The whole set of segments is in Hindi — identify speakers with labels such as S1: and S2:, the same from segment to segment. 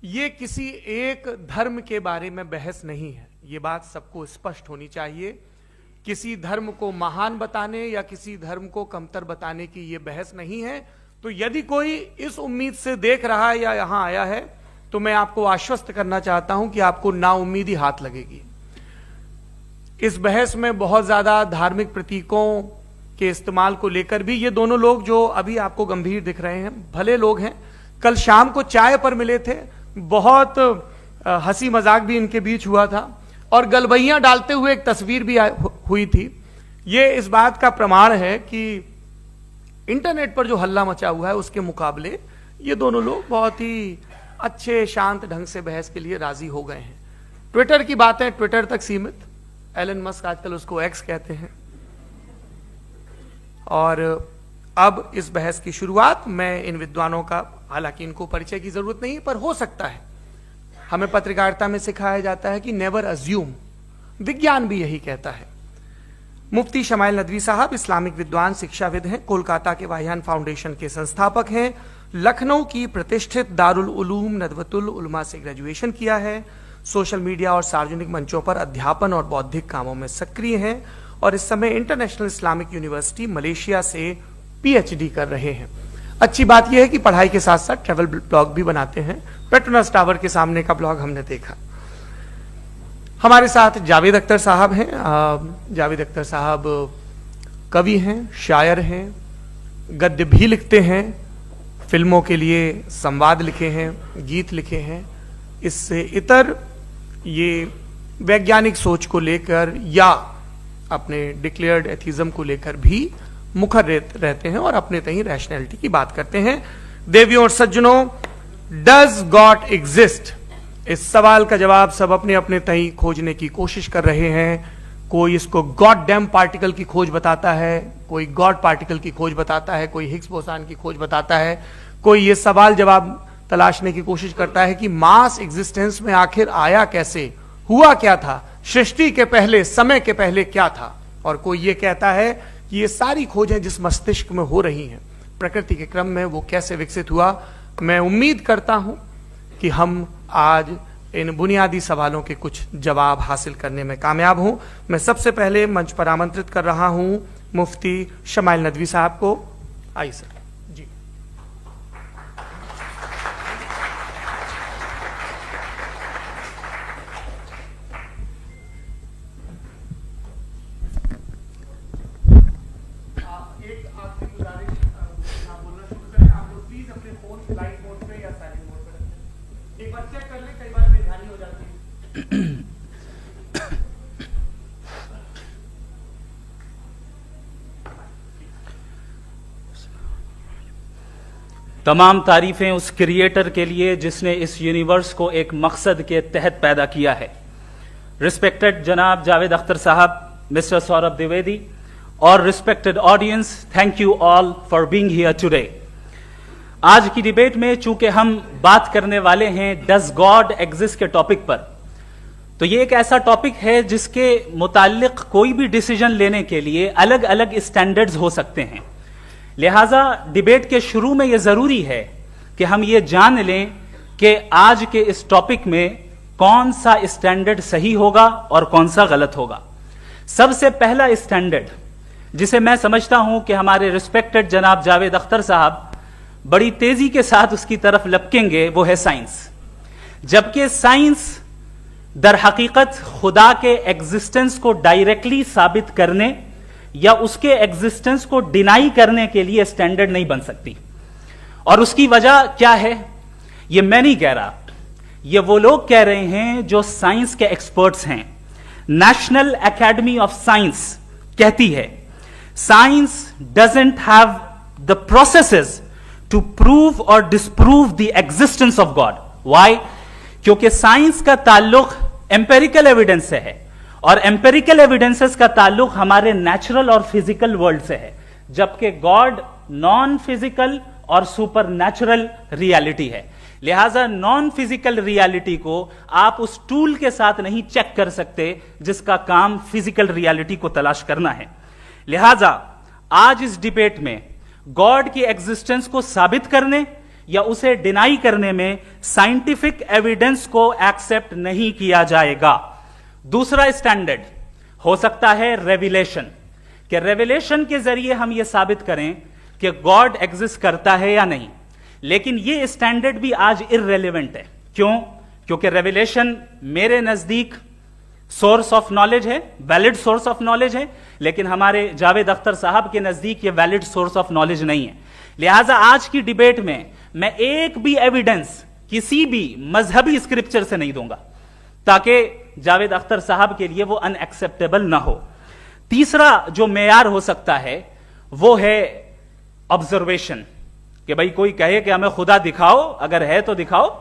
S1: ये किसी एक धर्म के बारे में बहस नहीं है, ये बात सबको स्पष्ट होनी चाहिए। किसी धर्म को महान बताने या किसी धर्म को कमतर बताने की ये बहस नहीं है। तो यदि कोई इस उम्मीद से देख रहा है या यहां आया है तो मैं आपको आश्वस्त करना चाहता हूं कि आपको नाउम्मीदी हाथ लगेगी। इस बहस में बहुत ज्यादा धार्मिक प्रतीकों के इस्तेमाल को लेकर भी ये दोनों लोग जो अभी आपको गंभीर दिख रहे हैं भले लोग हैं, कल शाम को चाय पर मिले थे, बहुत हंसी मजाक भी इनके बीच हुआ था और गलबैयां डालते हुए एक तस्वीर भी हुई थी। ये इस बात का प्रमाण है कि इंटरनेट पर जो हल्ला मचा हुआ है उसके मुकाबले ये दोनों लोग बहुत ही अच्छे शांत ढंग से बहस के लिए राजी हो गए हैं। ट्विटर की बातें ट्विटर तक सीमित, एलन मस्क आजकल उसको एक्स कहते हैं। और अब इस बहस की शुरुआत मैं इन विद्वानों का, हालांकि इनको परिचय की जरूरत नहीं पर हो सकता है, हमें पत्रकारिता में सिखाया जाता है कि नेवर अज्यूम, विज्ञान भी यही कहता है। मुफ्ती शमाइल नदवी साहब इस्लामिक विद्वान, शिक्षाविद हैं, कोलकाता के वाहियान फाउंडेशन के संस्थापक हैं, लखनऊ की प्रतिष्ठित दारुल उलूम नदवतुल उलमा से ग्रेजुएशन किया है, सोशल मीडिया और सार्वजनिक मंचों पर अध्यापन और बौद्धिक कामों में सक्रिय हैं और इस समय इंटरनेशनल इस्लामिक यूनिवर्सिटी मलेशिया से पीएचडी कर रहे हैं। अच्छी बात यह है कि पढ़ाई के साथ साथ ट्रैवल ब्लॉग भी बनाते हैं। पेट्रोनस टावर के सामने का ब्लॉग हमने देखा। हमारे साथ जावेद अख्तर साहब हैं। जावेद अख्तर साहब कवि हैं, शायर हैं, गद्य भी लिखते हैं, फिल्मों के लिए संवाद लिखे हैं, गीत लिखे हैं। इससे इतर ये वैज्ञानिक सोच को लेकर या अपने डिक्लेयर्ड एथिज्म को लेकर भी मुखर रहते हैं और अपने तहीं रैशनैलिटी की बात करते हैं। देवियों और सज्जनों, डज गॉड एग्जिस्ट? इस सवाल का जवाब सब अपने अपने तहीं खोजने की कोशिश कर रहे हैं। कोई इसको गॉड डैम पार्टिकल की खोज बताता है, कोई गॉड पार्टिकल की खोज बताता है, कोई हिग्स बोसान की खोज बताता है, कोई ये सवाल जवाब तलाशने की कोशिश करता है कि मास एग्जिस्टेंस में आखिर आया कैसे, हुआ क्या था, सृष्टि के पहले, समय के पहले क्या था। और कोई ये कहता है कि ये सारी खोजें जिस मस्तिष्क में हो रही हैं प्रकृति के क्रम में, वो कैसे विकसित हुआ। मैं उम्मीद करता हूं कि हम आज इन बुनियादी सवालों के कुछ जवाब हासिल करने में कामयाब हों। मैं सबसे पहले मंच पर आमंत्रित कर रहा हूं मुफ्ती शमाइल नदवी साहब को। आइए सर जी। एक आखिरी गुजारिश, आप बोलना शुरू करें। आप लोग प्लीज अपने फोन फ्लाइट मोड पे या साइलेंट मोड पे रखें। एक बार चेक कर लें, कई बार बेध्यानी हो जाती है।
S2: तमाम तारीफें उस क्रिएटर के लिए जिसने इस यूनिवर्स को एक मकसद के तहत पैदा किया है। रिस्पेक्टेड जनाब जावेद अख्तर साहब, मिस्टर सौरभ द्विवेदी और respected audience, thank you all for being here today. आज की डिबेट में चूंकि हम बात करने वाले हैं डज गॉड एग्जिस्ट के टॉपिक पर, तो ये एक ऐसा टॉपिक है जिसके मुताल्लिक कोई भी डिसीजन लेने के लिए अलग अलग स्टैंडर्ड्स हो सकते हैं। लिहाजा डिबेट के शुरू में यह जरूरी है कि हम ये जान लें कि आज के इस टॉपिक में कौन सा स्टैंडर्ड सही होगा और कौन सा गलत होगा। सबसे पहला स्टैंडर्ड जिसे मैं समझता हूं कि हमारे रिस्पेक्टेड जनाब जावेद अख्तर साहब बड़ी तेजी के साथ उसकी तरफ लपकेंगे, वो है साइंस। जबकि साइंस दर हकीकत खुदा के एग्जिस्टेंस को डायरेक्टली साबित करने या उसके एग्जिस्टेंस को डिनाई करने के लिए स्टैंडर्ड नहीं बन सकती। और उसकी वजह क्या है, ये मैं नहीं कह रहा, ये वो लोग कह रहे हैं जो साइंस के एक्सपर्ट्स हैं। नेशनल एकेडमी ऑफ साइंस कहती है science doesn't have the processes to prove और disprove the existence of God. Why? क्योंकि साइंस का ताल्लुक एम्पेरिकल एविडेंस से है और एम्पेरिकल एविडेंसेस का ताल्लुक हमारे नेचुरल और फिजिकल वर्ल्ड से है, जबकि गॉड नॉन फिजिकल और सुपर नेचुरल रियलिटी है। लिहाजा नॉन फिजिकल रियलिटी को आप उस टूल के साथ नहीं चेक कर सकते जिसका काम फिजिकल रियलिटी को तलाश करना है। लिहाजा आज इस डिबेट में गॉड की एग्जिस्टेंस को साबित करने या उसे डिनाई करने में साइंटिफिक एविडेंस को एक्सेप्ट नहीं किया जाएगा। दूसरा स्टैंडर्ड हो सकता है रेविलेशन, कि रेविलेशन के जरिए हम यह साबित करें कि गॉड एग्जिस्ट करता है या नहीं। लेकिन यह स्टैंडर्ड भी आज इररेलेवेंट है। क्यों? क्योंकि रेविलेशन मेरे नजदीक सोर्स ऑफ नॉलेज है, वैलिड सोर्स ऑफ नॉलेज है, लेकिन हमारे जावेद अख्तर साहब के नजदीक ये वैलिड सोर्स ऑफ नॉलेज नहीं है। लिहाजा आज की डिबेट में मैं एक भी एविडेंस किसी भी मजहबी स्क्रिप्चर से नहीं दूंगा, ताकि जावेद अख्तर साहब के लिए वो अनएक्सेप्टेबल ना हो। तीसरा जो मेयार हो सकता है वो है ऑब्जर्वेशन, कि भाई कोई कहे कि हमें खुदा दिखाओ, अगर है तो दिखाओ,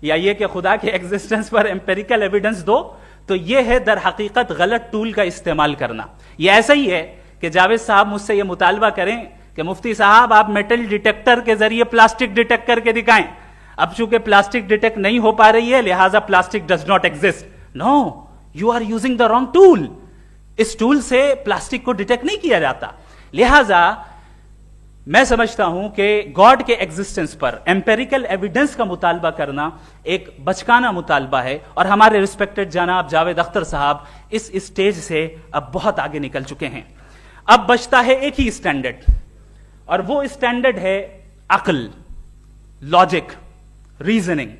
S2: या ये कि खुदा के एग्जिस्टेंस पर एम्पेरिकल एविडेंस दो, तो यह है दर हकीकत गलत टूल का इस्तेमाल करना। यह ऐसा ही है कि जावेद साहब मुझसे यह मुतालबा करें कि मुफ्ती साहब आप मेटल डिटेक्टर के जरिए प्लास्टिक डिटेक्ट करके दिखाएं। अब चूंकि प्लास्टिक डिटेक्ट नहीं हो पा रही है, लिहाजा plastic does not exist. No, you are using the wrong tool. इस टूल से प्लास्टिक को डिटेक्ट नहीं किया जाता। लिहाजा मैं समझता हूं कि गॉड के एग्जिस्टेंस पर एम्पेरिकल एविडेंस का मुतालबा करना एक बचकाना मुतालबा है, और हमारे रिस्पेक्टेड जनाब जावेद अख्तर साहब इस स्टेज से अब बहुत आगे निकल चुके हैं। अब बचता है एक ही स्टैंडर्ड, और वो स्टैंडर्ड है अक्ल, लॉजिक, रीजनिंग।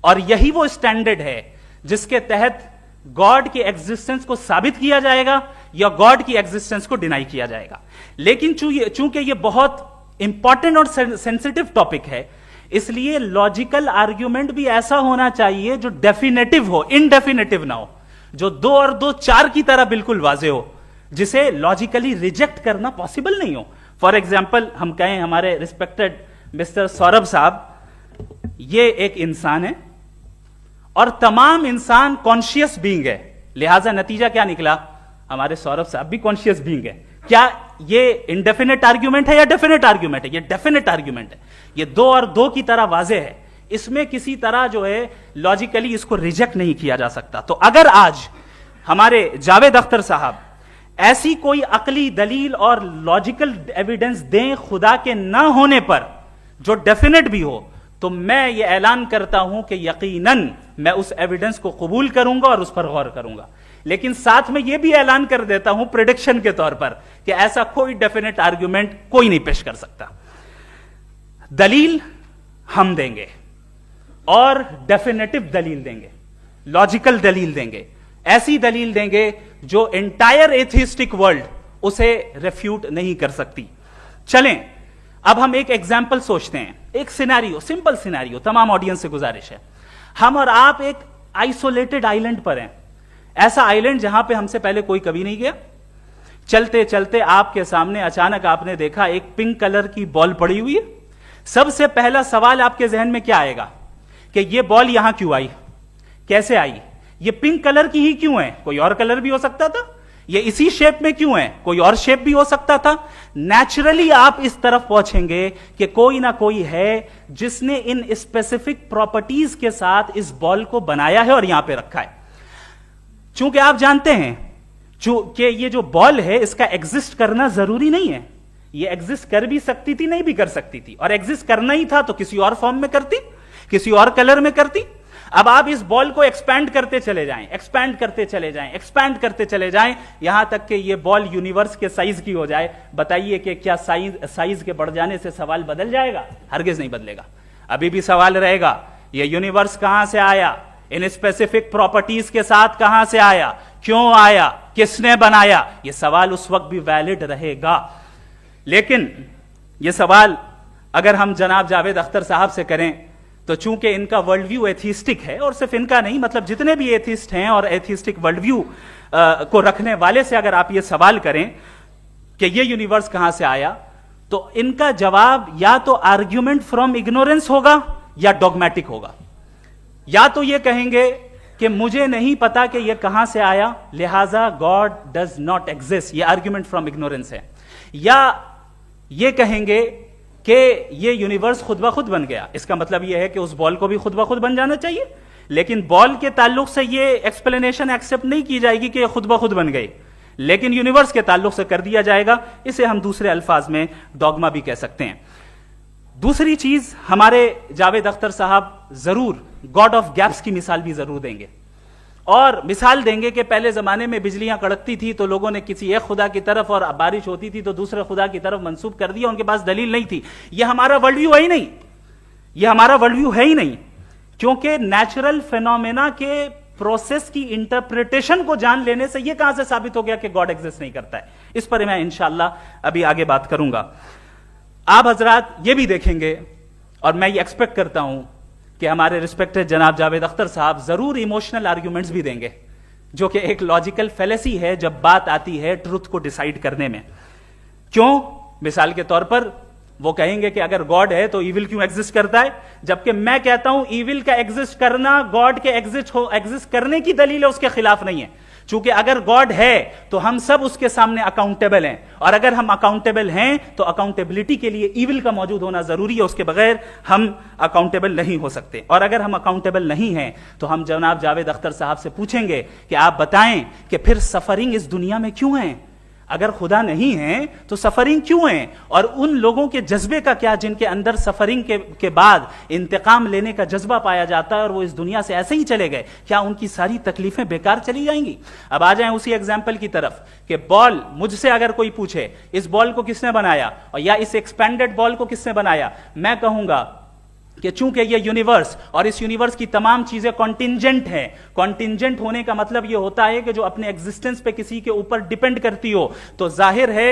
S2: और यही वो स्टैंडर्ड है जिसके तहत गॉड के एग्जिस्टेंस को साबित किया जाएगा या गॉड की एग्जिस्टेंस को डिनाई किया जाएगा। लेकिन चूंकि ये बहुत इंपॉर्टेंट और सेंसिटिव टॉपिक है, इसलिए लॉजिकल आर्ग्यूमेंट भी ऐसा होना चाहिए जो डेफिनेटिव हो, इनडेफिनेटिव ना हो, जो 2 और 2 4 की तरह बिल्कुल वाजे हो, जिसे लॉजिकली रिजेक्ट करना पॉसिबल नहीं हो। फॉर एग्जाम्पल हम कहें हमारे रिस्पेक्टेड मिस्टर सौरभ साहब, ये एक इंसान है और तमाम इंसान कॉन्शियस बीइंग है, लिहाजा नतीजा क्या निकला? हमारे सौरभ साहब भी कॉन्शियस बीइंग है। क्या ये इनडेफिनेट आर्ग्यूमेंट है या डेफिनेट आर्ग्यूमेंट है? ये डेफिनेट आर्ग्यूमेंट है। ये 2 और 2 की तरह वाजे है, इसमें किसी तरह जो है लॉजिकली इसको रिजेक्ट नहीं किया जा सकता। तो अगर आज हमारे जावेद अख्तर साहब ऐसी कोई अकली दलील और लॉजिकल एविडेंस दें खुदा के ना होने पर जो डेफिनेट भी हो, तो मैं ये ऐलान करता हूं कि यकीनन मैं उस एविडेंस को कबूल करूंगा और उस पर गौर करूंगा। लेकिन साथ में यह भी ऐलान कर देता हूं प्रेडिक्शन के तौर पर कि ऐसा कोई डेफिनेट आर्ग्यूमेंट कोई नहीं पेश कर सकता। दलील हम देंगे और डेफिनेटिव दलील देंगे, लॉजिकल दलील देंगे, ऐसी दलील देंगे जो एंटायर एथिस्टिक वर्ल्ड उसे रेफ्यूट नहीं कर सकती। चलें अब हम एक एग्जाम्पल सोचते हैं, एक सिनेरियो, सिंपल सिनेरियो। तमाम ऑडियंस से गुजारिश है, हम और आप एक आइसोलेटेड आइलैंड पर हैं, ऐसा आइलैंड जहां पे हमसे पहले कोई कभी नहीं गया। चलते चलते आपके सामने अचानक आपने देखा एक पिंक कलर की बॉल पड़ी हुई है। सबसे पहला सवाल आपके जहन में क्या आएगा कि यह बॉल यहां क्यों आई, कैसे आई, ये पिंक कलर की ही क्यों है? कोई और कलर भी हो सकता था। ये इसी शेप में क्यों है? कोई और शेप भी हो सकता था। नेचुरली आप इस तरफ पहुंचेंगे कि कोई ना कोई है जिसने इन स्पेसिफिक प्रॉपर्टीज के साथ इस बॉल को बनाया है और यहां पे रखा है। चूंकि आप जानते हैं कि ये जो बॉल है इसका एग्जिस्ट करना जरूरी नहीं है, ये एग्जिस्ट कर भी सकती थी, नहीं भी कर सकती थी, और एग्जिस्ट करना ही था तो किसी और फॉर्म में करती, किसी और कलर में करती। अब आप इस बॉल को एक्सपैंड करते चले जाएं, एक्सपैंड करते चले जाएं, एक्सपैंड करते चले जाएं, यहां तक कि ये बॉल यूनिवर्स के साइज की हो जाए। बताइए कि क्या साइज के बढ़ जाने से सवाल बदल जाएगा? हरगिज नहीं बदलेगा। अभी भी सवाल रहेगा, ये यूनिवर्स कहां से आया, इन स्पेसिफिक प्रॉपर्टीज के साथ कहां से आया, क्यों आया, किसने बनाया, यह सवाल उस वक्त भी वैलिड रहेगा। लेकिन यह सवाल अगर हम जनाब जावेद अख्तर साहब से करें तो चूंकि इनका वर्ल्ड व्यू एथिस्टिक है, और सिर्फ इनका नहीं, मतलब जितने भी एथिस्ट हैं और एथिस्टिक वर्ल्ड व्यू को रखने वाले से अगर आप ये सवाल करें कि ये यूनिवर्स कहां से आया, तो इनका जवाब या तो आर्ग्यूमेंट फ्रॉम इग्नोरेंस होगा या डॉगमेटिक होगा। या तो ये कहेंगे कि मुझे नहीं पता कि ये कहां से आया, लिहाजा गॉड डज नॉट एग्जिस्ट, ये आर्ग्यूमेंट फ्रॉम इग्नोरेंस है, या ये कहेंगे कि ये यूनिवर्स खुद ब खुद बन गया। इसका मतलब यह है कि उस बॉल को भी खुद ब खुद बन जाना चाहिए, लेकिन बॉल के ताल्लुक से ये एक्सप्लेनेशन एक्सेप्ट नहीं की जाएगी कि ये खुद ब खुद बन गई, लेकिन यूनिवर्स के ताल्लुक से कर दिया जाएगा। इसे हम दूसरे अल्फाज में डॉगमा भी कह सकते हैं। दूसरी चीज, हमारे जावेद अख्तर साहब जरूर गॉड ऑफ गैप्स की मिसाल भी जरूर देंगे और मिसाल देंगे कि पहले जमाने में बिजलियां कड़कती थी तो लोगों ने किसी एक खुदा की तरफ और बारिश होती थी तो दूसरे खुदा की तरफ मंसूब कर दिया, उनके पास दलील नहीं थी। यह हमारा वर्ल्ड व्यू है ही नहीं, यह हमारा वर्ल्ड व्यू है ही नहीं, क्योंकि नेचुरल फेनोमेना के प्रोसेस की इंटरप्रिटेशन को जान लेने से यह कहां से साबित हो गया कि गॉड एग्जिस्ट नहीं करता है। इस पर मैं इंशाअल्लाह अभी आगे बात करूंगा। आप हजरात ये भी देखेंगे और मैं ये एक्सपेक्ट करता हूं कि हमारे रिस्पेक्टेड जनाब जावेद अख्तर साहब जरूर इमोशनल आर्ग्यूमेंट्स भी देंगे, जो कि एक लॉजिकल फेलेसी है जब बात आती है ट्रुथ को डिसाइड करने में। क्यों? मिसाल के तौर पर वो कहेंगे कि अगर गॉड है तो इविल क्यों एग्जिस्ट करता है, जबकि मैं कहता हूं इविल का एग्जिस्ट करना गॉड के एग्जिस्ट करने की दलील है, उसके खिलाफ नहीं है। चूंकि अगर गॉड है तो हम सब उसके सामने अकाउंटेबल हैं, और अगर हम अकाउंटेबल हैं तो अकाउंटेबिलिटी के लिए इविल का मौजूद होना जरूरी है, उसके बगैर हम अकाउंटेबल नहीं हो सकते। और अगर हम अकाउंटेबल नहीं हैं तो हम जनाब जावेद अख्तर साहब से पूछेंगे कि आप बताएं कि फिर सफरिंग इस दुनिया में क्यों है? अगर खुदा नहीं है तो सफरिंग क्यों है? और उन लोगों के जज्बे का क्या जिनके अंदर सफरिंग के बाद इंतकाम लेने का जज्बा पाया जाता है और वो इस दुनिया से ऐसे ही चले गए, क्या उनकी सारी तकलीफें बेकार चली जाएंगी? अब आ जाएं उसी एग्जाम्पल की तरफ कि बॉल, मुझसे अगर कोई पूछे इस बॉल को किसने बनाया और या इस एक्सपेंडेड बॉल को किसने बनाया, मैं कहूंगा कि चूंकि ये यूनिवर्स और इस यूनिवर्स की तमाम चीजें कॉन्टिंजेंट हैं। कॉन्टिंजेंट होने का मतलब ये होता है कि जो अपने एग्जिस्टेंस पे किसी के ऊपर डिपेंड करती हो, तो जाहिर है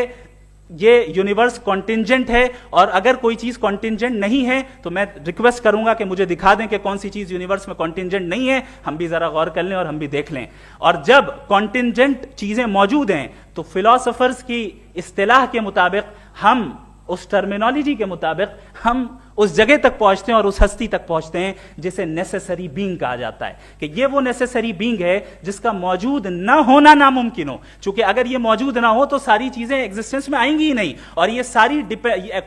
S2: ये यूनिवर्स कॉन्टिंजेंट है। और अगर कोई चीज कॉन्टिंजेंट नहीं है तो मैं रिक्वेस्ट करूंगा कि मुझे दिखा दें कि कौन सी चीज यूनिवर्स में कॉन्टिंजेंट नहीं है, हम भी जरा गौर कर लें और हम भी देख लें। और जब कॉन्टिंजेंट चीजें मौजूद हैं तो फिलोसोफर्स की इस्तिलाह के मुताबिक, हम उस टर्मिनोलॉजी के मुताबिक हम उस जगह तक पहुंचते हैं और उस हस्ती तक पहुंचते हैं जिसे नेसेसरी बीइंग कहा जाता है, कि ये वो नेसेसरी बीइंग है जिसका मौजूद ना होना नामुमकिन हो। क्योंकि अगर ये मौजूद ना हो तो सारी चीजें एग्जिस्टेंस में आएंगी ही नहीं, और ये सारी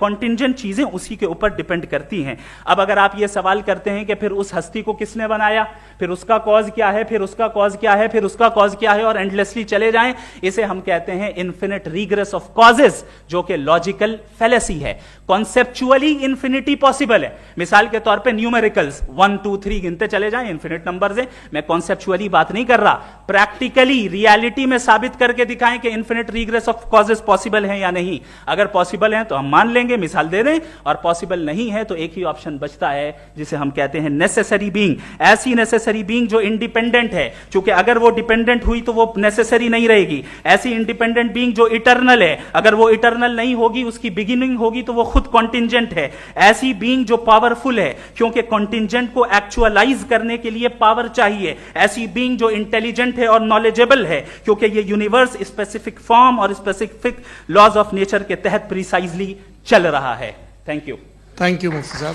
S2: कॉन्टिंजेंट चीजें उसी के ऊपर डिपेंड करती हैं। अब अगर आप ये सवाल करते हैं कि फिर उस हस्ती को किसने बनाया, फिर उसका कॉज क्या है, फिर उसका कॉज क्या है, फिर उसका कॉज क्या है, और एंडलेसली चले जाएं, इसे हम कहते हैं इन्फिनिट रिग्रेस ऑफ कॉजेस, जो कि लॉजिकल फेलेसी है। कॉन्सेप्चुअली इंफिनिटी पॉसिबल है। मिसाल के तौर पे न्यूमेरिकल्स 1 2 3 गिनते चले जाएं, इन्फिनिट नंबर्स हैं। मैं कॉन्सेप्चुअली बात नहीं कर रहा, प्रैक्टिकली रियलिटी में साबित करके दिखाएं कि infinite regress of causes possible हैं या नहीं। अगर पॉसिबल हैं तो हम मान लेंगे, मिसाल दे दें, और पॉसिबल नहीं है तो एक ही ऑप्शन बचता है जिसे हम कहते हैं नेसेसरी बीइंग। ऐसी नेसेसरी बीइंग जो इंडिपेंडेंट है, क्योंकि अगर वो डिपेंडेंट हुई तो वो नेसेसरी नहीं रहेगी। ऐसी इंडिपेंडेंट बीइंग जो इटर्नल है, अगर वो इटर्नल नहीं होगी, उसकी बिगिनिंग होगी तो वो खुद कॉन्टिंजेंट है। ऐसी बीइंग जो पावरफुल है, क्योंकि कॉन्टिंजेंट को एक्चुअलाइज करने के लिए पावर चाहिए। ऐसी बीइंग जो इंटेलिजेंट है और नॉलेजेबल है, क्योंकि ये यूनिवर्स स्पेसिफिक फॉर्म और स्पेसिफिक लॉज ऑफ नेचर के तहत प्रिसाइजली चल रहा है। Thank you.
S1: थैंक यू मुफ्ती साहब।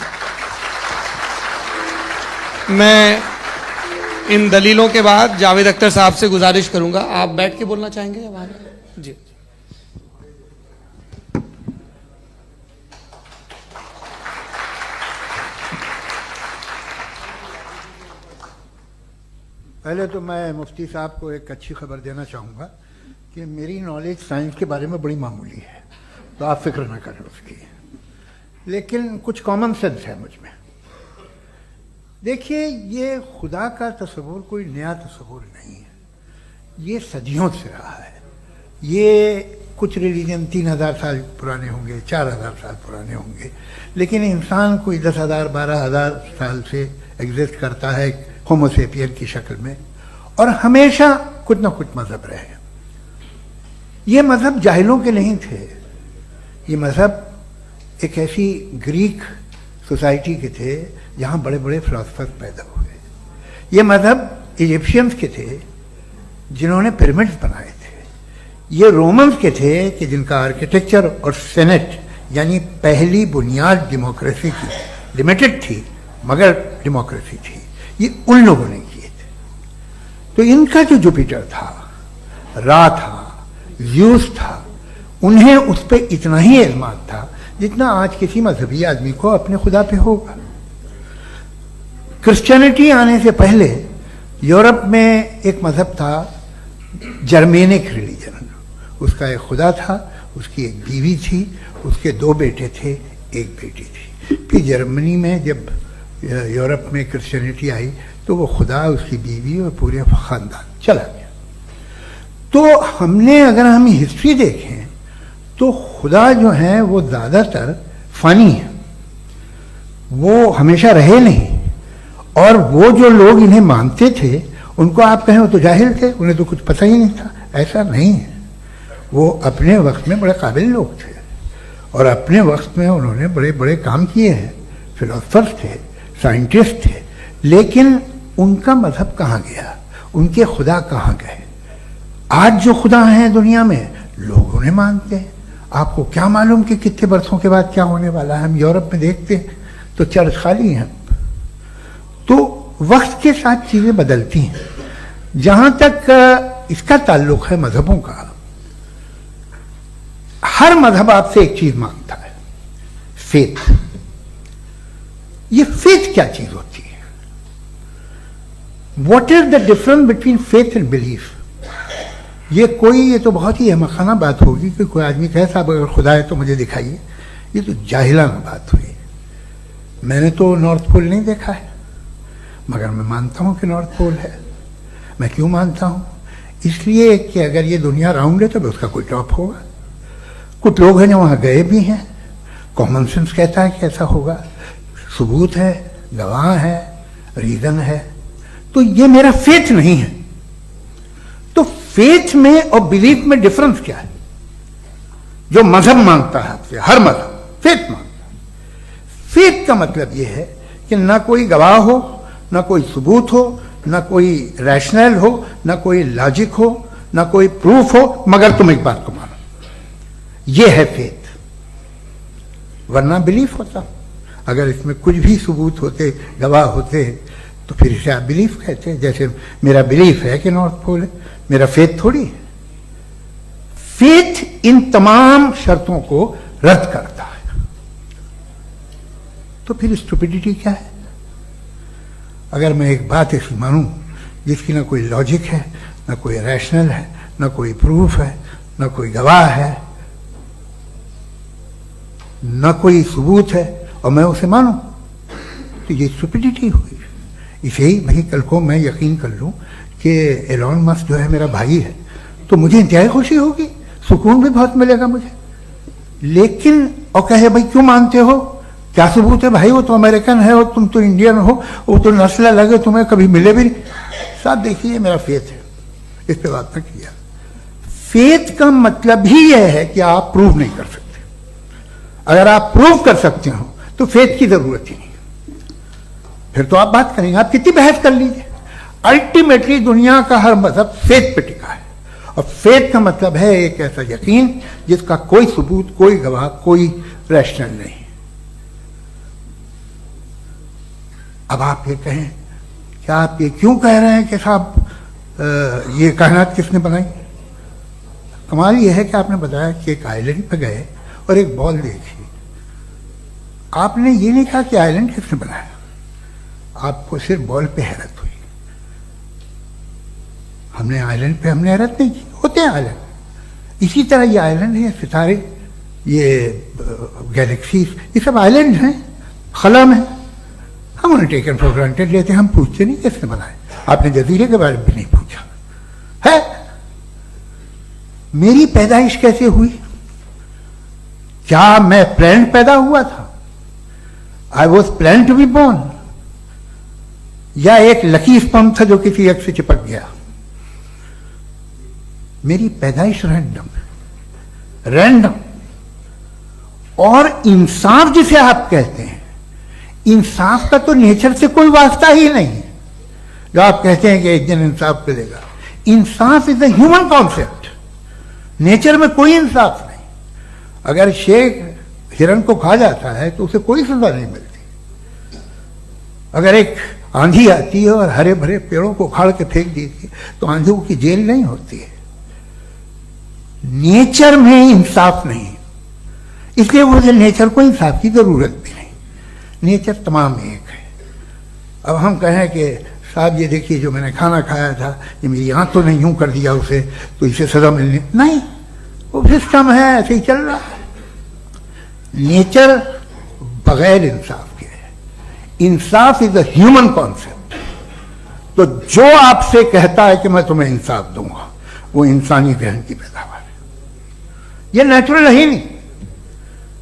S1: मैं इन दलीलों के बाद जावेद अख्तर साहब से गुजारिश करूंगा, आप बैठ के बोलना चाहेंगे या बाहर? जी।
S3: पहले तो मैं मुफ्ती साहब को एक अच्छी खबर देना चाहूँगा कि मेरी नॉलेज साइंस के बारे में बड़ी मामूली है, तो आप फिक्र ना करें उसकी, लेकिन कुछ कॉमन सेंस है मुझ में। देखिए, ये खुदा का तस्वुर कोई नया तस्वुर नहीं है, ये सदियों से रहा है। ये कुछ रिलीजन 3000 साल पुराने होंगे, 4000 साल पुराने होंगे, लेकिन इंसान कोई 10,000 12,000 साल से एग्जिस्ट करता है होमोसेपियन की शक्ल में, और हमेशा कुछ ना कुछ मजहब रहे। ये मजहब जाहिलों के नहीं थे, ये मजहब एक ऐसी ग्रीक सोसाइटी के थे जहाँ बड़े बड़े फिलोसफर पैदा हुए। ये मजहब इजिप्शियंस के थे जिन्होंने पिरामिड्स बनाए थे। ये रोमन्स के थे कि जिनका आर्किटेक्चर और सेनेट यानी पहली बुनियाद डेमोक्रेसी की, लिमिटेड थी मगर डेमोक्रेसी थी, ये उन लोगों ने किए थे। तो इनका जो जुपिटर था, रा था, ज़्यूस था, उन्हें उस पर इतना ही एतमाद था जितना आज किसी मजहबी आदमी को अपने खुदा पे होगा। क्रिश्चियनिटी आने से पहले यूरोप में एक मजहब था, जर्मेनिक रिलीजन। उसका एक खुदा था, उसकी एक बीवी थी, उसके 2 बेटे थे, एक बेटी थी। कि जर्मनी में जब यूरोप में क्रिश्चियनिटी आई तो वो खुदा, उसकी बीवी और पूरे खानदान चला गया। तो हमने, अगर हम हिस्ट्री देखें तो खुदा जो है वो ज़्यादातर फ़नी है, वो हमेशा रहे नहीं। और वो जो लोग इन्हें मानते थे उनको आप कहें वो तो जाहिल थे, उन्हें तो कुछ पता ही नहीं था, ऐसा नहीं है। वो अपने वक्त में बड़े काबिल लोग थे और अपने वक्त में उन्होंने बड़े बड़े काम किए हैं, फिलोसफर्स थे, साइंटिस्ट थे, लेकिन उनका मजहब कहाँ गया, उनके खुदा कहाँ गए? आज जो खुदा हैं दुनिया में लोग उन्हें मानते हैं। आपको क्या मालूम कि कितने बरसों के बाद क्या होने वाला है? हम यूरोप में देखते हैं तो चर्च खाली हैं। तो वक्त के साथ चीज़ें बदलती हैं। जहाँ तक इसका ताल्लुक है मजहबों का, हर मजहब आपसे एक चीज मांगता है, फेथ। ये फेथ क्या चीज होती है? What is the difference between faith and belief? ये तो बहुत ही अहमखाना बात होगी कि कोई आदमी कहे साहब अगर खुदा है तो मुझे दिखाइए। ये तो जाहिलाना बात हुई। मैंने तो नॉर्थ पोल नहीं देखा है, मगर मैं मानता हूं कि नॉर्थ पोल है। मैं क्यों मानता हूं? इसलिए कि अगर ये दुनिया राउंड है तो उसका कोई टॉप होगा। कुछ लोग हैं जो वहां गए भी हैं, कॉमन सेंस कहता है कि ऐसा होगा, सबूत है, गवाह है, रीजन है। तो ये मेरा फेथ नहीं है। तो फेथ में और बिलीफ में डिफरेंस क्या है? जो मजहब मांगता है आपसे, हर मजहब फेथ मांगता है। फेथ का मतलब यह है कि ना कोई गवाह हो, ना कोई सबूत हो, ना कोई रैशनल हो, ना कोई लॉजिक हो, ना कोई प्रूफ हो, मगर तुम एक बात को मानो। यह है फेथ। वरना बिलीफ होता। अगर इसमें कुछ भी सबूत होते, गवाह होते, तो फिर इसे आप बिलीफ कहते। जैसे मेरा बिलीफ है कि नॉर्थ पोल है, मेरा फेथ थोड़ी है। फेथ इन तमाम शर्तों को रद्द करता है। तो फिर स्टुपिडिटी क्या है? अगर मैं एक बात ऐसी मानूं जिसकी ना कोई लॉजिक है, ना कोई रैशनल है, ना कोई प्रूफ है, ना कोई गवाह है, ना कोई सबूत है, और मैं उसे मानूं, तो ये स्टुपिडिटी हुई। इसे ही भाई कल को मैं यकीन कर लूं कि एलॉन मस्क जो है मेरा भाई है, तो मुझे इंतहाई खुशी होगी, सुकून भी बहुत मिलेगा मुझे। लेकिन और कहे भाई क्यों मानते हो, क्या सबूत है भाई, वो तो अमेरिकन है और तुम तो इंडियन हो, वो तो नस्ल अलग है, तुम्हें कभी मिले भी नहीं। साहब देखिए मेरा फेथ है, इस पे बात न किया। फेथ का मतलब ही यह है कि आप प्रूव नहीं कर सकते। अगर आप प्रूव कर सकते हो तो फेथ की जरूरत ही नहीं, फिर तो आप बात करेंगे, आप कितनी बहस कर लीजिए। अल्टीमेटली दुनिया का हर मजहब फेथ पे टिका है, और फेथ का मतलब है एक ऐसा यकीन जिसका कोई सबूत, कोई गवाह, कोई रैशनल नहीं। अब आप ये कहें, क्या आप ये क्यों कह रहे हैं कि साहब ये कायनात किसने बनाई? कमाल ये है कि आपने बताया कि एक आइलैंड पे गए और एक बॉल देखी। आपने ये नहीं कहा कि आइलैंड किसने बनाया, आपको सिर्फ बॉल पे हैरत हुई। हमने आइलैंड पे हमने हैरत नहीं की, होते हैं आइलैंड। इसी तरह ये आइलैंड है, सितारे, ये गैलेक्सीज, ये सब आइलैंड हैं, खला में। हम उन्हें टेकन फॉर ग्रांटेड लेते हैं, हम पूछते नहीं किसने बनाए। आपने जजीरे के बारे में भी नहीं पूछा है। मेरी पैदाइश कैसे हुई? क्या मैं प्लान पैदा हुआ था? I was plan to be born, या एक लकी स्पर्म था जो किसी एक से चिपक गया? मेरी पैदाइश रैंडम। और इंसाफ जिसे आप कहते हैं, इंसाफ का तो नेचर से कोई वास्ता ही नहीं है। जो आप कहते हैं कि एक दिन इंसाफ मिलेगा, इंसाफ is a human concept. Nature में कोई इंसाफ नहीं। अगर शेर हिरन को खा जाता है तो उसे कोई सजा नहीं मिलती। अगर एक आंधी आती है और हरे भरे पेड़ों को उखाड़ के फेंक दीजिए तो आंधियों की जेल नहीं होती है। नेचर में इंसाफ नहीं, इसलिए मुझे नेचर को इंसाफ की जरूरत भी नहीं। नेचर तमाम एक है। अब हम कहें कि साहब ये देखिए जो मैंने खाना खाया था, ये मेरी आंख तो नहीं यूं कर दिया उसे, तो इसे सजा मिलनी नहीं। वो सिस्टम है, ऐसे ही चल रहा है। नेचर बगैर इंसाफ के है। इंसाफ इज अ ह्यूमन कॉन्सेप्ट। तो जो आपसे कहता है कि मैं तुम्हें इंसाफ दूंगा, वो इंसानी जहन की पैदावार है। ये नेचुरल है ही नहीं,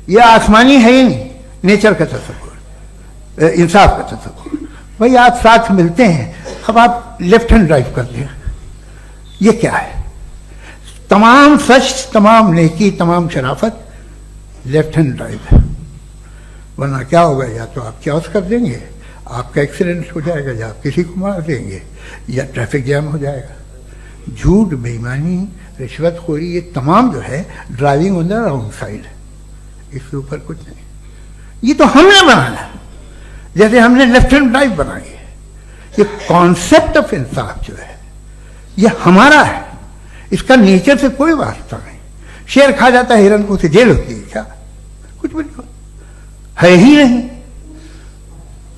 S3: ये आसमानी है ही नहीं। नेचर का तसव्वुर, इंसाफ का तसव्वुर। भाई आप साथ मिलते हैं, अब आप लेफ्ट हैंड ड्राइव कर लें, ये क्या है? तमाम सच, तमाम नेकी, तमाम शराफत लेफ्ट हैंड ड्राइव है। वरना क्या होगा, या तो आप क्रॉस कर देंगे, आपका एक्सीडेंट हो जाएगा, या आप किसी को मार देंगे, या ट्रैफिक जैम हो जाएगा। झूठ, बेईमानी, रिश्वतखोरी, ये तमाम जो है driving on the wrong side है। इसके ऊपर कुछ नहीं। ये तो हमने बनाया, जैसे हमने लेफ्ट हैंड ड्राइव बनाई है। ये कॉन्सेप्ट ऑफ इंसाफ जो है ये हमारा है, इसका नेचर से कोई वास्ता नहीं। शेर खा जाता है हिरन को, उसे जेल होती है क्या? कुछ भी नहीं, है ही नहीं।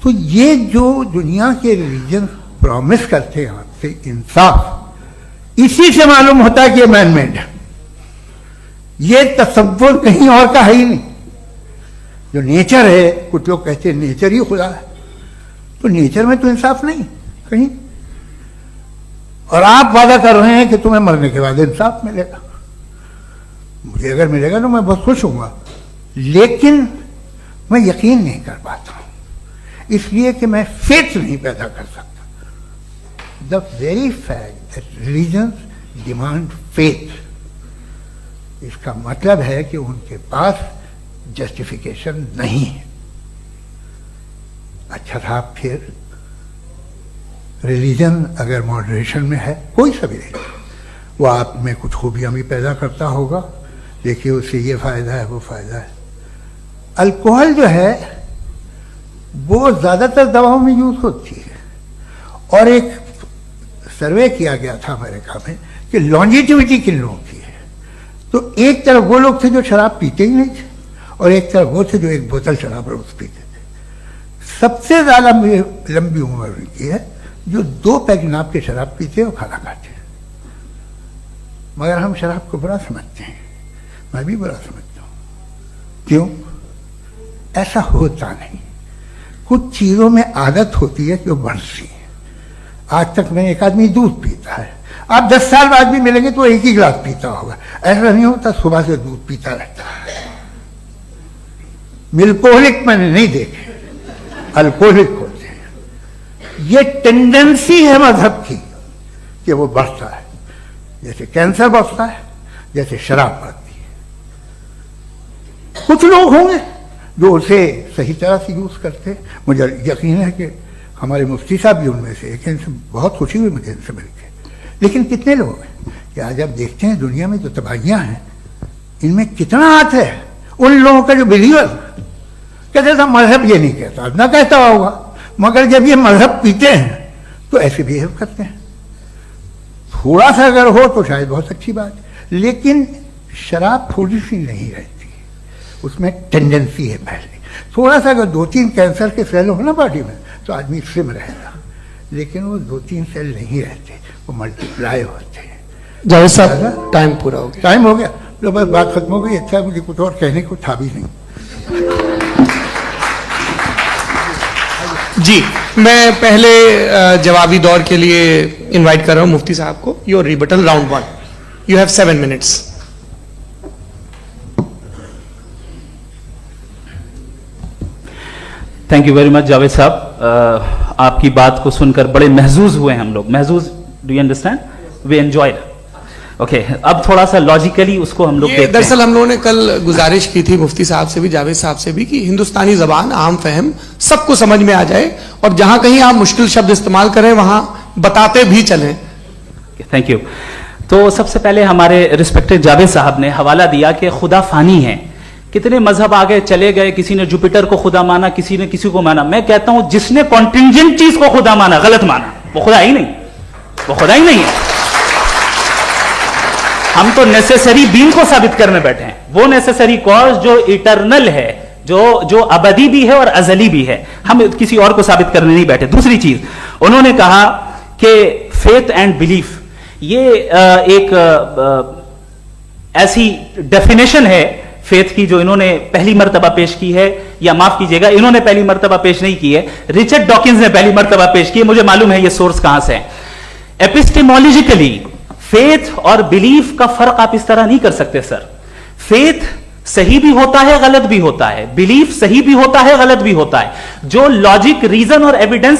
S3: तो ये जो दुनिया के रिलीजन प्रॉमिस करते हैं आपसे इंसाफ, इसी से मालूम होता है कि ये मैन मेड है। ये तसव्वुर कहीं और का है ही नहीं। जो नेचर है, कुछ लोग कहते हैं नेचर ही खुदा है, तो नेचर में तो इंसाफ नहीं कहीं। और आप वादा कर रहे हैं कि तुम्हें मरने के बाद इंसाफ मिलेगा। मुझे अगर मिलेगा तो मैं बहुत खुश होऊंगा, लेकिन मैं यकीन नहीं कर पाता हूं, इसलिए कि मैं फेथ नहीं पैदा कर सकता। The very fact that religions demand faith, इसका मतलब है कि उनके पास जस्टिफिकेशन नहीं है। अच्छा साहब, फिर रिलीजन अगर मॉडरेशन में है, कोई सा भी नहीं, वो आप में कुछ खूबियां भी पैदा करता होगा, देखिए उससे ये फायदा है, वो फायदा है। अल्कोहल जो है वो ज्यादातर दवाओं में यूज होती है, और एक सर्वे किया गया था अमेरिका में कि लॉन्जिटिविटी किन लोगों की है। तो एक तरफ वो लोग थे जो शराब पीते ही नहीं थे, और एक तरफ वो थे जो एक बोतल शराब रोज पीते थे। सबसे ज्यादा लंबी उम्र की है जो 2 पैक नाप के शराब पीते और खाना खाते हैं। मगर हम शराब को बुरा समझते हैं, मैं भी बुरा समझता हूं। क्यों? ऐसा होता नहीं। कुछ चीजों में आदत होती है जो बढ़ती है। आज तक में एक आदमी दूध पीता है, आप 10 साल बाद भी मिलेंगे तो एक ही गिलास पीता होगा। ऐसा नहीं होता, सुबह से दूध पीता रहता है। मिल्कोहलिक मैंने नहीं देखे, अल्कोहलिक होते हैं। ये टेंडेंसी है मजहब की कि वो बढ़ता है, जैसे कैंसर बढ़ता है, जैसे शराब बढ़ती है। कुछ लोग होंगे जो उसे सही तरह से यूज करते हैं। मुझे यकीन है कि हमारे मुफ्ती साहब भी उनमें से एक, इनसे बहुत खुशी हुई मुझे इनसे मिलकर। लेकिन कितने लोग हैं कि आज आप देखते हैं दुनिया में जो तबाहियां हैं, इनमें कितना हाथ है उन लोगों का जो बिलीवर कहते था मजहब ये नहीं कहता, ना कहता होगा, मगर जब ये मजहब पीते हैं तो ऐसे बिहेव करते हैं। थोड़ा सा अगर हो तो शायद बहुत अच्छी बात, लेकिन शराब थोड़ी सी नहीं रहती, उसमें टेंडेंसी है। पहले थोड़ा सा अगर 2-3 कैंसर के सेल हो ना बॉडी में तो आदमी स्लिम रहेगा, लेकिन वो 2-3 सेल नहीं रहते, वो मल्टीप्लाई होते हैं।
S1: जावेद साहब, टाइम पूरा हो गया।
S3: टाइम हो गया, तो बस बात खत्म हो गई। अच्छा, मुझे कुछ और कहने को था भी नहीं।
S1: जी, मैं पहले जवाबी दौर के लिए इनवाइट कर रहा हूं मुफ्ती साहब को। Your rebuttal round 1, you have 7 minutes.
S2: Thank you very much Javed साहब। आपकी बात को सुनकर बड़े महजूज हुए हम लोग। महजूज, do you understand? We enjoyed. Okay, अब थोड़ा सा लॉजिकली उसको हम लोग देखते हैं।
S1: दरअसल हम लोगों ने कल गुजारिश की थी मुफ्ती साहब से भी, जावेद साहब से भी, कि हिंदुस्तानी जबान आम फहम सबको समझ में आ जाए, और जहां कहीं आप मुश्किल शब्द इस्तेमाल करें वहां बताते भी चलें।
S2: Thank you. तो सबसे पहले हमारे रिस्पेक्टेड जावेद साहब ने हवाला दिया कि खुदा फानी है। कितने मजहब आगे चले गए, किसी ने जुपिटर को खुदा माना, किसी ने किसी को माना। मैं कहता हूं जिसने कॉन्टिंजेंट चीज को खुदा माना, गलत माना, वो खुदा ही नहीं, वो खुदा ही नहीं है। हम तो नेसेसरी बीन को साबित करने बैठे हैं, वो नेसेसरी कॉज जो इटरनल है, जो अबदी भी है और अजली भी है। हम किसी और को साबित करने नहीं बैठे। दूसरी चीज, उन्होंने कहा कि फेथ एंड बिलीफ ये एक ऐसी डेफिनेशन है फेथ की जो इन्होंने पहली मर्तबा पेश की है, या माफ कीजिएगा इन्होंने पहली मर्तबा पेश नहीं की है, रिचर्ड डॉकिंस ने पहली मर्तबा पेश की है। मुझे मालूम है ये सोर्स कहां से है। एपिस्टेमोलॉजिकली फेथ और बिलीफ का फर्क आप इस तरह नहीं कर सकते सर। फेथ सही भी होता है, गलत भी होता है, बिलीफ सही भी होता है, गलत भी होता है। जो लॉजिक, रीजन और एविडेंस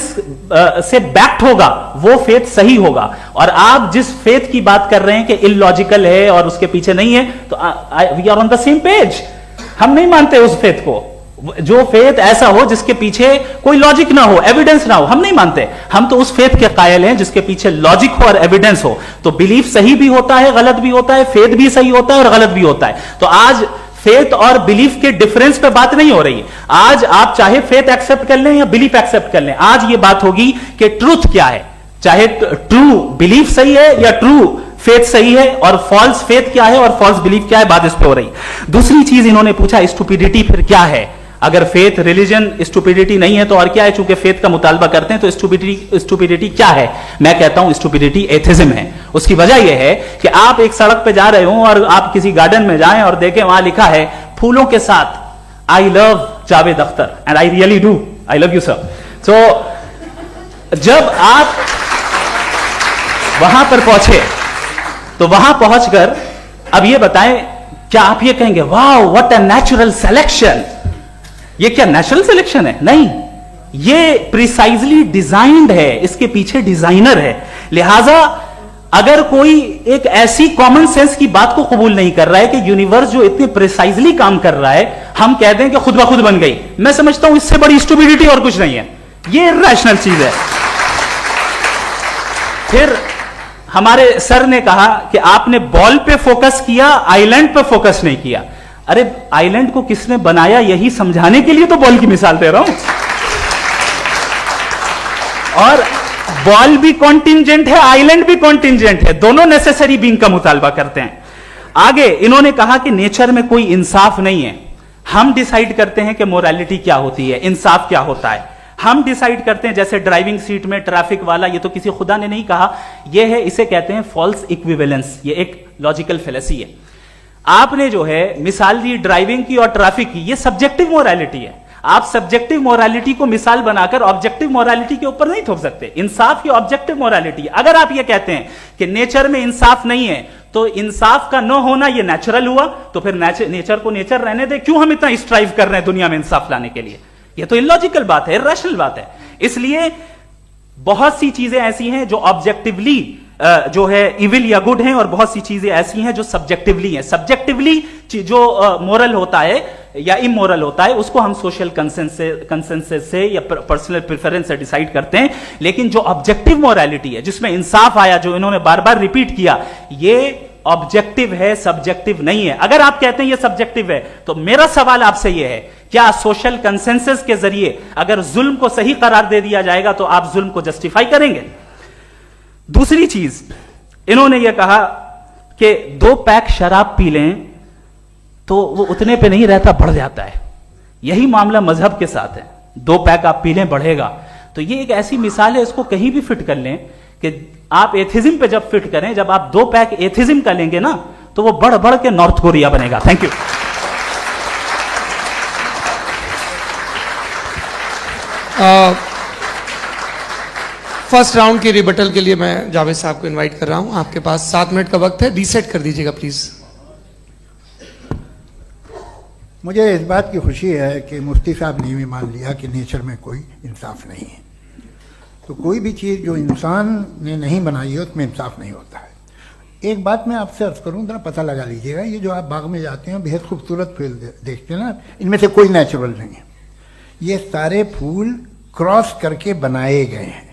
S2: से बैक्ड होगा वो फेथ सही होगा। और आप जिस फेथ की बात कर रहे हैं कि इलॉजिकल है और उसके पीछे नहीं है, तो we are on the same page. हम नहीं मानते उस फेथ को, जो फेथ ऐसा हो जिसके पीछे कोई लॉजिक ना हो, एविडेंस ना हो, हम नहीं मानते। हम तो उस फेथ के कायल हैं जिसके पीछे लॉजिक हो और एविडेंस हो। तो बिलीफ सही भी होता है, गलत भी होता है, फेथ भी सही होता है और गलत भी होता है। तो आज फेथ और बिलीफ के डिफरेंस पे बात नहीं हो रही है। आज आप चाहे फेथ एक्सेप्ट कर लें या बिलीफ एक्सेप्ट कर लें, आज ये बात होगी कि ट्रूथ क्या है, चाहे ट्रू बिलीफ सही है या ट्रू फेथ सही है, और फॉल्स फेथ क्या है और फॉल्स बिलीफ क्या है, बात इस पे हो रही। दूसरी चीज इन्होंने पूछा, स्टुपिडिटी फिर क्या है? अगर फेथ, रिलीजन स्टुपिडिटी नहीं है तो और क्या है? चूंकि फेथ का मुतालबा करते हैं तो स्टुपिडिटी क्या है? मैं कहता हूं स्टुपिडिटी एथिज्म है। उसकी वजह यह है कि आप एक सड़क पे जा रहे हो और आप किसी गार्डन में जाएं और देखें वहां लिखा है फूलों के साथ, I love Javed Akhtar and I really do, I love you sir. तो जब आप वहां पर पहुंचे तो वहां पहुंचकर अब ये बताएं, क्या आप ये कहेंगे वाह व्हाट अ नेचुरल सिलेक्शन? ये क्या नेचुरल सिलेक्शन है? नहीं, ये प्रिसाइजली डिजाइंड है, इसके पीछे डिजाइनर है। लिहाजा अगर कोई एक ऐसी कॉमन सेंस की बात को कबूल नहीं कर रहा है कि यूनिवर्स जो इतने प्रिसाइजली काम कर रहा है, हम कह दें कि खुद ब खुद बन गई, मैं समझता हूं इससे बड़ी स्टुपिडिटी और कुछ नहीं है। ये इरैशनल चीज है। फिर हमारे सर ने कहा कि आपने बॉल पे फोकस किया, आइलैंड पे फोकस नहीं किया। अरे आइलैंड को किसने बनाया यही समझाने के लिए तो बॉल की मिसाल दे रहा हूं। और बॉल भी कॉन्टिंजेंट है, आइलैंड भी कॉन्टिंजेंट है, दोनों नेसेसरी बीइंग का मुतालबा करते हैं। आगे इन्होंने कहा कि नेचर में कोई इंसाफ नहीं है, हम डिसाइड करते हैं कि मोरालिटी क्या होती है, इंसाफ क्या होता है, हम डिसाइड करते हैं। जैसे ड्राइविंग सीट में ट्रैफिक वाला, ये तो किसी खुदा ने नहीं कहा, ये है, इसे कहते हैं फॉल्स इक्विवेलेंस। ये एक लॉजिकल फेलेसी है। आपने जो है मिसाल दी ड्राइविंग की और ट्रैफिक की, ये सब्जेक्टिव मोरालिटी है। आप सब्जेक्टिव मोरालिटी को मिसाल बनाकर ऑब्जेक्टिव मोरालिटी के ऊपर नहीं थोप सकते। इंसाफ की ऑब्जेक्टिव मोरालिटी। अगर आप ये कहते हैं कि नेचर में इंसाफ नहीं है, तो इंसाफ का न होना ये नेचुरल हुआ, तो फिर नेचर को नेचर रहने दे, क्यों हम इतना स्ट्राइव कर रहे हैं दुनिया में इंसाफ लाने के लिए? ये तो इलॉजिकल बात है, इरैशनल बात है। इसलिए बहुत सी चीजें ऐसी हैं जो ऑब्जेक्टिवली जो है इविल या गुड हैं, और बहुत सी चीजें ऐसी हैं जो सब्जेक्टिवली हैं। सब्जेक्टिवली जो मोरल होता है या इमोरल होता है, उसको हम सोशल कंसेंसस से या पर्सनल प्रेफरेंस से डिसाइड करते हैं। लेकिन जो ऑब्जेक्टिव मोरालिटी है, जिसमें इंसाफ आया, जो इन्होंने बार बार रिपीट किया, ये ऑब्जेक्टिव है, सब्जेक्टिव नहीं है। अगर आप कहते हैं ये सब्जेक्टिव है, तो मेरा सवाल आपसे यह है, क्या सोशल कंसेंसस के जरिए अगर जुल्म को सही करार दे दिया जाएगा तो आप जुल्म को जस्टिफाई करेंगे? दूसरी चीज इन्होंने यह कहा कि 2 पैक शराब पी लें तो वो उतने पे नहीं रहता, बढ़ जाता है। यही मामला मजहब के साथ है। 2 पैक आप पी लें, बढ़ेगा। तो ये एक ऐसी मिसाल है, इसको कहीं भी फिट कर लें कि आप एथिज्म पे जब फिट करें, जब आप 2 पैक एथिज्म का लेंगे ना, तो वो बढ़ बढ़ के नॉर्थ कोरिया बनेगा। Thank you.
S1: फर्स्ट राउंड की रिबटल के लिए मैं जावेद साहब को इनवाइट कर रहा हूं। आपके पास 7 मिनट का वक्त है, रीसेट कर दीजिएगा प्लीज।
S3: मुझे इस बात की खुशी है कि मुफ्ती साहब ने भी मान लिया कि नेचर में कोई इंसाफ नहीं है। तो कोई भी चीज़ जो इंसान ने नहीं बनाई है उसमें इंसाफ नहीं होता है। एक बात मैं आपसे अर्ज करूँ, जरा पता लगा लीजिएगा, ये जो आप बाग में जाते हैं बेहद खूबसूरत फूल देखते हैं ना, इनमें से कोई नेचुरल नहीं है। ये सारे फूल क्रॉस करके बनाए गए हैं।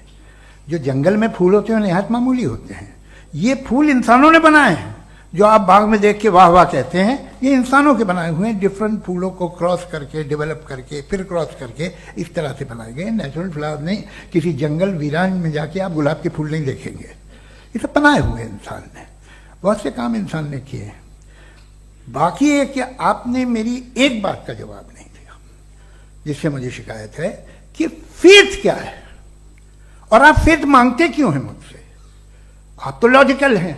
S3: जो जंगल में फूल होते हैं निहायत मामूली होते हैं, ये फूल इंसानों ने बनाए हैं। जो आप बाग में देख के वाह वाह कहते हैं, ये इंसानों के बनाए हुए हैं। डिफरेंट फूलों को क्रॉस करके, डेवलप करके, फिर क्रॉस करके इस तरह से बनाए गए। नेचुरल फ्लावर नहीं। किसी जंगल वीरान में जाके आप गुलाब के फूल नहीं देखेंगे। ये सब बनाए हुए इंसान ने, बहुत से काम इंसान ने किए हैं। बाकी है कि आपने मेरी एक बात का जवाब नहीं दिया, जिससे मुझे शिकायत है कि फेथ क्या है और आप फेथ मांगते क्यों हैं मुझसे? आप तो लॉजिकल हैं,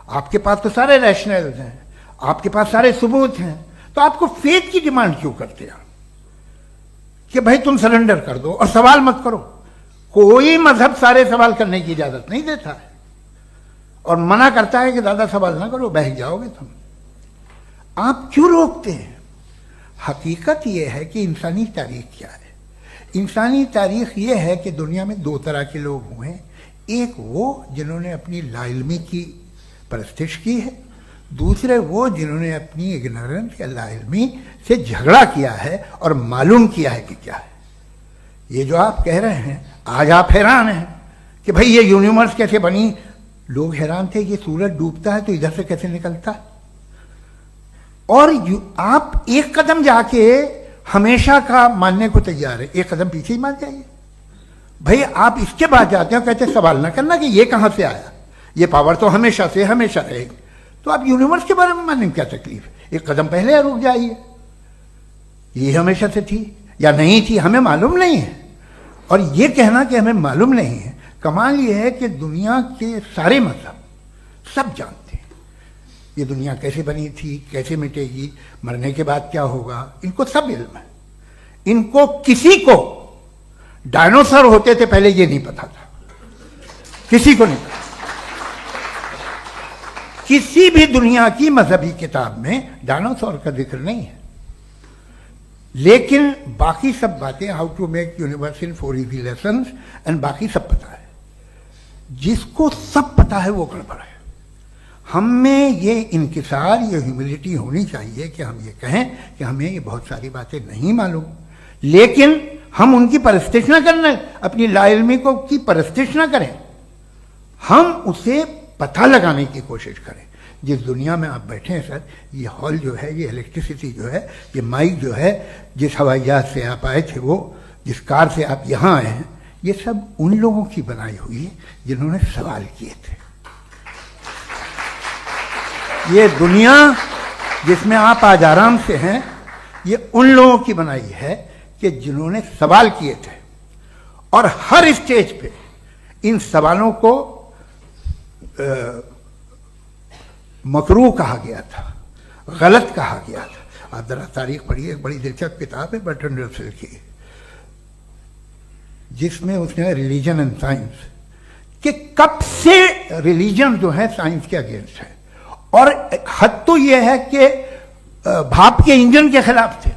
S3: आपके पास तो सारे रैशनल हैं, आपके पास सारे सबूत हैं, तो तो आपको फेथ की डिमांड क्यों करते हैं कि भाई तुम सरेंडर कर दो और सवाल मत करो? कोई मजहब सारे सवाल करने की इजाजत नहीं देता है और मना करता है कि ज्यादा सवाल ना करो, बह जाओगे तुम। आप क्यों रोकते हैं? हकीकत यह है कि इंसानी तारीख क्या है। इंसानी तारीख यह है कि दुनिया में दो तरह के लोग हुए हैं। एक वो जिन्होंने अपनी लाइल्मी की परस्तिश की है, दूसरे वो जिन्होंने अपनी इग्नोरेंस या लाइल्मी से झगड़ा किया है और मालूम किया है कि क्या है। ये जो आप कह रहे हैं, आज आप हैरान हैं कि भाई ये यूनिवर्स कैसे बनी। लोग हैरान थे कि सूरज डूबता है तो इधर से कैसे निकलता है। और आप एक कदम जाके हमेशा का मानने को तैयार है, एक कदम पीछे ही मान जाइए। भाई आप इसके बाद जाते हो, कहते सवाल ना करना कि ये कहां से आया, ये पावर तो हमेशा से हमेशा रहेगी। तो आप यूनिवर्स के बारे में मानने में क्या तकलीफ है? एक कदम पहले रुक जाइए, ये हमेशा से थी या नहीं थी हमें मालूम नहीं है। और ये कहना कि हमें मालूम नहीं है, कमाल ये है कि दुनिया के सारे मजहब सब जानते हैं ये दुनिया कैसे बनी थी, कैसे मिटेगी, मरने के बाद क्या होगा, इनको सब इल्म है। इनको किसी को डायनासोर होते थे पहले ये नहीं पता था, किसी को नहीं पता। किसी भी दुनिया की मजहबी किताब में डायनासोर का जिक्र नहीं है। लेकिन बाकी सब बातें, how to make universe in 4 easy lessons and बाकी सब पता है। जिसको सब पता है वो गड़बड़ है। हम में ये इंकिसार, ये ह्यूमिलिटी होनी चाहिए कि हम ये कहें कि हमें ये बहुत सारी बातें नहीं मालूम, लेकिन हम उनकी परस्तिश ना करना, अपनी लाइल्मी को की परस्तिश ना करें, हम उसे पता लगाने की कोशिश करें। जिस दुनिया में आप बैठे हैं सर, ये हॉल जो है, ये इलेक्ट्रिसिटी जो है, ये माइक जो है, जिस हवाई जहाज से आप आए थे, वो जिस कार से आप यहाँ आए हैं, ये सब उन लोगों की बनाई हुई है जिन्होंने सवाल किए थे। ये दुनिया जिसमें आप आज आराम से हैं, ये उन लोगों की बनाई है कि जिन्होंने सवाल किए थे। और हर स्टेज पे इन सवालों को मकरूह कहा गया था, गलत कहा गया था। आप जरा तारीख पढ़िए, एक बड़ी दिलचस्प किताब है बर्ट्रैंड रसेल की, जिसमें उसने रिलीजन एंड साइंस कि कब से रिलीजन जो है साइंस के अगेंस्ट है। और हद तो यह है कि भाप के इंजन के खिलाफ थे,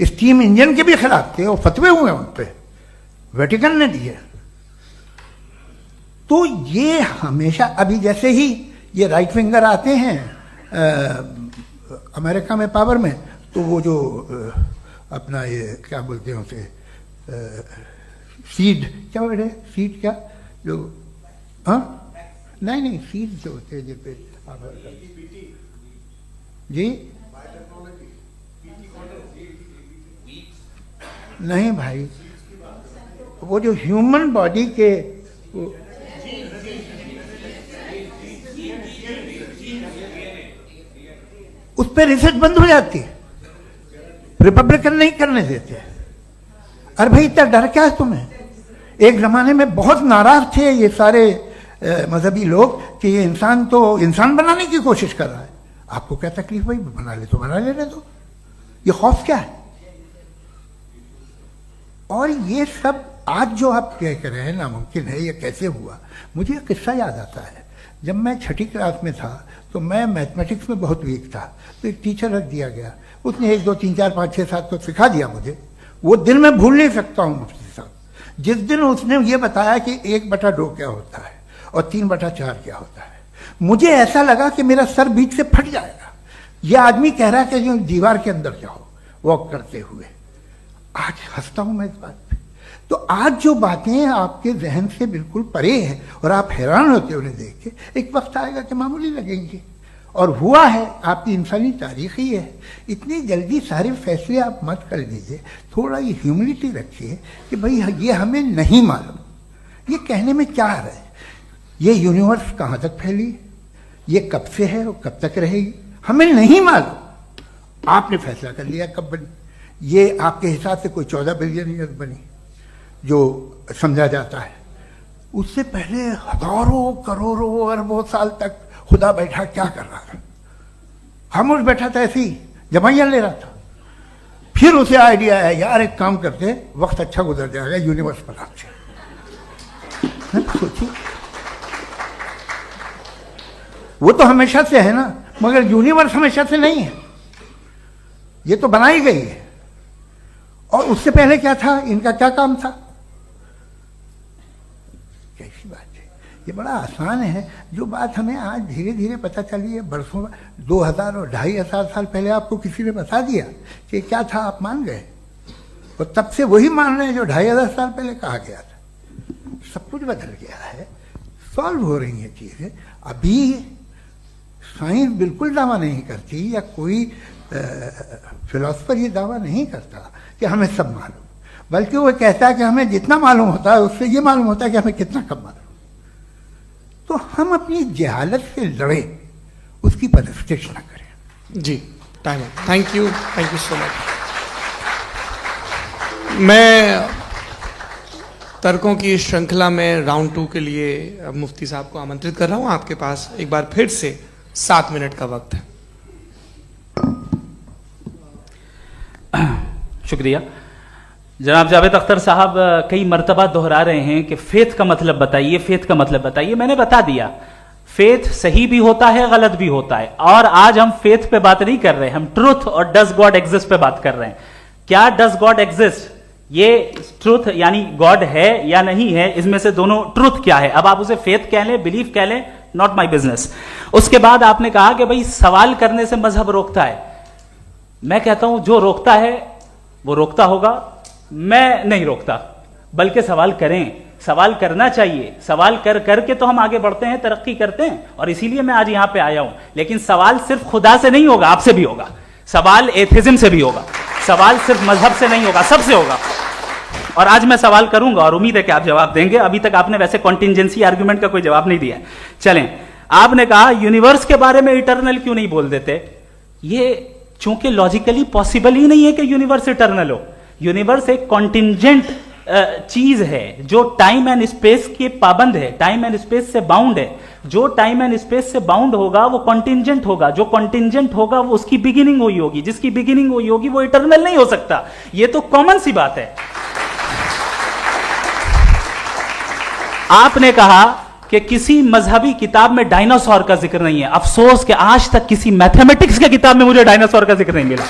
S3: स्टीम इंजन के भी खिलाफ थे, और फतवे हुए उन पे, वेटिकन ने दिए। तो ये हमेशा, अभी जैसे ही ये राइट विंगर आते हैं अमेरिका में पावर में, तो वो जो अपना ये क्या बोलते हैं उसे, सीड क्या वर्ड है, सीड क्या जो, हाँ नहीं सीड जो होते हैं जिस पे जी, नहीं भाई, वो जो ह्यूमन बॉडी के उस पर रिसर्च बंद हो जाती है, रिपब्लिकन नहीं करने देते। अरे भाई इतना डर क्या है तुम्हें? एक जमाने में बहुत नाराज थे ये सारे मजहबी लोग कि ये इंसान तो इंसान बनाने की कोशिश कर रहा है। आपको क्या तकलीफ भाई, बना ले तो बना लेने दो, ये खौफ क्या है? और ये सब आज जो आप कह रहे हैं नामुमकिन है, ये कैसे हुआ? मुझे एक किस्सा याद आता है। जब मैं 6ठी क्लास में था तो मैं मैथमेटिक्स में बहुत वीक था, तो एक टीचर रख दिया गया, उसने 1 2 3 4 5 6 7 को सिखा दिया मुझे। वो दिन मैं भूल नहीं सकता हूँ मुफ्ती साहब, जिस दिन उसने ये बताया कि 1/2 क्या होता है और 3/4 क्या होता है। मुझे ऐसा लगा कि मेरा सर बीच से फट जाएगा। यह आदमी कह रहा है कि जो दीवार के अंदर जाओ वॉक करते हुए। आज हंसता हूं मैं इस बात पे। तो आज जो बातें आपके जहन से बिल्कुल परे हैं और आप हैरान होते हो उन्हें देख के, एक वक्त आएगा कि मामूली लगेंगे। और हुआ है, आपकी इंसानी तारीख ही है। इतनी जल्दी सारे फैसले आप मत कर लीजिए, थोड़ा ये ह्यूमिलिटी रखिए कि भाई ये हमें नहीं मालूम। ये कहने में क्या आ रहा है? ये यूनिवर्स कहाँ तक फैली, ये कब से है और कब तक रहेगी, हमें नहीं मालूम। आपने फैसला कर लिया कब बनी। ये आपके हिसाब से कोई 14 बिलियन ईयर बनी जो समझा जाता है। उससे पहले हजारों करोड़ों अरबों साल तक खुदा बैठा क्या कर रहा था? खामोश बैठा था ऐसे ही, जमाइया ले रहा था। फिर उसे आइडिया आया, यार एक काम करते, वक्त अच्छा गुजर जाएगा, यूनिवर्स बनाते। सोचिए, वो तो हमेशा से है ना, मगर यूनिवर्स हमेशा से नहीं है, ये तो बनाई गई है। और उससे पहले क्या था, इनका क्या काम था? कैसी बात है, ये बड़ा आसान है। जो बात हमें आज धीरे धीरे पता चली है, बरसों 2000 और 2500 साल पहले आपको किसी ने बता दिया कि क्या था, आप मान गए, और तब से वही मान रहे हैं जो 2500 साल पहले कहा गया था। सब कुछ बदल गया है, सॉल्व हो रही हैं चीजें। अभी साइंस बिल्कुल दावा नहीं करती, या कोई फिलोसफर ये दावा नहीं करता कि हमें सब मालूम, बल्कि वो कहता है कि हमें जितना मालूम होता है उससे ये मालूम होता है कि हमें कितना कम मालूम। तो हम अपनी जहालत से लड़े, उसकी परस्तिश न करें।
S1: जी, time, thank you so much. मैं तर्कों की इस श्रृंखला में राउंड 2 के लिए मुफ्ती साहब को आमंत्रित कर रहा हूं। आपके पास एक बार फिर से 7 मिनट का वक्त है।
S2: शुक्रिया। जनाब जावेद अख्तर साहब कई मर्तबा दोहरा रहे हैं कि फेथ का मतलब बताइए, फेथ का मतलब बताइए। मैंने बता दिया, फेथ सही भी होता है, गलत भी होता है। और आज हम फेथ पे बात नहीं कर रहे, हम ट्रूथ और डज गॉड एग्जिस्ट पे बात कर रहे हैं। क्या डज गॉड एग्जिस्ट, ये ट्रूथ यानी गॉड है या नहीं है, इसमें से दोनों ट्रूथ क्या है। अब आप उसे फेथ कह लें, बिलीफ कह लें, नॉट माई बिजनेस। उसके बाद आपने कहा कि भाई सवाल करने से मजहब रोकता है। मैं कहता हूं जो रोकता है वो रोकता होगा, मैं नहीं रोकता, बल्कि सवाल करें, सवाल करना चाहिए। सवाल कर करके तो हम आगे बढ़ते हैं, तरक्की करते हैं, और इसीलिए मैं आज यहां पे आया हूं। लेकिन सवाल सिर्फ खुदा से नहीं होगा, आपसे भी होगा। सवाल एथिज्म से भी होगा, सवाल सिर्फ मजहब से नहीं होगा, सबसे होगा। और आज मैं सवाल करूंगा और उम्मीद है कि आप जवाब देंगे। अभी तक आपने वैसे कॉन्टिंजेंसी आर्गुमेंट का कोई जवाब नहीं दिया। चलें, आपने कहा यूनिवर्स के बारे में इटर्नल क्यों नहीं बोल देते। ये चूंकि लॉजिकली पॉसिबल ही नहीं है कि यूनिवर्स इटर्नल हो। यूनिवर्स एक कॉन्टिंजेंट चीज है जो टाइम एंड स्पेस के पाबंद है, टाइम एंड स्पेस से बाउंड है। जो टाइम एंड स्पेस से बाउंड होगा वो कॉन्टिंजेंट होगा, जो कॉन्टिंजेंट होगा वो उसकी बिगिनिंग हुई होगी, जिसकी बिगिनिंग हुई होगी वो इटर्नल नहीं हो सकता। ये तो कॉमन सी बात है। आपने कहा कि किसी मजहबी किताब में डायनासोर का जिक्र नहीं है। अफसोस कि आज तक किसी मैथमेटिक्स की किताब में मुझे डायनासोर का जिक्र नहीं मिला।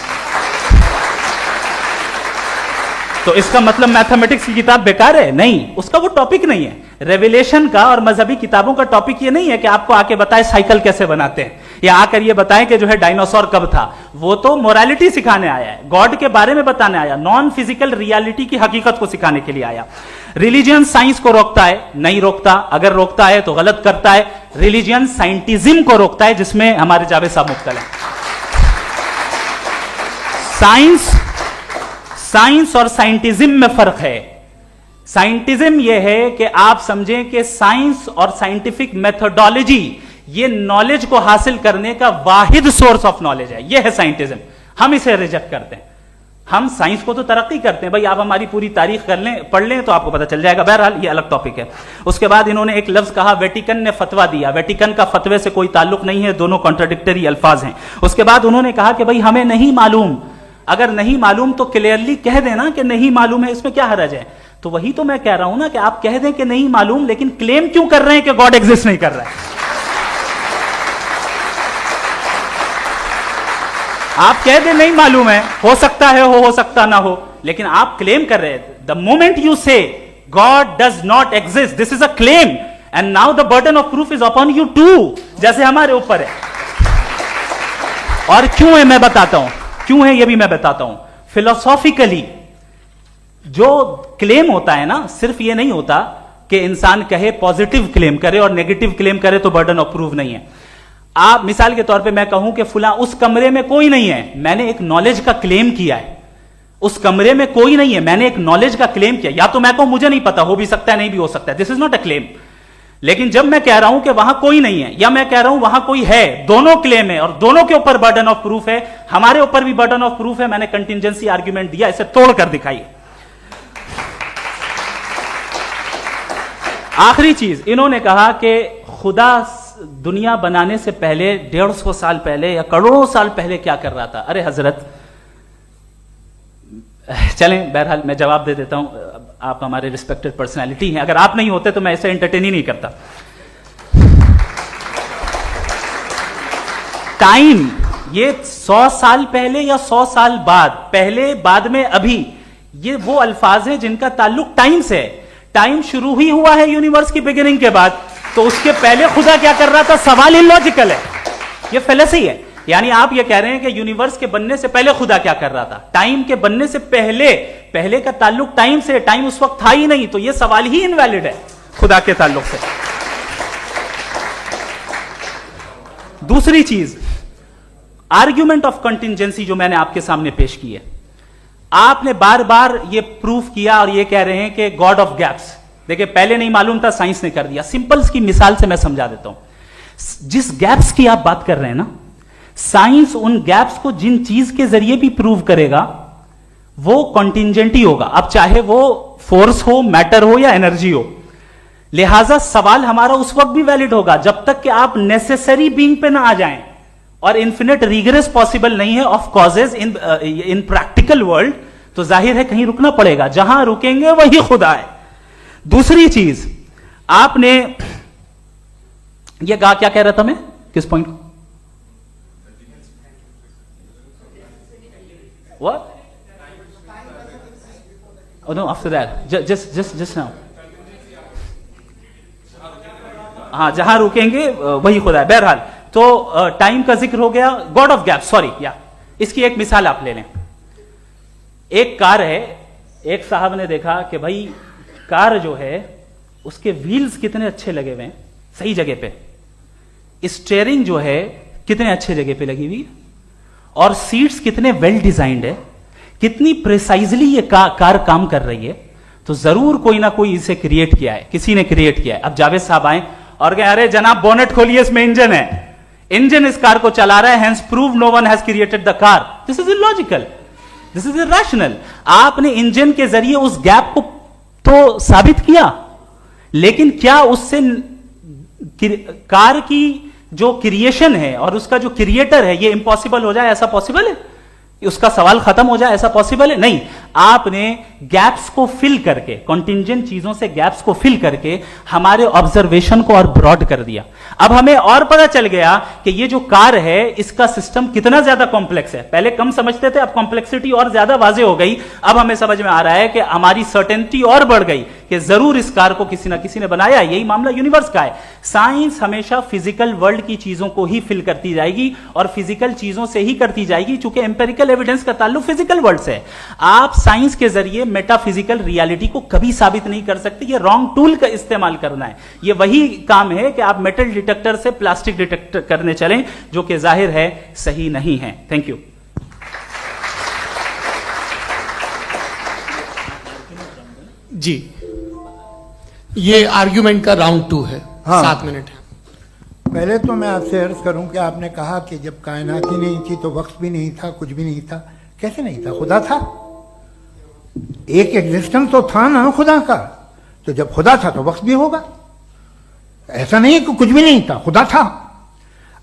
S2: तो इसका मतलब मैथमेटिक्स की किताब बेकार है? नहीं, उसका वो टॉपिक नहीं है। रेवलेशन का और मजहबी किताबों का टॉपिक ये नहीं है कि आपको आके बताए साइकिल कैसे बनाते हैं, या आकर ये बताएं कि जो है डायनासोर कब था। वो तो मोरालिटी सिखाने आया है, गॉड के बारे में बताने आया, नॉन फिजिकल रियलिटी की हकीकत को सिखाने के लिए आया। रिलीजियन साइंस को रोकता है? नहीं रोकता। अगर रोकता है तो गलत करता है। रिलीजियन साइंटिज्म को रोकता है, जिसमें हमारे जावेद साहब मुब्तला है। साइंस और साइंटिज्म में फर्क है। साइंटिज्म यह है कि आप समझें कि साइंस और साइंटिफिक मेथोडोलॉजी ये नॉलेज को हासिल करने का वाहिद सोर्स ऑफ नॉलेज है। यह है साइंटिज्म। हम इसे रिजेक्ट करते हैं। हम साइंस को तो तरक्की करते हैं, भाई आप हमारी पूरी तारीख कर लें, पढ़ लें तो आपको पता चल जाएगा। बहरहाल ये अलग टॉपिक है। उसके बाद इन्होंने एक लफ्ज कहा, वेटिकन ने फतवा दिया। वेटिकन का फतवे से कोई ताल्लुक नहीं है, दोनों कॉन्ट्राडिक्टरी अल्फाज हैं। उसके बाद उन्होंने कहा कि भाई हमें नहीं मालूम। अगर नहीं मालूम तो क्लियरली कह देना कि नहीं मालूम है, इसमें क्या हरज है। तो वही तो मैं कह रहा हूं ना कि आप कह दें कि नहीं मालूम, लेकिन क्लेम क्यों कर रहे हैं कि गॉड एग्जिस्ट नहीं कर रहा है। आप कह दें नहीं मालूम है, हो सकता है हो सकता ना हो, लेकिन आप क्लेम कर रहे हैं। The moment you say God does not exist, this is a claim, and now the burden of proof is upon you too, जैसे हमारे ऊपर है। और क्यों है मैं बताता हूं, क्यों है ये भी मैं बताता हूं। फिलोसॉफिकली जो क्लेम होता है ना, सिर्फ ये नहीं होता कि इंसान कहे पॉजिटिव क्लेम करे और नेगेटिव क्लेम करे तो बर्डन ऑफ प्रूफ नहीं है। आप मिसाल के तौर पे मैं कहूं कि फुला उस कमरे में कोई नहीं है, मैंने एक नॉलेज का क्लेम किया है। उस कमरे में कोई नहीं है, मैंने एक नॉलेज का क्लेम किया। या तो मैं कहूं मुझे नहीं पता, हो भी सकता है नहीं भी हो सकता है, this is not a claim. लेकिन जब मैं कह रहा हूं कि वहां कोई नहीं है, या मैं कह रहा हूं वहां कोई है, दोनों क्लेम है और दोनों के ऊपर बर्डन ऑफ प्रूफ है। हमारे ऊपर भी बर्डन ऑफ प्रूफ है। मैंने कंटिजेंसी आर्ग्यूमेंट दिया, इसे तोड़कर दिखाइए। आखिरी चीज, इन्होंने कहा कि खुदा दुनिया बनाने से पहले 150 साल पहले या करोड़ों साल पहले क्या कर रहा था? अरे हजरत, चलें, बहरहाल मैं जवाब दे देता हूं, आप हमारे रिस्पेक्टेड पर्सनालिटी हैं, अगर आप नहीं होते तो मैं ऐसे एंटरटेन ही नहीं करता। टाइम, ये 100 साल पहले या 100 साल बाद, पहले बाद में अभी, ये वो अल्फाज हैं जिनका ताल्लुक टाइम से है। टाइम शुरू ही हुआ है यूनिवर्स की बिगिनिंग के बाद, तो उसके पहले खुदा क्या कर रहा था? सवाल इलॉजिकल है, ये फेलेसी है। यानी आप ये कह रहे हैं कि यूनिवर्स के बनने से पहले खुदा क्या कर रहा था? टाइम के बनने से पहले, पहले का ताल्लुक टाइम से, टाइम उस वक्त था ही नहीं, तो ये सवाल ही इनवैलिड है खुदा के ताल्लुक से। दूसरी चीज, आर्ग्यूमेंट ऑफ कंटिंजेंसी जो मैंने आपके सामने पेश की है, आपने बार बार ये प्रूफ किया और ये कह रहे हैं कि गॉड ऑफ गैप्स। देखिए, पहले नहीं मालूम था, साइंस ने कर दिया। सिंपल्स की मिसाल से मैं समझा देता हूं। जिस गैप्स की आप बात कर रहे हैं ना, साइंस उन गैप्स को जिन चीज के जरिए भी प्रूव करेगा वो कॉन्टिंजेंट ही होगा, अब चाहे वो फोर्स हो, मैटर हो या एनर्जी हो। लिहाजा सवाल हमारा उस वक्त भी वैलिड होगा जब तक कि आप नेसेसरी बीइंग पे ना आ जाएं, और इन्फिनिट रिग्रेस पॉसिबल नहीं है of causes in practical world, तो जाहिर है कहीं रुकना पड़ेगा, जहां रुकेंगे वही खुदा है। दूसरी चीज, आपने ये गा, क्या कह रहा था मैं, किस पॉइंट को? What? Oh no, after that. Just now. हाँ, जहां रुकेंगे वही खुदा है। बहरहाल, तो टाइम का जिक्र हो गया, गॉड ऑफ गैप, सॉरी, या इसकी एक मिसाल आप ले लें। एक कार है, एक साहब ने देखा कि भाई कार जो है उसके व्हील्स कितने अच्छे लगे हुए हैं सही जगह पे, स्टीयरिंग जो है कितने अच्छे जगह पे लगी हुई, और सीट्स कितने वेल डिजाइंड है, कितनी प्रिसाइजली ये कार काम कर रही है, तो जरूर कोई ना कोई इसे क्रिएट किया है, किसी ने क्रिएट किया है। अब जावेद साहब आए और कहे, अरे जनाब बोनेट खोलिए, इसमें इंजन है, इंजन इस कार को चला रहा है, hence prove no one has created the car. This is illogical, this is irrational. आपने इंजन के जरिए उस गैप को तो साबित किया, लेकिन क्या उससे कार की जो क्रिएशन है और उसका जो क्रिएटर है ये इम्पॉसिबल हो जाए? ऐसा पॉसिबल है? उसका सवाल खत्म हो जाए, ऐसा पॉसिबल है? नहीं। आपने गैप्स को फिल करके, कॉन्टिंजेंट चीजों से गैप्स को फिल करके हमारे ऑब्जर्वेशन को और ब्रॉड कर दिया। अब हमें और पता चल गया कि ये जो कार है इसका सिस्टम कितना ज्यादा कॉम्प्लेक्स है। पहले कम समझते थे, अब कॉम्प्लेक्सिटी और ज्यादा वाजे हो गई। अब हमें समझ में आ रहा है कि हमारी सर्टेनिटी और बढ़ गई कि जरूर इस कार को किसी ना किसी ने बनाया। यही मामला यूनिवर्स का है। साइंस हमेशा फिजिकल वर्ल्ड की चीजों को ही फिल करती जाएगी और फिजिकल चीजों से ही करती जाएगी, चूंकि एम्पेरिकल एविडेंस का ताल्लुक फिजिकल वर्ल्ड से है। आप साइंस के जरिए मेटाफिजिकल रियलिटी को कभी साबित नहीं कर सकते। ये रॉन्ग टूल का इस्तेमाल करना है। ये वही काम है कि आप मेटल डिटेक्टर से प्लास्टिक डिटेक्टर करने चलें, जो कि जाहिर है सही नहीं है। Thank you.
S1: जी, ये आर्ग्यूमेंट का राउंड 2 है।
S3: हाँ।
S1: 7 मिनट है।
S3: पहले तो मैं आपसे अर्ज करूं कि आपने कहा कि जब कायनात ही नहीं थी तो वक्त भी नहीं था, कुछ भी नहीं था। कैसे नहीं था? खुदा था, एक एग्जिस्टेंस तो था ना खुदा का। तो जब खुदा था तो वक्त भी होगा। ऐसा नहीं कि कुछ भी नहीं था, खुदा था।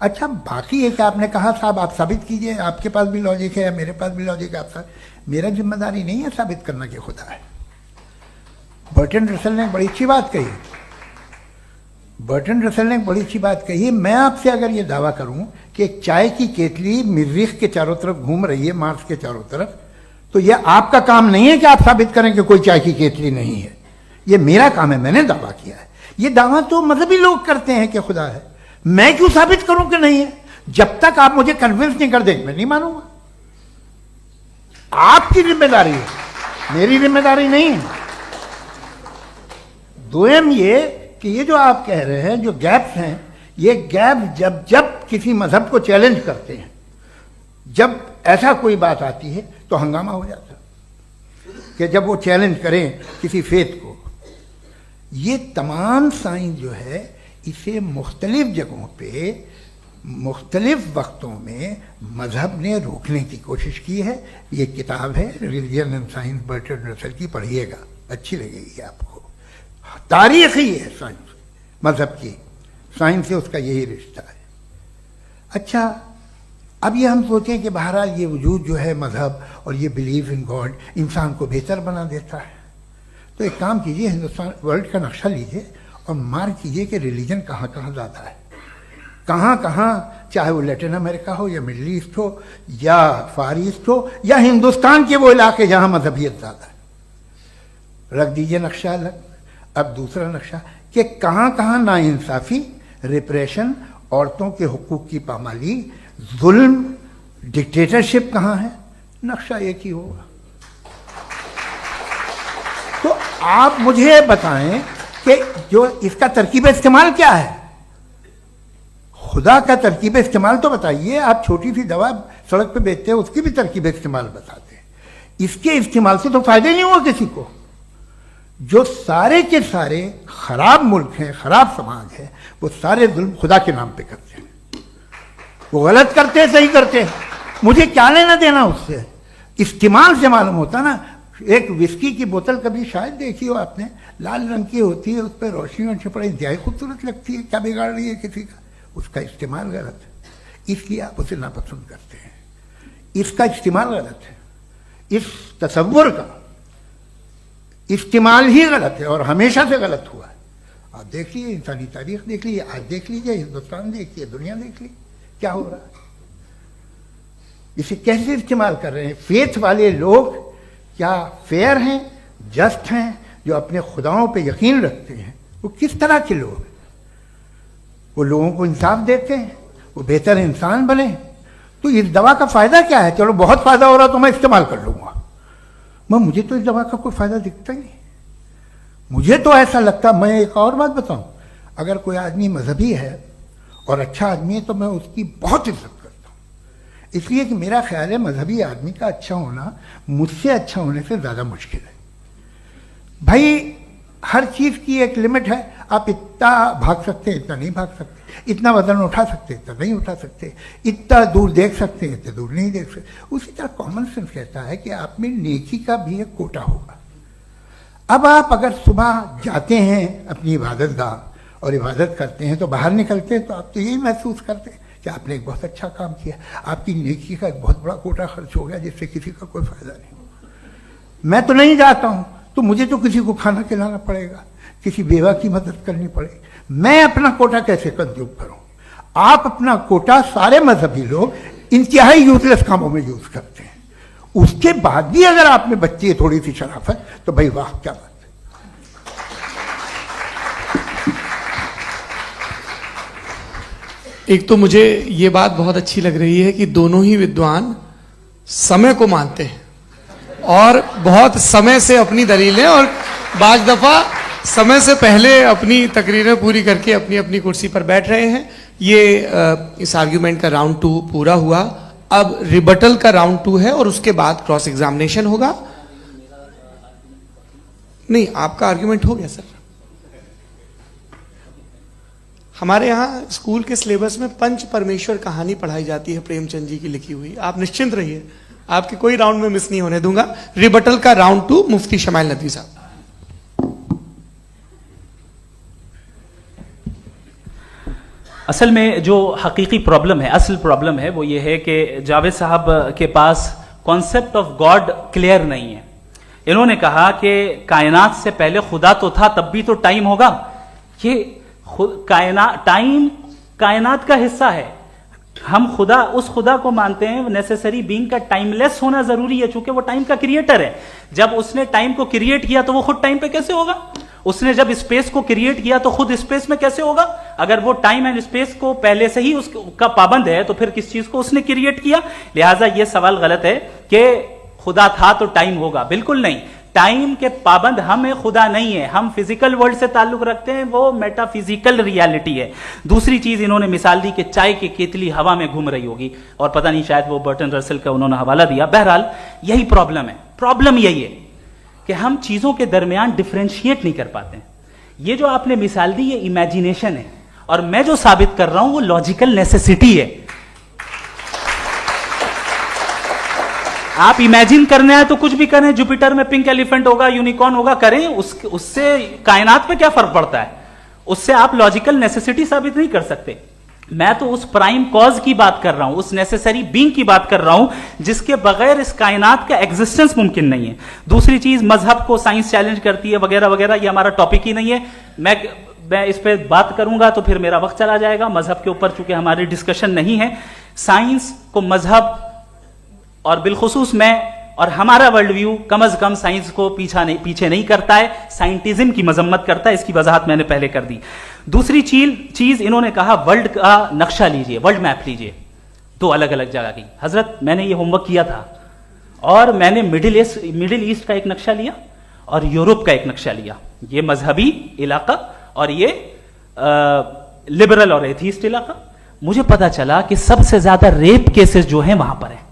S3: अच्छा, बाकी एक आपने कहा साहब आप साबित कीजिए, आपके पास भी लॉजिक है या मेरे पास भी लॉजिक है। मेरा जिम्मेदारी नहीं है साबित करना कि खुदा है। बर्टन रसल ने बड़ी अच्छी बात कही। बर्टन रसल ने बड़ी अच्छी बात कही। मैं आपसे अगर ये दावा करूं कि एक चाय की केतली मरीख के चारों तरफ घूम रही है, मार्स के चारों तरफ, तो यह आपका काम नहीं है कि आप साबित करें कि कोई चाय की केतली नहीं है। यह मेरा काम है, मैंने दावा किया है। यह दावा तो मजहबी लोग करते हैं कि खुदा है। मैं क्यों साबित करूं कि नहीं है? जब तक आप मुझे कन्विंस नहीं कर देंगे मैं नहीं मानूंगा। आपकी जिम्मेदारी है, मेरी जिम्मेदारी नहीं है। दोयम ये कि ये जो आप कह रहे हैं, जो गैप्स हैं, ये गैप जब जब किसी मजहब को चैलेंज करते हैं, जब ऐसा कोई बात आती है तो हंगामा हो जाता है कि जब वो चैलेंज करें किसी फेथ को। ये तमाम साइंस जो है इसे मुख्तलिफ जगहों पे मुख्तलिफ वक्तों में मजहब ने रोकने की कोशिश की है। ये किताब है religion and science, Burton Russell की, पढ़िएगा, अच्छी लगेगी आपको। तारीख ही है साइंस, मजहब की साइंस से उसका यही रिश्ता है। अच्छा, अब ये हम सोचें कि बहरहाल ये वजूद जो है मजहब और ये बिलीव इन गॉड इंसान को बेहतर बना देता है, तो एक काम कीजिए, हिंदुस्तान वर्ल्ड का नक्शा लीजिए और मार्क कीजिए कि रिलीजन कहाँ कहाँ ज़्यादा है, कहाँ कहाँ, चाहे वो लैटिन अमेरिका हो या मिडल ईस्ट हो या फार ईस्ट हो या हिंदुस्तान के वो इलाके जहाँ मजहबियत ज़्यादा है। रख दीजिए नक्शा अलग। अब दूसरा नक्शा कि कहाँ कहाँ नाइंसाफ़ी, रिप्रेशन, औरतों के हुकूक की पामाली, जुल्म, डिक्टेटरशिप कहाँ है, नक्शा एक ही होगा। तो आप मुझे बताएं कि जो इसका तरकीब इस्तेमाल क्या है, खुदा का तरकीब इस्तेमाल तो बताइए। आप छोटी सी दवा सड़क पे बेचते हैं उसकी भी तरकीब इस्तेमाल बताते हैं, इसके इस्तेमाल से तो फायदे नहीं हुआ किसी को। जो सारे के सारे खराब मुल्क हैं, खराब समाज है, वो सारे जुल्म खुदा के नाम पे करते हैं। वो गलत करते हैं, सही करते हैं, मुझे क्या लेना देना उससे। इस्तेमाल से मालूम होता ना। एक विस्की की बोतल कभी शायद देखी हो आपने, लाल रंग की होती है, उस पर रोशनी और छपड़ा इंतहाई खूबसूरत लगती है, क्या बिगाड़ रही है किसी का, उसका इस्तेमाल गलत है, इसलिए आप उसे नापसंद करते हैं। इसका इस्तेमाल गलत है, इस तसव्वुर का इस्तेमाल ही गलत है और हमेशा से गलत हुआ है। आप देख लीजिए, इंसानी तारीख देख लीजिए, आज देख लीजिए, हिंदुस्तान देखिए, दुनिया देख लीजिए क्या हो रहा है। इसे कैसे इस्तेमाल कर रहे हैं फेथ वाले लोग, क्या फेयर हैं, जस्ट हैं, जो अपने खुदाओं पे यकीन रखते हैं, वो किस तरह के लोग हैं? वो लोगों को इंसाफ देते हैं, वो बेहतर इंसान बने। तो इस दवा का फायदा क्या है? चलो बहुत फायदा हो रहा तो मैं इस्तेमाल कर लूंगा, मुझे तो इस दवा का कोई फायदा दिखता ही नहीं। मुझे तो ऐसा लगता, मैं एक और बात बताऊं, अगर कोई आदमी मजहबी है और अच्छा आदमी है तो मैं उसकी बहुत इज्जत करता हूं, इसलिए कि मेरा ख्याल है मजहबी आदमी का अच्छा होना मुझसे अच्छा होने से ज्यादा मुश्किल है। भाई हर चीज की एक लिमिट है, आप इतना भाग सकते हैं, इतना नहीं भाग सकते, इतना वजन उठा सकते, इतना नहीं उठा सकते, इतना दूर देख सकते हैं, इतना दूर नहीं देख सकते। उसी तरह कॉमन सेंस कहता है कि आप में नेकी का भी एक कोटा होगा। अब आप अगर सुबह जाते हैं अपनी इबादत गाह और इबादत करते हैं तो बाहर निकलते हैं तो आप तो यही महसूस करते हैं कि आपने एक बहुत अच्छा काम किया, आपकी नेकी का एक बहुत बड़ा कोटा खर्च हो गया जिससे किसी का कोई फायदा नहीं। मैं तो नहीं जाता हूं तो मुझे तो किसी को खाना खिलाना पड़ेगा, किसी बेवा की मदद करनी पड़ेगी, मैं अपना कोटा कैसे कंज्यूम करूं? आप अपना कोटा सारे मजहबी लोग इंतहाई यूजलेस कामों में यूज करते हैं, उसके बाद भी अगर आप में बच्ची है थोड़ी सी शराफत तो भाई वाह क्या बात है।
S1: एक तो मुझे ये बात बहुत अच्छी लग रही है कि दोनों ही विद्वान समय को मानते हैं और बहुत समय से अपनी दलीलें और बाज दफा समय से पहले अपनी तकरीरें पूरी करके अपनी अपनी कुर्सी पर बैठ रहे हैं। ये इस आर्ग्यूमेंट का राउंड 2 पूरा हुआ। अब रिबटल का राउंड 2 है और उसके बाद क्रॉस एग्जामिनेशन होगा। नहीं, आपका आर्ग्यूमेंट हो गया सर। हमारे यहाँ स्कूल के सिलेबस में पंच परमेश्वर कहानी पढ़ाई जाती है, प्रेमचंद जी की लिखी हुई। आप निश्चिंत रहिए, आपके कोई राउंड में मिस नहीं होने दूंगा। रिबटल का राउंड 2 मुफ्ती शमाइल नदवी साहब।
S2: असल में जो हकीकी प्रॉब्लम है, असल प्रॉब्लम है वो ये है कि जावेद साहब के पास कॉन्सेप्ट ऑफ गॉड क्लियर नहीं है। इन्होंने कहा कि कायनात से पहले खुदा तो था, तब भी तो टाइम होगा। ये टाइम कायनात का हिस्सा है। हम खुदा, उस खुदा को मानते हैं नेसेसरी बीइंग का टाइमलेस होना जरूरी है, चूंकि वो टाइम का क्रिएटर है। जब उसने टाइम को क्रिएट किया तो वो खुद टाइम पे कैसे होगा? उसने जब स्पेस को क्रिएट किया तो खुद स्पेस में कैसे होगा? अगर वो टाइम एंड स्पेस को पहले से ही उसका पाबंद है तो फिर किस चीज को उसने क्रिएट किया? लिहाजा ये सवाल गलत है कि खुदा था तो टाइम होगा। बिल्कुल नहीं, टाइम के पाबंद हम है, खुदा नहीं है। हम फिजिकल वर्ल्ड से ताल्लुक रखते हैं, वो मेटाफिजिकल रियलिटी है। दूसरी चीज इन्होंने मिसाल दी कि चाय की केतली हवा में घूम रही होगी, और पता नहीं शायद वो बर्टन रसल का उन्होंने हवाला दिया। बहरहाल यही प्रॉब्लम है। प्रॉब्लम यही है कि हम चीजों के दरमियान डिफरेंशिएट नहीं कर पाते। ये जो आपने मिसाल दी ये इमेजिनेशन है, और मैं जो साबित कर रहा हूं वो लॉजिकल नेसेसिटी है। आप इमेजिन करने आए तो कुछ भी करें, जुपिटर में पिंक एलिफेंट होगा, यूनिकॉर्न होगा, करें, उससे कायनात पे क्या फर्क पड़ता है? उससे आप लॉजिकल नेसेसिटी साबित नहीं कर सकते। मैं तो उस प्राइम कॉज की बात कर रहा हूं, उस नेसेसरी बीइंग की बात कर रहा हूं जिसके बगैर इस कायनात का एग्जिस्टेंस मुमकिन नहीं है। दूसरी चीज, मजहब को साइंस चैलेंज करती है वगैरह वगैरह, ये हमारा टॉपिक ही नहीं है। मैं इस पे बात करूंगा तो फिर मेरा वक्त चला जाएगा। मजहब के ऊपर चूंकि हमारी डिस्कशन नहीं है, साइंस को मजहब और बिलखुसूस मैं और हमारा वर्ल्ड व्यू कम से कम साइंस को पीछे नहीं करता है, साइंटिज्म की मजम्मत करता है। इसकी वजाहत मैंने पहले कर दी। दूसरी चीज इन्होंने कहा वर्ल्ड का नक्शा लीजिए, वर्ल्ड मैप लीजिए, दो अलग अलग जगह की। हजरत, मैंने ये होमवर्क किया था और मैंने मिडिल ईस्ट का एक नक्शा लिया और यूरोप का एक नक्शा लिया, ये मजहबी इलाका और ये लिबरल और एथीस्ट इलाका। मुझे पता चला कि सबसे ज्यादा रेप केसेस जो हैं वहां पर है।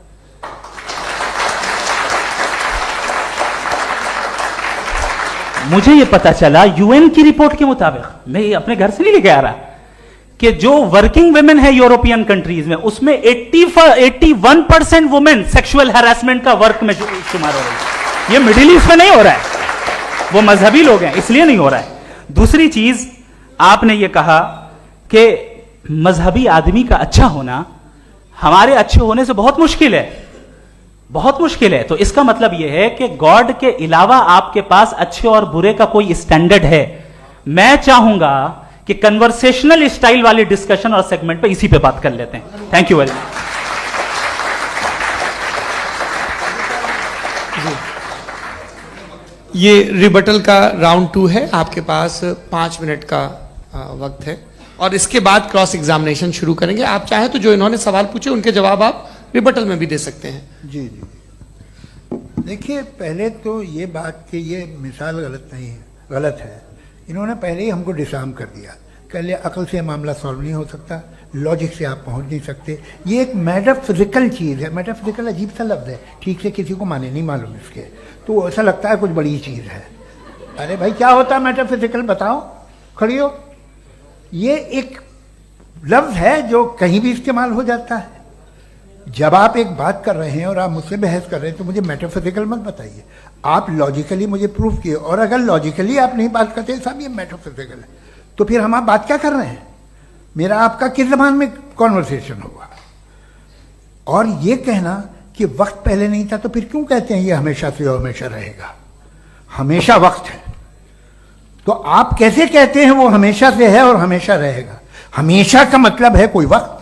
S2: मुझे यह पता चला यूएन की रिपोर्ट के मुताबिक, मैं ये अपने घर से नहीं लेके आ रहा, कि जो वर्किंग वुमेन है यूरोपियन कंट्रीज में, उसमें 81% वुमेन सेक्सुअल हैरेसमेंट का वर्क में शुमार हो रही है। ये मिडिल ईस्ट में नहीं हो रहा है, वो मजहबी लोग हैं इसलिए नहीं हो रहा है। दूसरी चीज, आपने ये कहा कि मजहबी आदमी का अच्छा होना हमारे अच्छे होने से बहुत मुश्किल है, बहुत मुश्किल है। तो इसका मतलब यह है कि गॉड के अलावा आपके पास अच्छे और बुरे का कोई स्टैंडर्ड है। मैं चाहूंगा कि कन्वर्सेशनल स्टाइल वाली डिस्कशन और सेगमेंट पे इसी पे बात कर लेते हैं। Thank you very much.
S1: ये रिबटल का राउंड 2 है, आपके पास 5 मिनट का वक्त है और इसके बाद क्रॉस एग्जामिनेशन शुरू करेंगे। आप चाहें तो जो इन्होंने सवाल पूछे उनके जवाब आप रिबटल में भी दे सकते हैं।
S3: जी जी, देखिए पहले तो ये बात कि ये मिसाल गलत नहीं है, गलत है। इन्होंने पहले ही हमको डिसार्म कर दिया, कह लिया अकल से मामला सॉल्व नहीं हो सकता, लॉजिक से आप पहुंच नहीं सकते। ये एक मेटाफिजिकल चीज़ है। मेटाफिजिकल अजीब सा लफ्ज़ है, ठीक से किसी को माने नहीं मालूम इसके, तो ऐसा लगता है कुछ बड़ी चीज़ है। अरे भाई क्या होता है मेटाफिजिकल, बताओ, खड़ी हो। ये एक लफ्ज़ है जो कहीं भी इस्तेमाल हो जाता है। जब आप एक बात कर रहे हैं और आप मुझसे बहस कर रहे हैं तो मुझे मेटाफिजिकल मत बताइए, आप लॉजिकली मुझे प्रूफ किए। और अगर लॉजिकली आप नहीं बात करते साहब ये मेटाफिजिकल है, तो फिर हम आप बात क्या कर रहे हैं? मेरा आपका किस जबान में कॉन्वर्सेशन होगा? और ये कहना कि वक्त पहले नहीं था, तो फिर क्यों कहते हैं ये हमेशा से और हमेशा रहेगा? हमेशा वक्त है, तो आप कैसे कहते हैं वो हमेशा से है और हमेशा रहेगा? हमेशा का मतलब है कोई वक्त,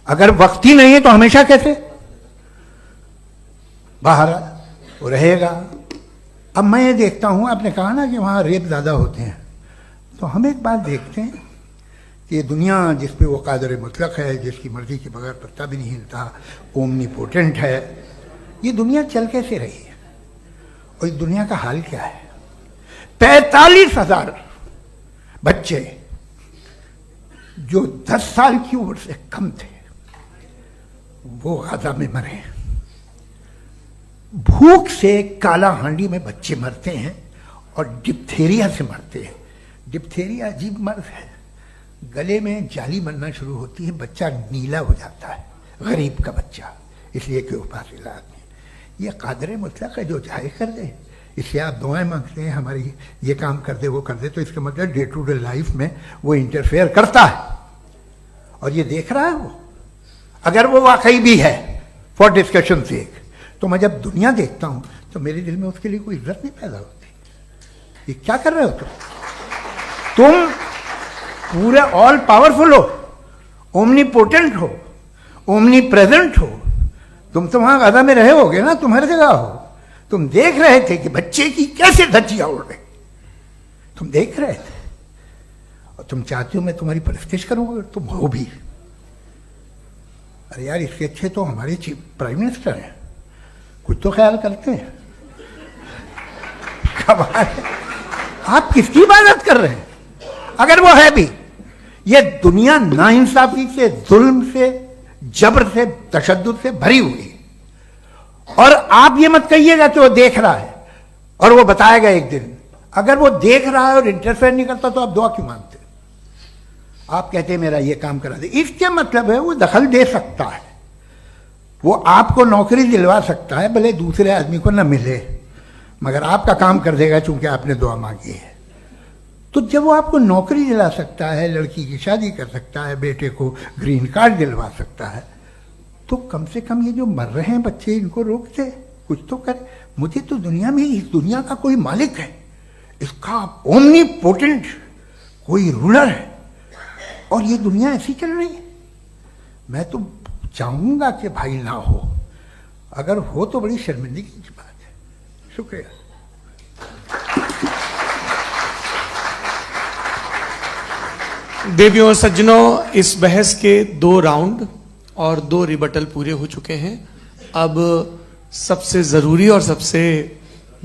S3: अगर वक्त ही नहीं है तो हमेशा कैसे? बाहर वो रहेगा। अब मैं ये देखता हूं, आपने कहा ना कि वहां रेप ज्यादा होते हैं, तो हम एक बात देखते हैं कि ये दुनिया जिस पे वो कादर मुतलक है, जिसकी मर्जी के बगैर पत्ता भी नहीं हिलता, ओमनीपोटेंट है, ये दुनिया चल कैसे रही है? और इस दुनिया का हाल क्या है? 45,000 बच्चे जो 10 साल की उम्र से कम थे वो गाजा में मरे। भूख से काला हांडी में बच्चे मरते हैं और डिप्थेरिया से मरते हैं। डिप्थेरिया अजीब मर्ज है, गले में जाली बनना शुरू होती है, बच्चा नीला हो जाता है, गरीब का बच्चा, इसलिए कि उपास इलाज में। ये कादर मुतलक है जो चाहे कर दे, इससे आप दुआएं मांगते हैं हमारी ये काम कर दे वो कर दे, तो इसका मतलब डे टू डे लाइफ में वो इंटरफेयर करता है और ये देख रहा है वो। अगर वो वाकई भी है फॉर डिस्कशन से, तो मैं जब दुनिया देखता हूं तो मेरे दिल में उसके लिए कोई इज्जत नहीं पैदा होती। ये क्या कर रहे हो तुम पूरे ऑल पावरफुल हो, ओमनीपोटेंट हो, ओमनी प्रेजेंट हो। तुम तो वहां गाजा में रहे होगे ना, तुम हर जगह हो। तुम देख रहे थे कि बच्चे की कैसे धज्जियां उड़ रही, तुम देख रहे थे और तुम चाहते हो मैं तुम्हारी परस्तिश करूंगा, तुम हो भी। अरे यार, इसके अच्छे तो हमारे चीफ प्राइम मिनिस्टर हैं, कुछ तो ख्याल करते हैं। कमाल है, आप किसकी इबादत कर रहे हैं? अगर वो है भी, ये दुनिया नाइंसाफी से, जुल्म से, जबर से, तशद्दुद से भरी हुई। और आप ये मत कहिएगा कि वो देख रहा है और वो बताएगा एक दिन। अगर वो देख रहा है और इंटरफेयर नहीं करता तो आप दुआ क्यों मांगते? आप कहते हैं मेरा ये काम करा दे, इसके मतलब है वो दखल दे सकता है, वो आपको नौकरी दिलवा सकता है, भले दूसरे आदमी को न मिले, मगर आपका काम कर देगा चूंकि आपने दुआ मांगी है। तो जब वो आपको नौकरी दिला सकता है, लड़की की शादी कर सकता है, बेटे को ग्रीन कार्ड दिलवा सकता है, तो कम से कम ये जो मर रहे हैं बच्चे, इनको रोक दे, कुछ तो करे। मुझे तो दुनिया में, इस दुनिया का कोई मालिक है, इसका ओमनीपोटेंट कोई रूलर है, और ये दुनिया ऐसी चल रही है। मैं तो चाहूंगा कि भाई ना हो, अगर हो तो बड़ी शर्मिंदगी की बात है। शुक्रिया।
S1: देवियों और सज्जनों, इस बहस के 2 राउंड और 2 रिबटल पूरे हो चुके हैं। अब सबसे जरूरी और सबसे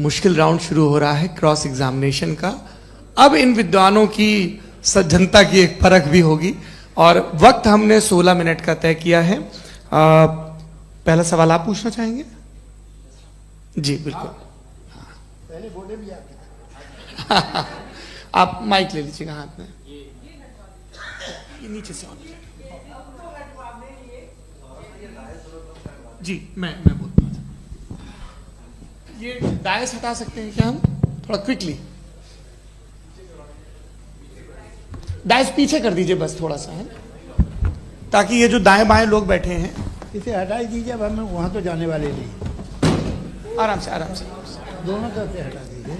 S1: मुश्किल राउंड शुरू हो रहा है, क्रॉस एग्जामिनेशन का। अब इन विद्वानों की सज्जनता की एक परख भी होगी, और वक्त हमने 16 मिनट का तय किया है। पहला सवाल आप पूछना चाहेंगे? जी बिल्कुल।
S3: पहले बोले भी
S1: आप माइक ले लीजिएगा हाथ में, ये नीचे से ऑन जी। मैं बोलता हूँ, ये डायस हटा सकते हैं क्या हम थोड़ा क्विकली? डायस पीछे कर दीजिए बस थोड़ा सा, है, ताकि ये जो दाएं बाएं लोग बैठे हैं,
S3: इसे हटा ही दीजिए। अब हम वहां तो जाने वाले नहीं।
S1: आराम से आराम से
S3: दोनों तरफ से हटा दीजिए।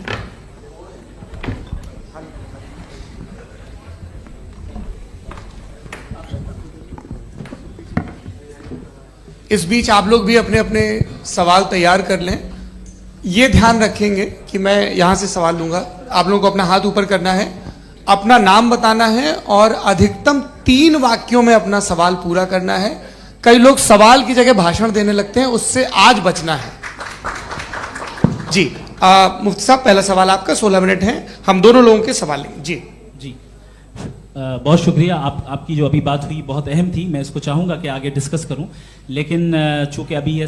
S1: इस बीच आप लोग भी अपने अपने सवाल तैयार कर लें। ये ध्यान रखेंगे कि मैं यहां से सवाल लूंगा, आप लोगों को अपना हाथ ऊपर करना है, अपना नाम बताना है, और अधिकतम 3 वाक्यों में अपना सवाल पूरा करना है। कई लोग सवाल की जगह भाषण देने लगते हैं, उससे आज बचना है। जी मुफ्ती साहब, पहला सवाल आपका, 16 मिनट हैं, हम दोनों लोगों के सवाल लेंगे। जी
S2: जी बहुत शुक्रिया। आपकी जो अभी बात हुई बहुत अहम थी, मैं इसको चाहूँगा कि आगे डिस्कस करूँ, लेकिन चूंकि अभी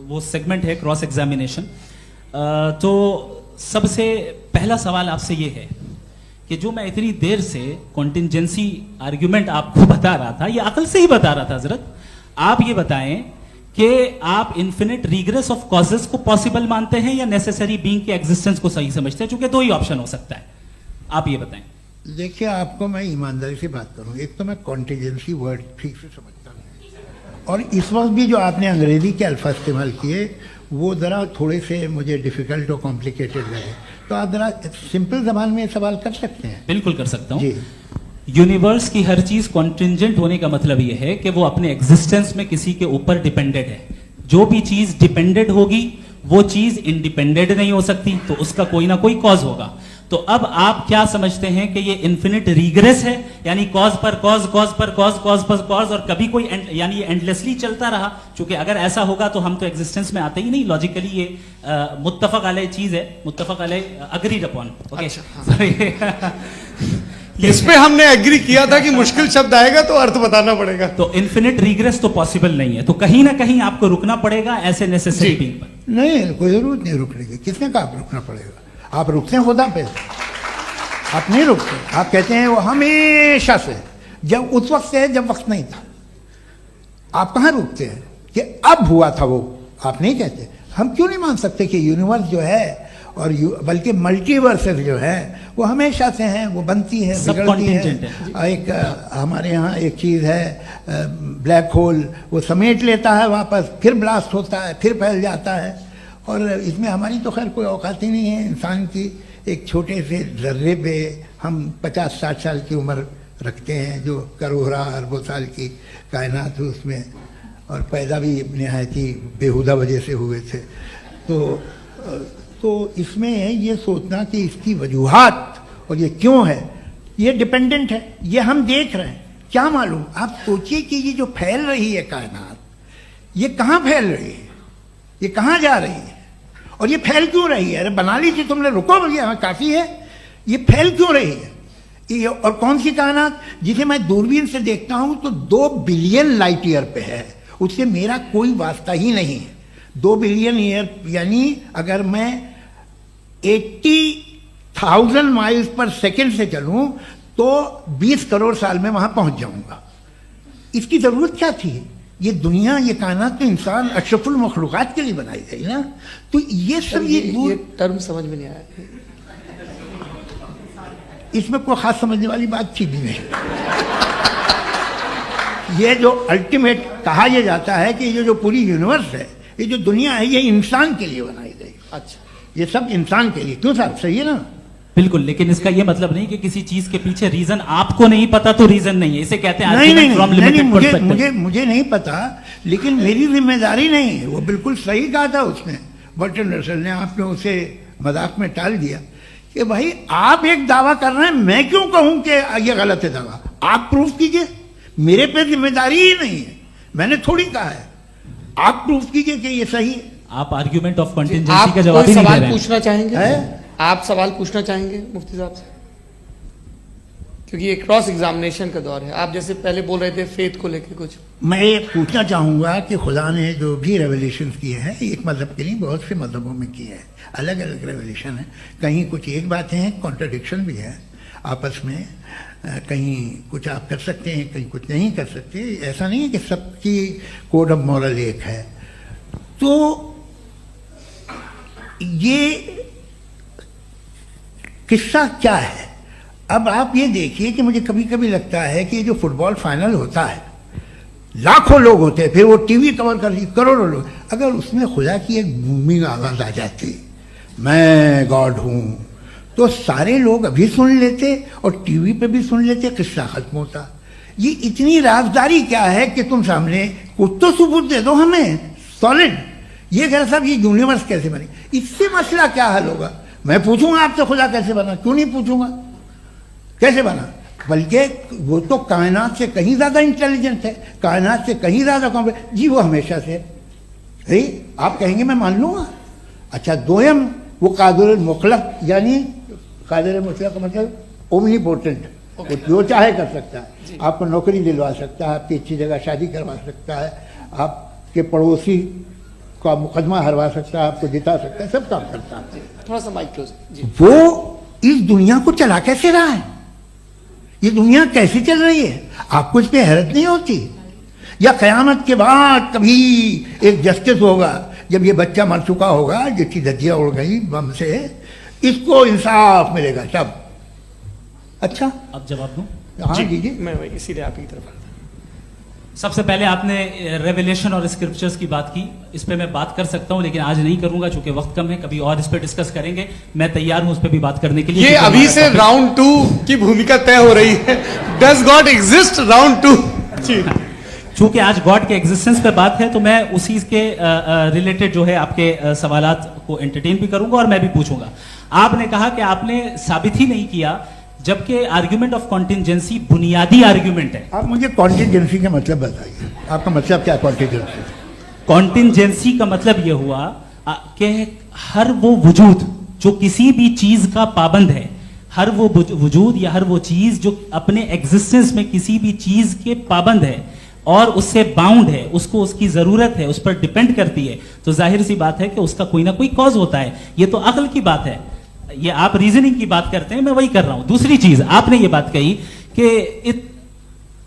S2: वो सेगमेंट है क्रॉस एग्जामिनेशन, तो सबसे पहला सवाल आपसे ये है कि जो मैं इतनी देर से कॉन्टिंजेंसी आर्ग्यूमेंट आपको बता रहा था, ये अकल से ही बता रहा था हजरत, आप ये बताएं कि आप इन्फिनिट रिग्रेस ऑफ कॉजेस को पॉसिबल मानते हैं या नेसेसरी बीइंग के एग्जिस्टेंस को सही समझते हैं? चूंकि 2 ही ऑप्शन हो सकता है, आप ये बताएं।
S3: देखिए, आपको मैं ईमानदारी से बात करूं, एक तो मैं कॉन्टिजेंसी वर्ड ठीक से समझता नहीं, और इस वक्त भी जो आपने अंग्रेजी के अल्फाज इस्तेमाल किए वो ज़रा थोड़े से मुझे डिफ़िकल्ट और कॉम्प्लिकेटेड लगे, तो आप ज़रा सिंपल ज़बान में सवाल कर सकते हैं?
S2: बिल्कुल कर सकता हूँ
S3: जी।
S2: यूनिवर्स की हर चीज कॉन्टिंजेंट होने का मतलब यह है कि वो अपने एग्जिस्टेंस में किसी के ऊपर डिपेंडेंट है। जो भी चीज डिपेंडेंट होगी वो चीज इंडिपेंडेंट नहीं हो सकती, तो उसका कोई ना कोई कॉज होगा। तो अब आप क्या समझते हैं कि ये इन्फिनिट रिग्रेस है, यानी कॉज पर कॉज, कॉज पर कॉज, कॉज पर कॉज, और कभी कोई यानी ये एंडलेसली चलता रहा? क्योंकि अगर ऐसा होगा तो हम तो एग्जिस्टेंस में आते ही नहीं। लॉजिकली ये मुत्तफक अलैह चीज है, मुत्तफक अलैह, अग्रीड अपॉन।
S1: इस पे हमने एग्री किया था कि मुश्किल शब्द आएगा तो अर्थ बताना पड़ेगा।
S2: तो इन्फिनिट रिग्रेस तो पॉसिबल नहीं है, तो कहीं ना कहीं आपको रुकना पड़ेगा ऐसे नेसेसरी बीइंग पर।
S3: नहीं, कोई जरूरत नहीं रुकने की। किसने कहा आप रुकना पड़ेगा? आप रुकते हैं खुदा पे, आप नहीं रुकते। आप कहते हैं वो हमेशा से, जब उस वक्त से जब वक्त नहीं था। आप कहाँ रुकते हैं कि अब हुआ था वो? आप नहीं कहते। हम क्यों नहीं मान सकते कि यूनिवर्स जो है और बल्कि मल्टीवर्सेस जो है वो हमेशा से हैं, वो बनती है, बिगड़ती है। एक हमारे यहाँ एक चीज़ है ब्लैक होल, वो समेट लेता है वापस, फिर ब्लास्ट होता है, फिर फैल जाता है। और इसमें हमारी तो खैर कोई औकात ही नहीं है इंसान की। एक छोटे से जर्रे पे हम 50-60 साल की उम्र रखते हैं, जो करोड़ों अरबों साल की कायनात है उसमें, और पैदा भी नहायत ही बेहुदा वजह से हुए थे। तो इसमें ये सोचना कि इसकी वजूहात और ये क्यों है, ये डिपेंडेंट है, ये हम देख रहे हैं, क्या मालूम। आप सोचिए कि ये जो फैल रही है कायनात, ये कहाँ फैल रही है, ये कहाँ जा रही है, और ये फैल क्यों रही है? अरे बना ली थी तुमने, रुको भैया, काफ़ी है। ये फैल क्यों रही है? ये और कौन सी कायनात जिसे मैं दूरबीन से देखता हूँ तो 2 बिलियन लाइट ईयर पे है, उससे मेरा कोई वास्ता ही नहीं है। 2 बिलियन ईयर यानी अगर मैं 80,000 माइल्स पर सेकेंड से चलूं तो 20 करोड़ साल में वहां पहुंच जाऊंगा। इसकी जरूरत क्या थी? ये दुनिया, ये कायनात तो इंसान अशरफुल मखलूकात के लिए बनाई गई ना। तो ये सब ये
S1: टर्म समझ में नहीं आया।
S3: इसमें कोई खास समझने वाली बात थी भी नहीं। ये जो अल्टीमेट कहा यह जाता है कि ये जो पूरी यूनिवर्स है, ये जो दुनिया है, ये इंसान के लिए बनाई गई।
S1: अच्छा,
S3: ये सब इंसान के लिए। क्यों साहब, सही है ना?
S2: बिल्कुल, लेकिन इसका ये मतलब नहीं कि किसी चीज के पीछे रीजन आपको नहीं पता तो रीजन नहीं है, इसे कहते हैं
S3: नहीं,
S2: मुझे
S3: नहीं पता, लेकिन मेरी जिम्मेदारी नहीं है। वो बिल्कुल सही कहा था उसने, बर्टन रसल ने। आपने उसे मजाक में टाल दिया कि भाई आप एक दावा कर रहे हैं, मैं क्यों कहूं कि ये गलत है दावा? आप प्रूफ कीजिए, मेरे पे जिम्मेदारी ही नहीं है, मैंने थोड़ी कहा है। आप प्रूफ कीजिए कि ये सही है।
S2: आप आर्ग्यूमेंट ऑफ कंटिजेंसी का जवाब ही नहीं दे रहे हैं।
S1: पूछना चाहेंगे? आप सवाल पूछना चाहेंगे मुफ्ती साहब से? क्योंकि ये क्रॉस एग्जामिनेशन का दौर है। आप जैसे पहले बोल रहे थे फेथ को लेकर कुछ,
S3: मैं ये पूछना चाहूंगा कि खुदा ने जो भी रेवलेशन किए हैं, एक मजहब के लिए बहुत से मजहबों में किए हैं, अलग अलग रेवलेशन है। कहीं कुछ एक बातें हैं, कॉन्ट्रडिक्शन भी है आपस में, कहीं कुछ आप कर सकते हैं, कहीं कुछ नहीं कर सकते। ऐसा नहीं है कि सबकी कोड ऑफ मॉरल एक है। तो ये किस्सा क्या है? अब आप ये देखिए कि मुझे कभी कभी लगता है कि जो फुटबॉल फाइनल होता है, लाखों लोग होते हैं, फिर वो टीवी कवर कर रही करोड़ों लोग, अगर उसमें खुदा की एक बूमिंग आवाज आ जाती, मैं गॉड हूं, तो सारे लोग अभी सुन लेते और टीवी पे भी सुन लेते, किस्सा खत्म होता। ये इतनी राजदारी क्या है कि तुम सामने कुछ तो सबूत दे दो हमें सॉलिड। ये कह साहब ये यूनिवर्स कैसे बनी, इससे मसला क्या हल होगा? मैं पूछूंगा आपसे खुदा कैसे बना? क्यों नहीं पूछूंगा कैसे बना? बल्कि वो तो कायनात से कहीं ज्यादा इंटेलिजेंट है, कायनात से कहीं ज्यादा कॉम्प्लेक्स। जी वो हमेशा से है, आप कहेंगे मैं मान लूंगा। अच्छा, दोयम वो कादिर मुखलक, यानी कादिर मुखलक का मतलब ओमनीपोटेंट, वो जो चाहे कर सकता है। आपको नौकरी दिलवा सकता है, आपकी अच्छी जगह शादी करवा सकता है, आपके पड़ोसी का मुकदमा हरवा सकता है, आपको जिता सकता है, सब काम करता है।
S1: थोड़ा सा माइक क्लोज जी।
S3: वो इस दुनिया को चला कैसे रहा है? ये दुनिया कैसे चल रही है? आपको इस पे हैरत नहीं होती? या कयामत के बाद कभी एक जस्टिस होगा, जब ये बच्चा मर चुका होगा, जिसकी धज्जियां उड़ गई बम से, इसको इंसाफ मिलेगा तब? अच्छा,
S2: अब जवाब दूं?
S3: हाँ दीजिए।
S1: मैं वही इसीलिए आप की तरफ।
S2: सबसे पहले आपने रेवलेशन और स्क्रिप्चर्स की बात की, इस पे मैं बात कर सकता हूं, लेकिन आज नहीं करूंगा चूंकि वक्त कम है। कभी और इस पे डिस्कस करेंगे, मैं तैयार हूं उस पे भी बात करने के लिए।
S1: ये अभी से राउंड 2 की भूमिका तय हो रही है। Does God exist round 2?
S2: चूंकि आज गॉड के एग्जिस्टेंस पे बात है, तो मैं उसी के रिलेटेड जो है आपके सवालात को एंटरटेन भी करूंगा और मैं भी पूछूंगा। आपने कहा कि आपने साबित ही नहीं किया, जबकि आर्ग्यूमेंट ऑफ कॉन्टिजेंसी बुनियादी आर्ग्यूमेंट है।
S3: आप मुझे कॉन्टिजेंसी का मतलब बताइए, आपका मतलब क्या? कॉन्टिजेंसी
S2: कॉन्टिजेंसी का मतलब यह हुआ कि हर वो वजूद जो किसी भी चीज का पाबंद है, हर वो वजूद या हर वो चीज जो अपने एग्जिस्टेंस में किसी भी चीज के पाबंद है और उससे बाउंड है, उसको उसकी जरूरत है, उस पर डिपेंड करती है, तो जाहिर सी बात है कि उसका कोई ना कोई कॉज होता है। ये तो अक्ल की बात है। ये आप रीजनिंग की बात करते हैं, मैं वही कर रहा हूं। दूसरी चीज, आपने ये बात कही कि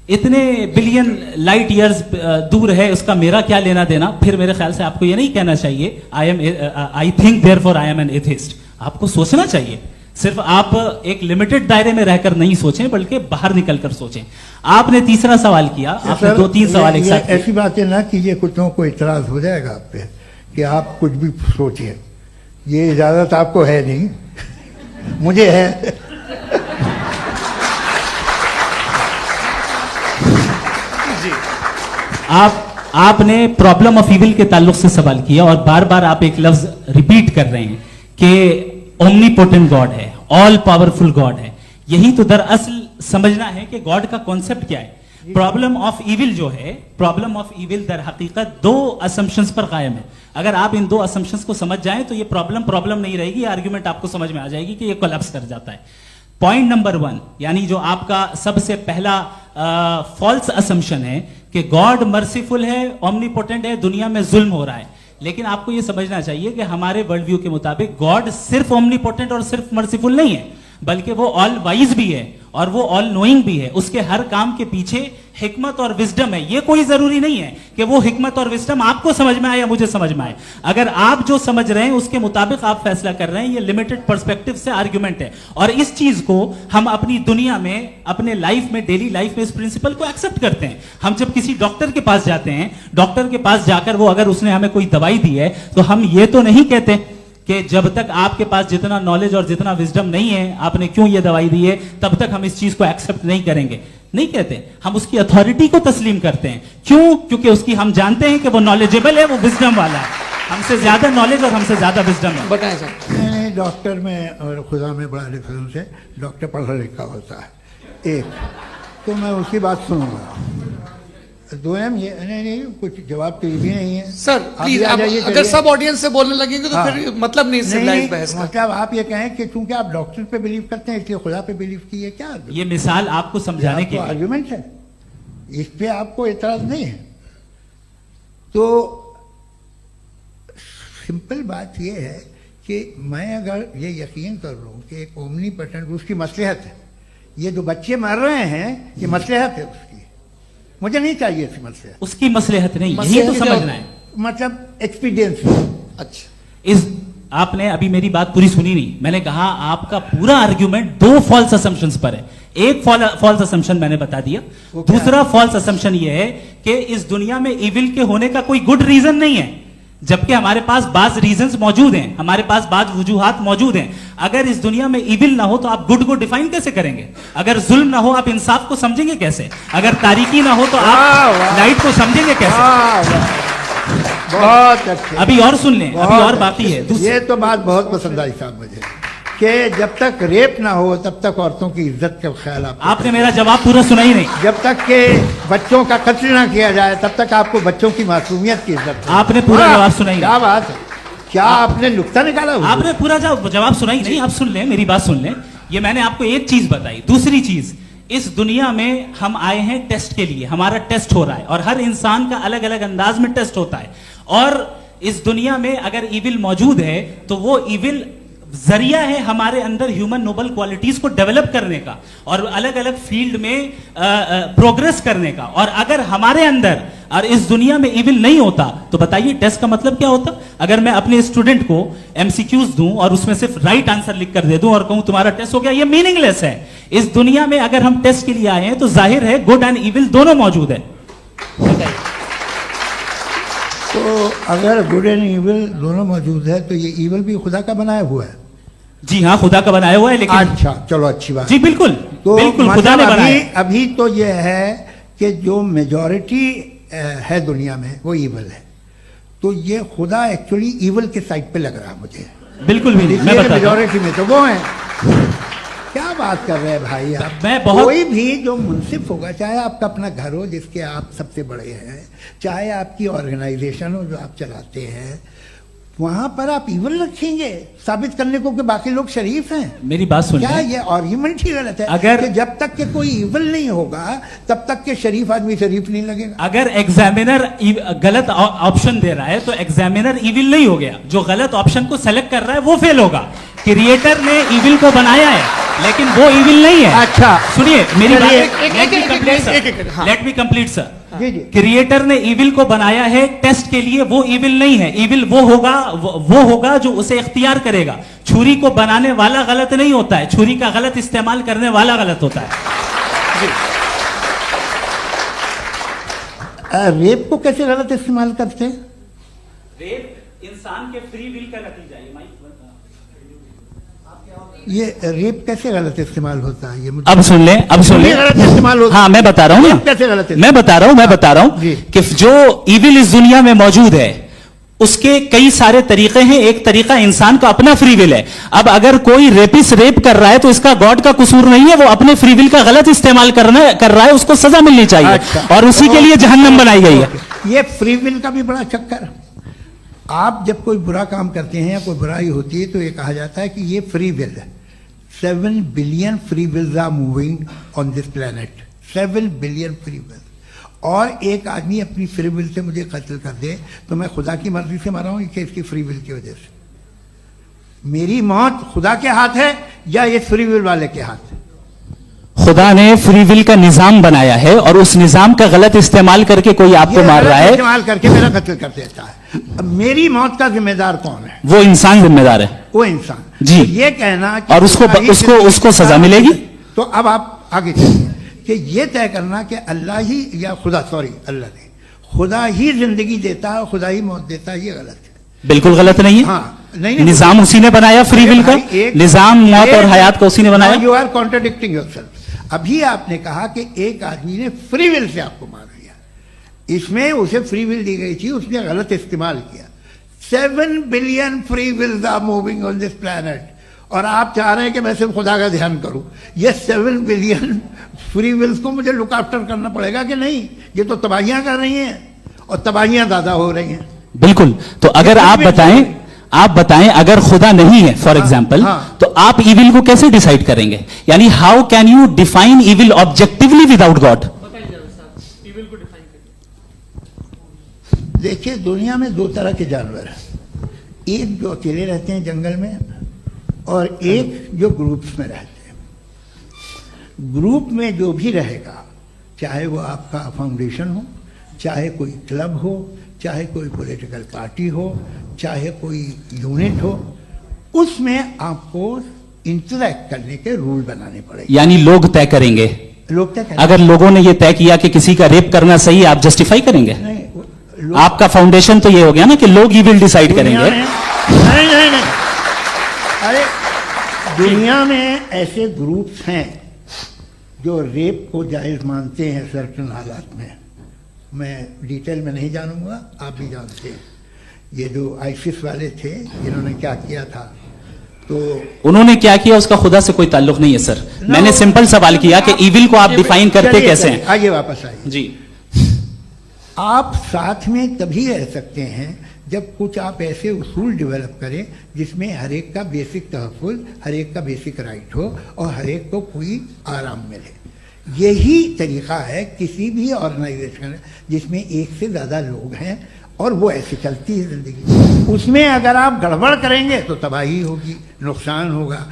S2: इतने बिलियन लाइट ईयर्स दूर है, उसका मेरा क्या लेना देना। फिर मेरे ख्याल से आपको ये नहीं कहना चाहिए I think therefore I am an atheist. आपको सोचना चाहिए, सिर्फ आप एक लिमिटेड दायरे में रहकर नहीं सोचें, बल्कि बाहर निकलकर सोचें। आपने तीसरा सवाल किया, आपने 2-3 सवाल एक साथ।
S3: ऐसी बातें ना कीजिए, कुछ को इतराज हो जाएगा आप पे कि आप कुछ भी सोचिए। ये इजाजत आपको है नहीं, मुझे है।
S1: जी,
S2: आपने प्रॉब्लम ऑफ इविल के ताल्लुक से सवाल किया और बार बार आप एक लफ्ज रिपीट कर रहे हैं कि ओमनीपोटेंट गॉड है, ऑल पावरफुल गॉड है। यही तो दरअसल समझना है कि गॉड का कॉन्सेप्ट क्या है। प्रॉब्लम ऑफ इविल जो है, प्रॉब्लम ऑफ इविल दर हकीकत 2 असम्पशंस पर कायम है। अगर आप इन 2 असम्पशंस को समझ जाएं तो ये प्रॉब्लम नहीं रहेगी, आर्ग्यूमेंट आपको समझ में आ जाएगी कि ये कोलैप्स कर जाता है। पॉइंट नंबर 1, यानी जो आपका सबसे पहला फॉल्स असम्पशन है कि गॉड मर्सीफुल है, ओमनीपोटेंट है, दुनिया में जुल्म हो रहा है। लेकिन आपको यह समझना चाहिए कि हमारे वर्ल्ड व्यू के मुताबिक गॉड सिर्फ ओमनीपोटेंट और सिर्फ मर्सीफुल नहीं है, बल्कि वो ऑल वाइज भी है
S4: और वो ऑल नोइंग भी है, उसके हर काम के पीछे हिकमत और विजडम है। ये कोई जरूरी नहीं है कि वो हिकमत और विजडम आपको समझ में आए या मुझे समझ में आए। अगर आप जो समझ रहे हैं उसके मुताबिक आप फैसला कर रहे हैं, ये लिमिटेड पर्सपेक्टिव से आर्ग्यूमेंट है। और इस चीज को हम अपनी दुनिया में, अपने लाइफ में, डेली लाइफ में इस प्रिंसिपल को एक्सेप्ट करते हैं। हम जब किसी डॉक्टर के पास जाते हैं, डॉक्टर के पास जाकर वो अगर उसने हमें कोई दवाई दी है तो हम ये तो नहीं कहते कि जब तक आपके पास जितना नॉलेज और जितना विजडम नहीं है, आपने क्यों ये दवाई दी है, तब तक हम इस चीज को एक्सेप्ट नहीं करेंगे। नहीं कहते, हम उसकी अथॉरिटी को तस्लीम करते हैं। क्यों? क्योंकि उसकी हम जानते हैं कि वो नॉलेजेबल है, वो विजडम वाला है, हमसे ज्यादा नॉलेज और हमसे ज्यादा विजडम है।
S1: बताएं सर।
S3: नहीं, डॉक्टर में और खुदा में बड़ा डिफरेंस है। डॉक्टर पढ़ा लिखा होता है, एक तो मैं उसकी बात सुनूंगा। दो ये नहीं कुछ जवाब तो ये भी नहीं है
S1: सर। प्लीज अगर सब ऑडियंस से बोलने लगेंगे तो फिर मतलब नहीं सिविलाइज्ड बहस का।
S3: मतलब आप ये कहें कि चूंकि आप डॉक्टर पे बिलीव करते हैं इसलिए खुदा पे बिलीव किए, क्या
S4: ये मिसाल आपको समझाने के लिए
S3: आर्गुमेंट है, इस पे आपको एतराज नहीं है। तो सिंपल बात ये है कि मैं अगर ये यकीन कर लूं कि एक ओमनीपोटेंट, उसकी मसलहत है, ये जो बच्चे मर रहे हैं ये मसलहत है उसकी, मुझे नहीं चाहिए इसकी मसलहत।
S4: उसकी मसलहत नहीं, यही तो समझना है,
S3: मतलब एक्सपीरियंस।
S1: अच्छा,
S4: इस आपने अभी मेरी बात पूरी सुनी नहीं। मैंने कहा आपका पूरा आर्ग्यूमेंट दो फॉल्स असम्पशंस पर है। एक फॉल्स असम्पशन मैंने बता दिया, दूसरा फॉल्स असम्पशन यह है कि इस दुनिया में इविल के होने का कोई गुड रीजन नहीं है, जबकि हमारे पास बाज रीजंस मौजूद हैं, हमारे पास बाज वजूहात मौजूद हैं। अगर इस दुनिया में इविल ना हो तो आप गुड को डिफाइन कैसे करेंगे? अगर जुल्म ना हो आप इंसाफ को समझेंगे कैसे? अगर तारीकी ना हो तो आप लाइट को समझेंगे कैसे?
S3: बहुत अच्छे।
S4: अभी और सुन लें, अभी और बाकी है।
S3: ये तो बात बहुत पसंद आई साहब मुझे कि जब तक रेप ना हो तब तक औरतों की इज्जत का ख्याल
S4: आपने मेरा जवाब पूरा सुना ही नहीं।
S3: जब तक के बच्चों का कत्ल ना किया जाए तब तक आपको बच्चों की मासूमियत की इज्जत।
S4: आपने पूरा जवाब सुना ही
S3: क्या बात है, क्या आपने नुक्ता निकाला?
S4: आपने पूरा जवाब सुना ही नहीं। आप सुन लें, मेरी बात सुन लें। ये मैंने आपको एक चीज बताई। दूसरी चीज, इस दुनिया में हम आए हैं टेस्ट के लिए, हमारा टेस्ट हो रहा है और हर इंसान का अलग अलग अंदाज में टेस्ट होता है। और इस दुनिया में अगर इविल मौजूद है तो वो इविल जरिया है हमारे अंदर ह्यूमन नोबल क्वालिटीज को डेवलप करने का और अलग अलग फील्ड में प्रोग्रेस करने का। और अगर हमारे अंदर और इस दुनिया में इविल नहीं होता तो बताइए टेस्ट का मतलब क्या होता? अगर मैं अपने स्टूडेंट को एमसीक्यूज दूं और उसमें सिर्फ राइट आंसर लिख कर दे दूं और कहूं तुम्हारा टेस्ट हो गया, ये मीनिंगलेस है। इस दुनिया में अगर हम टेस्ट के लिए आए हैं तो जाहिर है गुड एंड इविल दोनों मौजूद है।
S3: तो अगर गुड एंड इविल दोनों मौजूद है तो ये इविल भी खुदा का बनाया हुआ है?
S4: जी हाँ, खुदा का बनाया हुआ है। लेकिन
S3: अच्छा, चलो अच्छी बात।
S4: जी बिल्कुल,
S3: तो
S4: बिल्कुल खुदा ने बनाया।
S3: अभी तो ये है कि जो मेजॉरिटी है दुनिया में वो इविल है, तो ये खुदा एक्चुअली इविल के साइड पे लग रहा है मुझे।
S4: बिल्कुल भी नहीं,
S3: मेजॉरिटी में तो वो है। क्या बात कर रहे हैं भाई आप? कोई भी जो मुंसिफ होगा, चाहे आपका अपना घर हो जिसके आप सबसे बड़े हैं, चाहे आपकी ऑर्गेनाइजेशन हो जो आप चलाते हैं, वहां पर आप इविल रखेंगे साबित करने को कि बाकी लोग शरीफ हैं?
S4: मेरी बात सुनिए,
S3: क्या ये आर्ग्यूमेंट ही गलत है?
S4: अगर
S3: कि जब तक के कोई इविल नहीं होगा तब तक के शरीफ आदमी शरीफ नहीं लगेगा।
S4: अगर एग्जामिनर गलत ऑप्शन दे रहा है तो एग्जामिनर इविल नहीं हो गया, जो गलत ऑप्शन को सेलेक्ट कर रहा है वो फेल होगा। क्रिएटर ने इविल को बनाया है लेकिन वो इविल नहीं है। अच्छा सुनिए मेरी बात, let me complete sir. Creator ने इविल को बनाया है टेस्ट के लिए, वो इविल नहीं है। इविल वो होगा जो उसे इख्तियार करेगा। छुरी को बनाने वाला गलत नहीं होता है, छुरी का गलत इस्तेमाल करने वाला गलत होता है।
S3: रेप को कैसे गलत इस्तेमाल करते हैं?
S4: रेप इंसान के फ्री विल का नतीजा है।
S3: ये रेप कैसे गलत इस्तेमाल होता है? ये
S4: अब सुन ले,
S3: गलत इस्तेमाल होता है।
S4: हाँ मैं बता रहा हूँ,
S3: कैसे गलत?
S4: मैं बता रहा हूँ कि जो इविल इस दुनिया में मौजूद है उसके कई सारे तरीके हैं। एक तरीका इंसान का अपना फ्री विल है। अब अगर कोई रेपिस्ट रेप कर रहा है तो इसका गॉड का कसूर नहीं है, वो अपने फ्री विल का गलत इस्तेमाल कर रहा है, उसको सजा मिलनी चाहिए। अच्छा, और उसी के लिए जहन्नम बनाई गई है।
S3: ये फ्री विल का भी बड़ा चक्कर। आप जब कोई बुरा काम करते हैं या कोई बुराई होती है तो ये कहा जाता है कि ये फ्री विल है। 7 billion free wills are moving on this planet. 7 billion free will. और एक आदमी अपनी फ्री विल से मुझे कत्ल कर दे तो मैं खुदा की मर्जी से मरा हूं कि इसकी फ्री विल की वजह से? मेरी मौत खुदा के हाथ है या इस फ्री विल वाले के हाथ?
S4: खुदा ने फ्री विल का निजाम बनाया है और उस निजाम का गलत इस्तेमाल करके कोई आपको मार रहा है,
S3: इस्तेमाल करके मेरा कत्ल कर देता है। अब मेरी मौत का जिम्मेदार कौन है?
S4: वो इंसान जिम्मेदार है।
S3: वो इंसान
S4: जी।
S3: तो ये कहना कि
S4: और उसको सजा मिलेगी।
S3: तो अब आप आगे चलिए कि ये तय करना कि अल्लाह ही या खुदा, सॉरी अल्लाह नहीं, खुदा ही जिंदगी देता है, खुदा ही मौत देता है, ये गलत है।
S4: बिल्कुल गलत नहीं है।
S3: हाँ, नहीं,
S4: निजाम उसी ने बनाया फ्री विल का, निजाम मौत और हयात को उसी ने बनाया।
S3: You are contradicting yourself. अभी आपने कहा कि एक आदमी ने फ्री विल से आपको मार दिया, इसमें उसे फ्री विल दी गई थी, उसने गलत इस्तेमाल किया। 7 billion free wills are moving on this planet, और आप चाह रहे हैं कि मैं सिर्फ खुदा का ध्यान करूं। ये 7 बिलियन फ्री विल्स को मुझे लुक आफ्टर करना पड़ेगा कि नहीं? ये तो तबाहियां कर रही हैं और तबाहियां ज्यादा हो रही हैं।
S4: बिल्कुल। तो अगर आप बताएं अगर खुदा नहीं है फॉर एग्जाम्पल, तो आप इविल को कैसे डिसाइड करेंगे? यानी how can you define evil objectively without God?
S3: देखिए, दुनिया में 2 तरह के जानवर हैं, एक जो अकेले रहते हैं जंगल में और एक जो ग्रुप्स में रहते हैं। ग्रुप में जो भी रहेगा, चाहे वो आपका फाउंडेशन हो, चाहे कोई क्लब हो, चाहे कोई पॉलिटिकल पार्टी हो, चाहे कोई यूनिट हो, उसमें आपको इंटरैक्ट करने के रूल बनाने पड़ेंगे।
S4: यानी लोग तय करेंगे।
S3: लोग तय करेंगे।
S4: अगर लोगों ने यह तय किया कि किसी का रेप करना सही है, आप जस्टिफाई करेंगे?
S3: नहीं,
S4: आपका फाउंडेशन तो ये हो गया ना कि लोग ही विल डिसाइड करेंगे।
S3: नहीं, अरे दुनिया में ऐसे ग्रुप्स हैं जो रेप को जायज मानते हैं सर्टेन हालात में। मैं डिटेल में नहीं जानूंगा, आप भी जानते हैं। ये जो आईसिस वाले थे, इन्होंने क्या किया था, तो
S4: उन्होंने क्या किया उसका खुदा से कोई ताल्लुक नहीं है सर। मैंने सिंपल सवाल किया कि इविल को आप डिफाइन करते कैसे हैं?
S3: आइए वापस आइए
S4: जी।
S3: आप साथ में तभी रह सकते हैं जब कुछ आप ऐसे उसूल डेवलप करें जिसमें हर एक का बेसिक तहफ़्फ़ुज़, हर एक का बेसिक राइट हो और हर एक को कोई आराम मिले। यही तरीका है किसी भी ऑर्गेनाइजेशन जिसमें एक से ज़्यादा लोग हैं और वो ऐसे चलती है ज़िंदगी। उसमें अगर आप गड़बड़ करेंगे तो तबाही होगी, नुकसान होगा,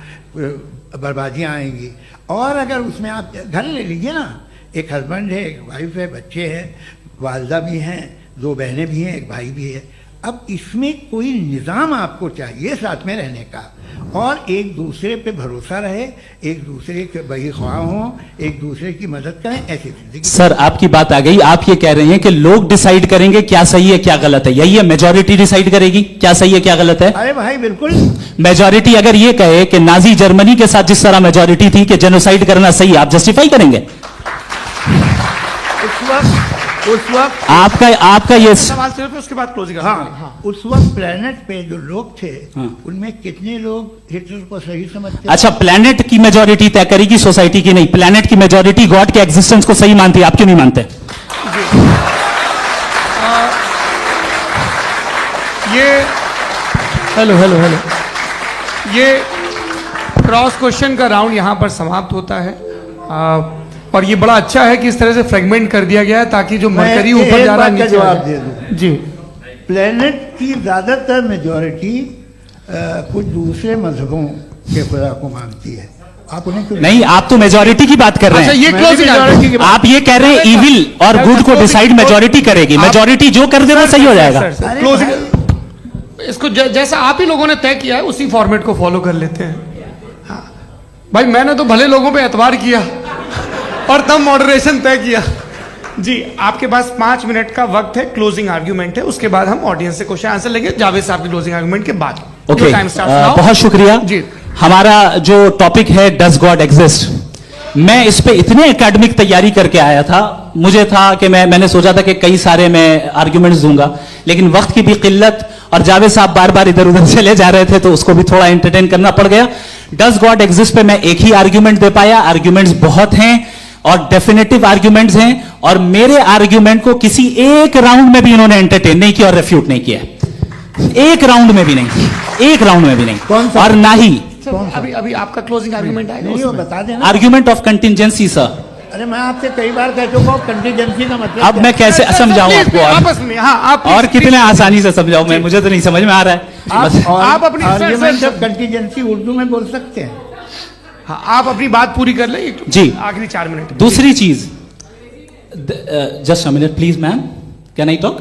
S3: बर्बादियाँ आएंगी। और अगर उसमें आप घर ले लीजिए ना, एक हस्बैंड है, एक वाइफ है, बच्चे हैं, वालदा भी हैं, 2 बहनें भी हैं, एक भाई भी है। अब इसमें कोई निज़ाम आपको चाहिए साथ में रहने का, और एक दूसरे पे भरोसा रहे, एक दूसरे के बहीख्वाह हों, एक दूसरे की मदद करें, ऐसी जिंदगी।
S4: सर आपकी बात आ गई। आप ये कह रहे हैं कि लोग डिसाइड करेंगे क्या सही है क्या गलत है, यही है? मेजॉरिटी डिसाइड करेगी क्या सही है क्या गलत है?
S3: अरे भाई बिल्कुल।
S4: मेजॉरिटी अगर ये कहे कि नाजी जर्मनी के साथ जिस तरह मेजॉरिटी थी कि जेनोसाइड करना सही, आप जस्टिफाई करेंगे?
S3: उस वक्त
S4: आपका ये
S1: सवाल सिर्फ उसके बाद क्लोजिंग।
S3: हाँ, उस वक्त प्लेनेट पे जो लोग थे, उनमें कितने लोग हिटलर को सही समझते?
S4: अच्छा, प्लेनेट की मेजॉरिटी तय करेगी, सोसाइटी की नहीं। प्लेनेट की मेजॉरिटी गॉड के एग्जिस्टेंस को सही मानती है, आप क्यों नहीं मानते?
S1: हेलो ये क्रॉस क्वेश्चन का राउंड यहां पर समाप्त होता है। और ये बड़ा अच्छा है कि इस तरह से फ्रेगमेंट कर दिया गया है ताकि जो मरकरी ऊपर जा रहा है नीचे
S3: जवाब दे दूं।
S1: जी।
S3: प्लेनेट की ज्यादातर मेजॉरिटी कुछ दूसरे मजहबों के खुदा को मानती है। आप उन्हें क्यों
S4: नहीं? आप तो मेजॉरिटी की बात कर रहे हैं।
S1: ये क्लोजिंग
S4: आप ये कह रहे हैं इविल और गुड को डिसाइड मेजॉरिटी करेगी। मेजॉरिटी जो कर दे वो सही हो जाएगा।
S1: क्लोजिंग इसको जैसा आप ही लोगों ने तय किया है उसी फॉर्मेट को फॉलो कर लेते हैं। हाँ भाई, मैंने तो भले लोगों पे एतबार किया और तब मॉडरेशन तय किया। जी, आपके पास 5 मिनट का वक्त है, क्लोजिंग आर्ग्यूमेंट है, उसके बाद हम ऑडियंस से क्वेश्चन आंसर लेंगे जावेद साहब की क्लोजिंग आर्ग्यूमेंट के बाद।
S4: ओके, बहुत शुक्रिया जी। हमारा जो टॉपिक है डज गॉड एग्जिस्ट, मैं इस पे इतने एकेडमिक तैयारी करके आया था, मुझे था कि मैंने सोचा था कि कई सारे मैं आर्ग्यूमेंट्स दूंगा, लेकिन वक्त की भी किल्लत और जावेद साहब बार बार इधर उधर चले जा रहे थे तो उसको भी थोड़ा एंटरटेन करना पड़ गया। डज गॉड एग्जिस्ट पे मैं एक ही आर्ग्यूमेंट दे पाया। आर्ग्यूमेंट्स बहुत हैं और डेफिनेटिव आर्ग्यूमेंट्स हैं, और मेरे आर्ग्यूमेंट को किसी एक राउंड में भी इन्होंने एंटरटेन नहीं किया और रेफ्यूट नहीं किया। एक राउंड में भी नहीं, एक राउंड में भी नहीं। और ना ही
S1: अभी आपका क्लोजिंग आर्ग्यूमेंट आएगा,
S3: नहीं वो बता देना।
S4: Argument of contingency sir.
S3: अरे मैं आपसे कई बार कह चुका हूं कंटीजेंसी का मतलब
S4: अब मैं कैसे समझाऊं आपको?
S1: आपस में हाँ, आप
S4: और कितने आसानी से समझाऊं मैं, मुझे तो नहीं समझ में आ रहा है।
S3: आप अपनी आर्ग्यूमेंट ऑफ कंटीजेंसी उर्दू में बोल सकते हैं।
S1: हाँ, आप अपनी बात पूरी कर लें
S4: जी,
S1: आखिरी 4 मिनट।
S4: दूसरी चीज, just a minute please ma'am, can I talk?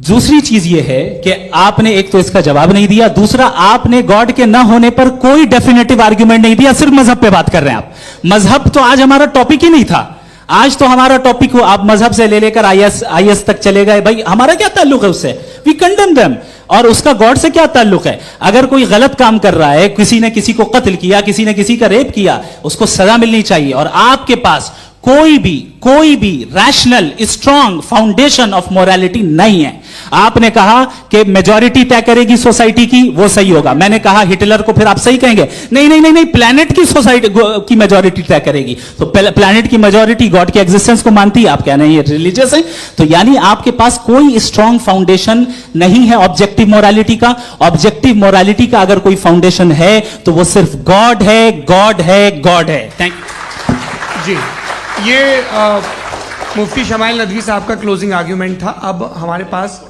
S4: दूसरी चीज ये है कि आपने एक तो इसका जवाब नहीं दिया, दूसरा आपने गॉड के ना होने पर कोई डेफिनेटिव आर्ग्यूमेंट नहीं दिया, सिर्फ मजहब पे बात कर रहे हैं आप। मजहब तो आज हमारा टॉपिक ही नहीं था, आज तो हमारा टॉपिक हो, आप मजहब से ले लेकर आईएस तक चले गए। भाई हमारा क्या ताल्लुक है उससे? We condemn them. और उसका गॉड से क्या ताल्लुक है? अगर कोई गलत काम कर रहा है, किसी ने किसी को कत्ल किया, किसी ने किसी का रेप किया, उसको सजा मिलनी चाहिए। और आपके पास कोई भी rational strong foundation of morality नहीं है। आपने कहा कि मेजॉरिटी तय करेगी सोसाइटी की, वो सही होगा। मैंने कहा हिटलर को, फिर आप सही कहेंगे नहीं, प्लैनेट की सोसाइटी की मेजॉरिटी तय करेगी। तो प्लैनेट की मेजॉरिटी गॉड के एग्जिस्टेंस को मानती है, आप कह रहे हैं ये रिलीजियस है। तो यानी आपके पास कोई स्ट्रॉन्ग फाउंडेशन नहीं है ऑब्जेक्टिव मोरालिटी का। ऑब्जेक्टिव मोरालिटी का अगर कोई फाउंडेशन है तो वो सिर्फ गॉड है, गॉड है, गॉड है। थैंक यू
S1: जी। ये मुफ्ती शमाइल नदवी साहब का क्लोजिंग आर्ग्यूमेंट था। अब हमारे पास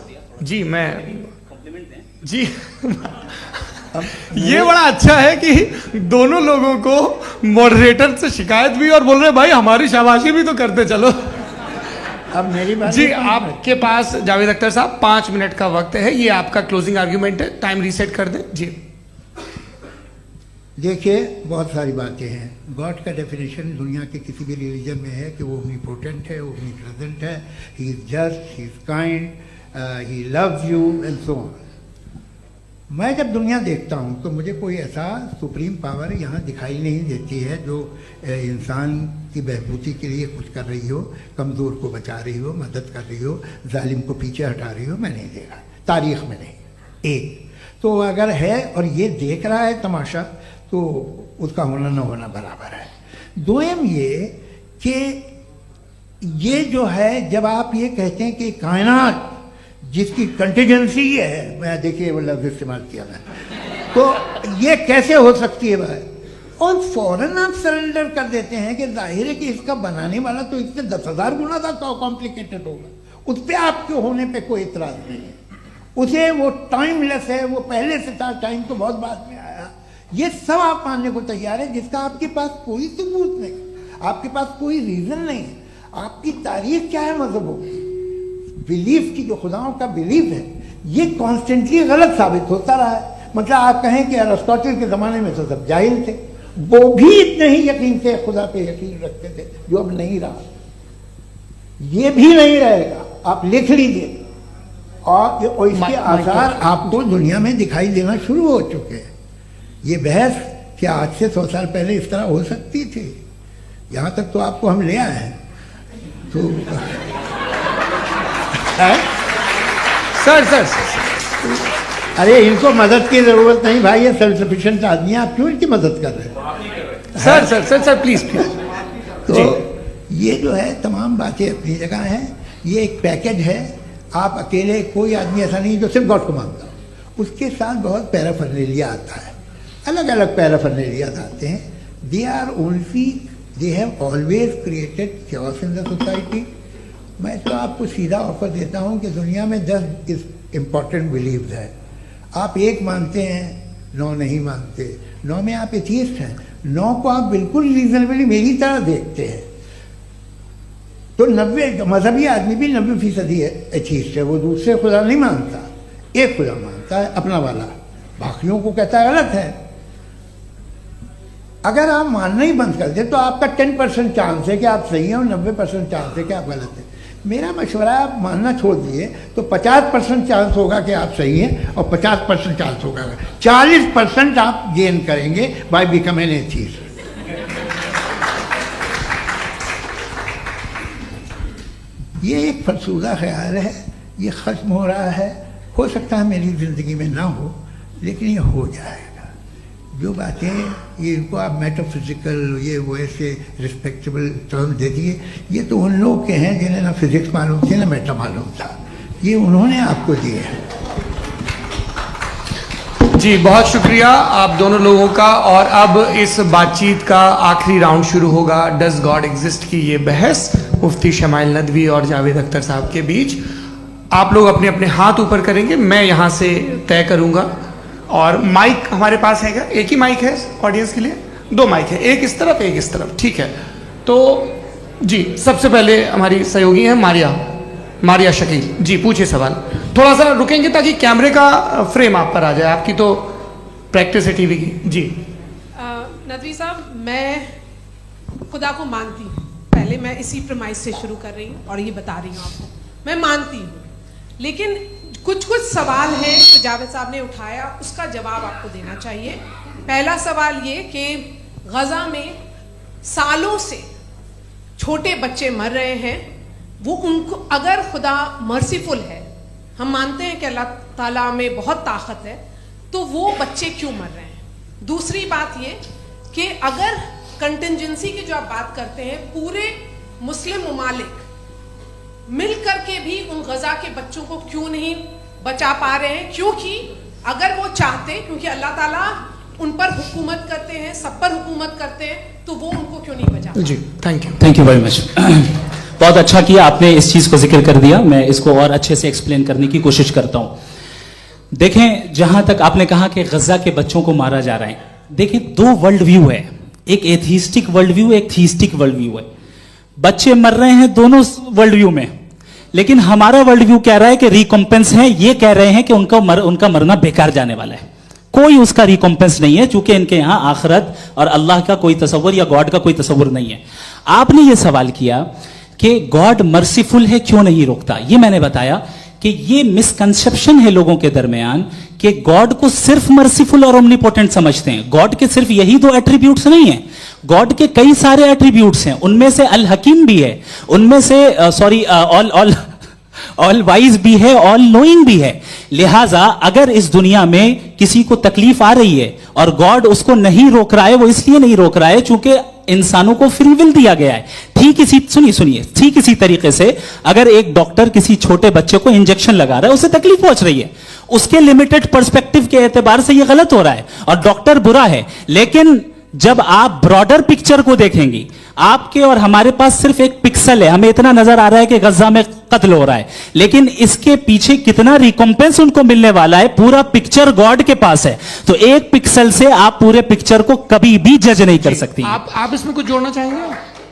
S1: जी, मैं जी ये बड़ा अच्छा है कि दोनों लोगों को मॉडरेटर से शिकायत भी और बोल रहे भाई हमारी शाबाशी भी तो करते चलो।
S3: अब मेरी बात
S1: जी, आपके पास जावेद अख्तर साहब 5 मिनट का वक्त है, ये आपका क्लोजिंग आर्ग्यूमेंट है, टाइम रीसेट कर दें जी।
S3: देखिए, बहुत सारी बातें हैं। गॉड का डेफिनेशन दुनिया के किसी भी रिलीजन में है कि वो ओमनीपोटेंट है, ओमनीप्रेजेंट है, he is just, he is kind, he loves you and so on. मैं जब दुनिया देखता हूँ तो मुझे कोई ऐसा सुप्रीम पावर यहाँ दिखाई नहीं देती है जो इंसान की बहबूदी के लिए कुछ कर रही हो, कमज़ोर को बचा रही हो, मदद कर रही हो, जालिम को पीछे हटा रही हो। मैं नहीं देखा, तारीख में नहीं। एक तो अगर है और ये देख रहा है तमाशा, तो उसका होना न होना बराबर है। दोयम ये कि ये जो है, जब आप ये कहते हैं कि कायनात जिसकी कंटिजेंसी है, मैं देखिए वो लफ्ज़ इस्तेमाल किया मैं, तो ये कैसे हो सकती है भाई? और फौरन आप सरेंडर कर देते हैं कि जाहिर है कि इसका बनाने वाला तो इससे 10,000 गुना था कॉम्प्लिकेटेड होगा। उस पर आपके होने पे कोई इतराज़ नहीं है। उसे वो टाइमलेस है, वो पहले से था, टाइम तो बहुत बाद में आया। ये सब आप मानने को तैयार है जिसका आपके पास कोई सबूत नहीं, आपके पास कोई रीज़न नहीं है। आपकी तारीख क्या है मजहबों की? बिलीफ की, जो खुदाओं का बिलीफ है, ये कॉन्स्टेंटली गलत साबित होता रहा है। मतलब आप कहें कि अरिस्टोटल के ज़माने में तो सब जाहिल थे, वो भी इतने ही यकीन से खुदा पे यकीन रखते थे, जो अब नहीं रहा। ये भी नहीं रहेगा, आप लिख लीजिए। और इसके आसार आपको दुनिया में दिखाई देना शुरू हो चुके हैं। ये बहस क्या आज से 100 साल पहले इस तरह हो सकती थी? यहाँ तक तो आपको हम ले आए हैं। तो
S1: सर
S3: अरे इनको मदद की जरूरत नहीं भाई, ये सेल्फ सफिशिएंट आदमी है, आप क्यों इनकी मदद कर रहे हैं?
S1: Sir please.
S3: तो ये जो है तमाम बातें अपनी जगह हैं। ये एक पैकेज है। आप अकेले, कोई आदमी ऐसा नहीं जो सिर्फ गॉड को मानता हो, उसके साथ बहुत पैराफर्नेलिया आता है, अलग अलग पैराफर्नेलिया आते हैं। They are only, they have always created chaos in the society. मैं तो आपको सीधा ऑफर देता हूँ कि दुनिया में 10 इम्पॉर्टेंट बिलीव्स है। आप 1 मानते हैं, 9 नहीं मानते, 9 में आप एथियस्ट हैं, 9 को आप बिल्कुल रीजनेबली मेरी तरह देखते हैं। तो 90 मजहबी आदमी भी 90% एथियस्ट है। वो दूसरे खुदा नहीं मानता, एक खुदा मानता है, अपना वाला, बाकियों को कहता है गलत है। अगर आप मानना ही बंद कर दे तो आपका 10% चांस है कि आप सही हैं और 90% चांस है कि आप गलत हैं। मेरा मशवरा है, आप मानना छोड़ दिए तो 50% चांस होगा कि आप सही हैं और 50% चांस होगा, 40% आप गेन करेंगे बाय बिकमिंग एथियस्ट। ये एक फरसूदा ख्याल है, ये ख़त्म हो रहा है। हो सकता है मेरी ज़िंदगी में ना हो, लेकिन ये हो जाएगा। जो बातें ये इनको आप मेटाफिजिकल, ये वो ऐसे रिस्पेक्टेबल टर्म दे दिए, ये तो उन लोग के हैं जिन्हें ना फिजिक्स मालूम थी ना मेटा मालूम था, ये उन्होंने आपको दिए हैं।
S1: जी बहुत शुक्रिया आप दोनों लोगों का। और अब इस बातचीत का आखिरी राउंड शुरू होगा, डज गॉड एग्जिस्ट की ये बहस मुफ्ती शमाइल नदवी और जावेद अख्तर साहब के बीच। आप लोग अपने अपने हाथ ऊपर करेंगे, मैं यहाँ से तय करूँगा और माइक हमारे पास है क्या? एक ही माइक है ऑडियंस के लिए? 2 माइक है, एक इस तरफ एक इस तरफ, ठीक है। तो जी सबसे पहले हमारी सहयोगी है मारिया शकील जी, पूछिए सवाल। थोड़ा सा रुकेंगे ताकि कैमरे का फ्रेम आप पर आ जाए, आपकी तो प्रैक्टिस है टीवी की। जी
S5: नदवी साहब, मैं खुदा को मानती हूँ, पहले मैं इसी प्रमाइस से शुरू कर रही हूँ और ये बता रही हूँ आपको, मैं मानती हूँ, लेकिन कुछ सवाल हैं जो जावेद साहब ने उठाया, उसका जवाब आपको देना चाहिए। पहला सवाल ये कि गजा में सालों से छोटे बच्चे मर रहे हैं, वो उनको, अगर खुदा मर्सीफुल है, हम मानते हैं कि अल्लाह ताला में बहुत ताकत है, तो वो बच्चे क्यों मर रहे हैं? दूसरी बात ये कि अगर कंटिजेंसी की जो आप बात करते हैं, पूरे मुस्लिम ममालिक मिल करके भी उन गजा के बच्चों को क्यों नहीं बचा पा रहे हैं? क्योंकि अगर वो चाहते, क्योंकि अल्लाह ताला उन पर हुकूमत करते हैं, सब पर हुकूमत करते हैं, तो वो उनको क्यों नहीं बचा?
S1: जी थैंक यू
S4: वेरी मच। बहुत अच्छा किया आपने इस चीज को जिक्र कर दिया, मैं इसको और अच्छे से एक्सप्लेन करने की कोशिश करता हूं। देखें, जहां तक आपने कहा कि गजा के बच्चों को मारा जा रहा है, देखिए 2 वर्ल्ड व्यू है, एक एथीस्टिक वर्ल्ड व्यू, एक थीस्टिक वर्ल्ड व्यू है। बच्चे मर रहे हैं दोनों वर्ल्ड व्यू में, लेकिन हमारा वर्ल्ड व्यू कह रहा है कि रिकॉम्पेंस है, ये कह रहे हैं कि उनका मरना बेकार जाने वाला है, कोई उसका रिकॉम्पेंस नहीं है, चूंकि इनके यहां आखिरत और अल्लाह का कोई तसव्वुर या गॉड का कोई तसव्वुर नहीं है। आपने ये सवाल किया कि गॉड मर्सीफुल है, क्यों नहीं रोकता? ये मैंने बताया कि ये मिसकंसेप्शन है लोगों के दरमियान कि गॉड को सिर्फ मर्सीफुल और ओमनीपोटेंट समझते हैं। गॉड के सिर्फ यही 2 एट्रीब्यूट्स नहीं है, गॉड के कई सारे एट्रीब्यूट्स हैं, उनमें से अल हकीम भी है, उनमें से ऑल वाइज भी है, ऑल नोइंग भी है। लिहाजा अगर इस दुनिया में किसी को तकलीफ आ रही है और गॉड उसको नहीं रोक रहा है, वो इसलिए नहीं रोक रहा है चूंकि इंसानों को फ्री विल दिया गया है। ठीक इसी तरीके से अगर एक डॉक्टर किसी छोटे बच्चे को इंजेक्शन लगा रहा है, उसे तकलीफ पहुंच रही है, उसके लिमिटेड पर्सपेक्टिव के एतबार से यह गलत हो रहा है और डॉक्टर बुरा है, लेकिन जब आप ब्रॉडर पिक्चर को देखेंगी, आपके और हमारे पास सिर्फ एक पिक्सल है, हमें इतना नजर आ रहा है कि गजा में कत्ल हो रहा है, लेकिन इसके पीछे कितना रिकॉम्पेंस उनको मिलने वाला है, पूरा पिक्चर गॉड के पास है। तो एक पिक्सल से आप पूरे पिक्चर को कभी भी जज नहीं कर सकती।
S1: आप इसमें कुछ जोड़ना चाहेंगे?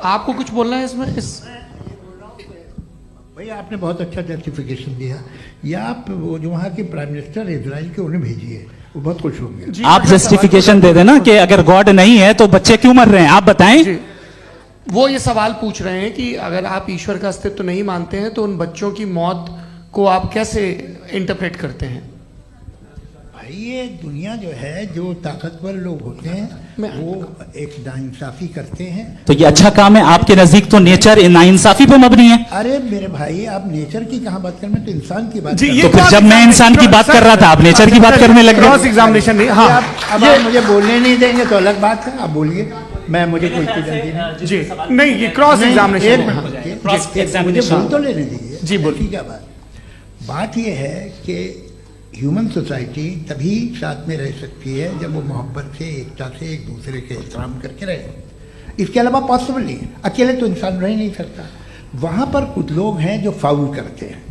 S1: आपको कुछ बोलना है इसमें?
S3: भैया आपने बहुत अच्छा जस्टिफिकेशन दिया, या आप वो जो वहाँ के प्राइम मिनिस्टर इजराइल के उन्हें भेजिए, वो बहुत खुश होंगे।
S4: आप जस्टिफिकेशन दे देना कि अगर गॉड नहीं है तो बच्चे क्यों मर रहे हैं, आप बताएं।
S1: वो ये सवाल पूछ रहे हैं कि अगर आप ईश्वर का अस्तित्व नहीं मानते हैं तो उन बच्चों की मौत को आप कैसे इंटरप्रेट करते हैं?
S3: भाई ये दुनिया जो है, जो ताकतवर लोग होते हैं वो एक नाइंसाफी करते हैं।
S4: तो ये अच्छा काम है आपके नजदीक, तो नेचर नाइंसाफी पे मबनी है।
S3: अरे मेरे भाई, आप नेचर की कहाँ बात कर रहे हैं, तो इंसान की बात।
S4: तो फिर जब मैं इंसान की बात कर रहा था, आप नेचर की बात करने लगे।
S1: क्रॉस एग्जामिनेशन नहीं। हाँ,
S3: अब आप मुझे बोलने नहीं देंगे तो अलग बात है, आप बोलिए, मुझे कोई जल्दी नहीं।
S1: जी नहीं, ये क्रॉस एग्जामिनेशन।
S3: मुझे बोल तो लेने दीजिए।
S1: जी बोलिए।
S3: क्या बात ये है कि ह्यूमन सोसाइटी तभी साथ में रह सकती है जब वो मोहब्बत से, एकता से, एक दूसरे के एहतराम करके रहे। इसके अलावा पॉसिबल नहीं है, अकेले तो इंसान रह नहीं सकता। वहाँ पर कुछ लोग हैं जो फाउल करते हैं,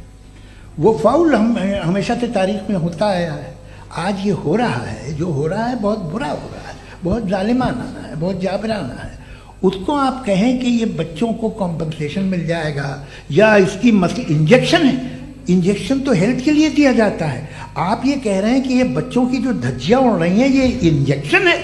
S3: वो फाउल हमेशा से तारीख में होता आया है। आज ये हो रहा है, जो हो रहा है बहुत बुरा हो रहा है, बहुत जालिमाना है, बहुत जाबराना है। उसको आप कहें कि ये बच्चों को कॉम्पनसेशन मिल जाएगा या इसकी इंजेक्शन है, इंजेक्शन तो हेल्थ के लिए दिया जाता है। आप ये कह रहे हैं कि ये बच्चों की जो धज्जियां उड़ रही हैं ये इंजेक्शन है,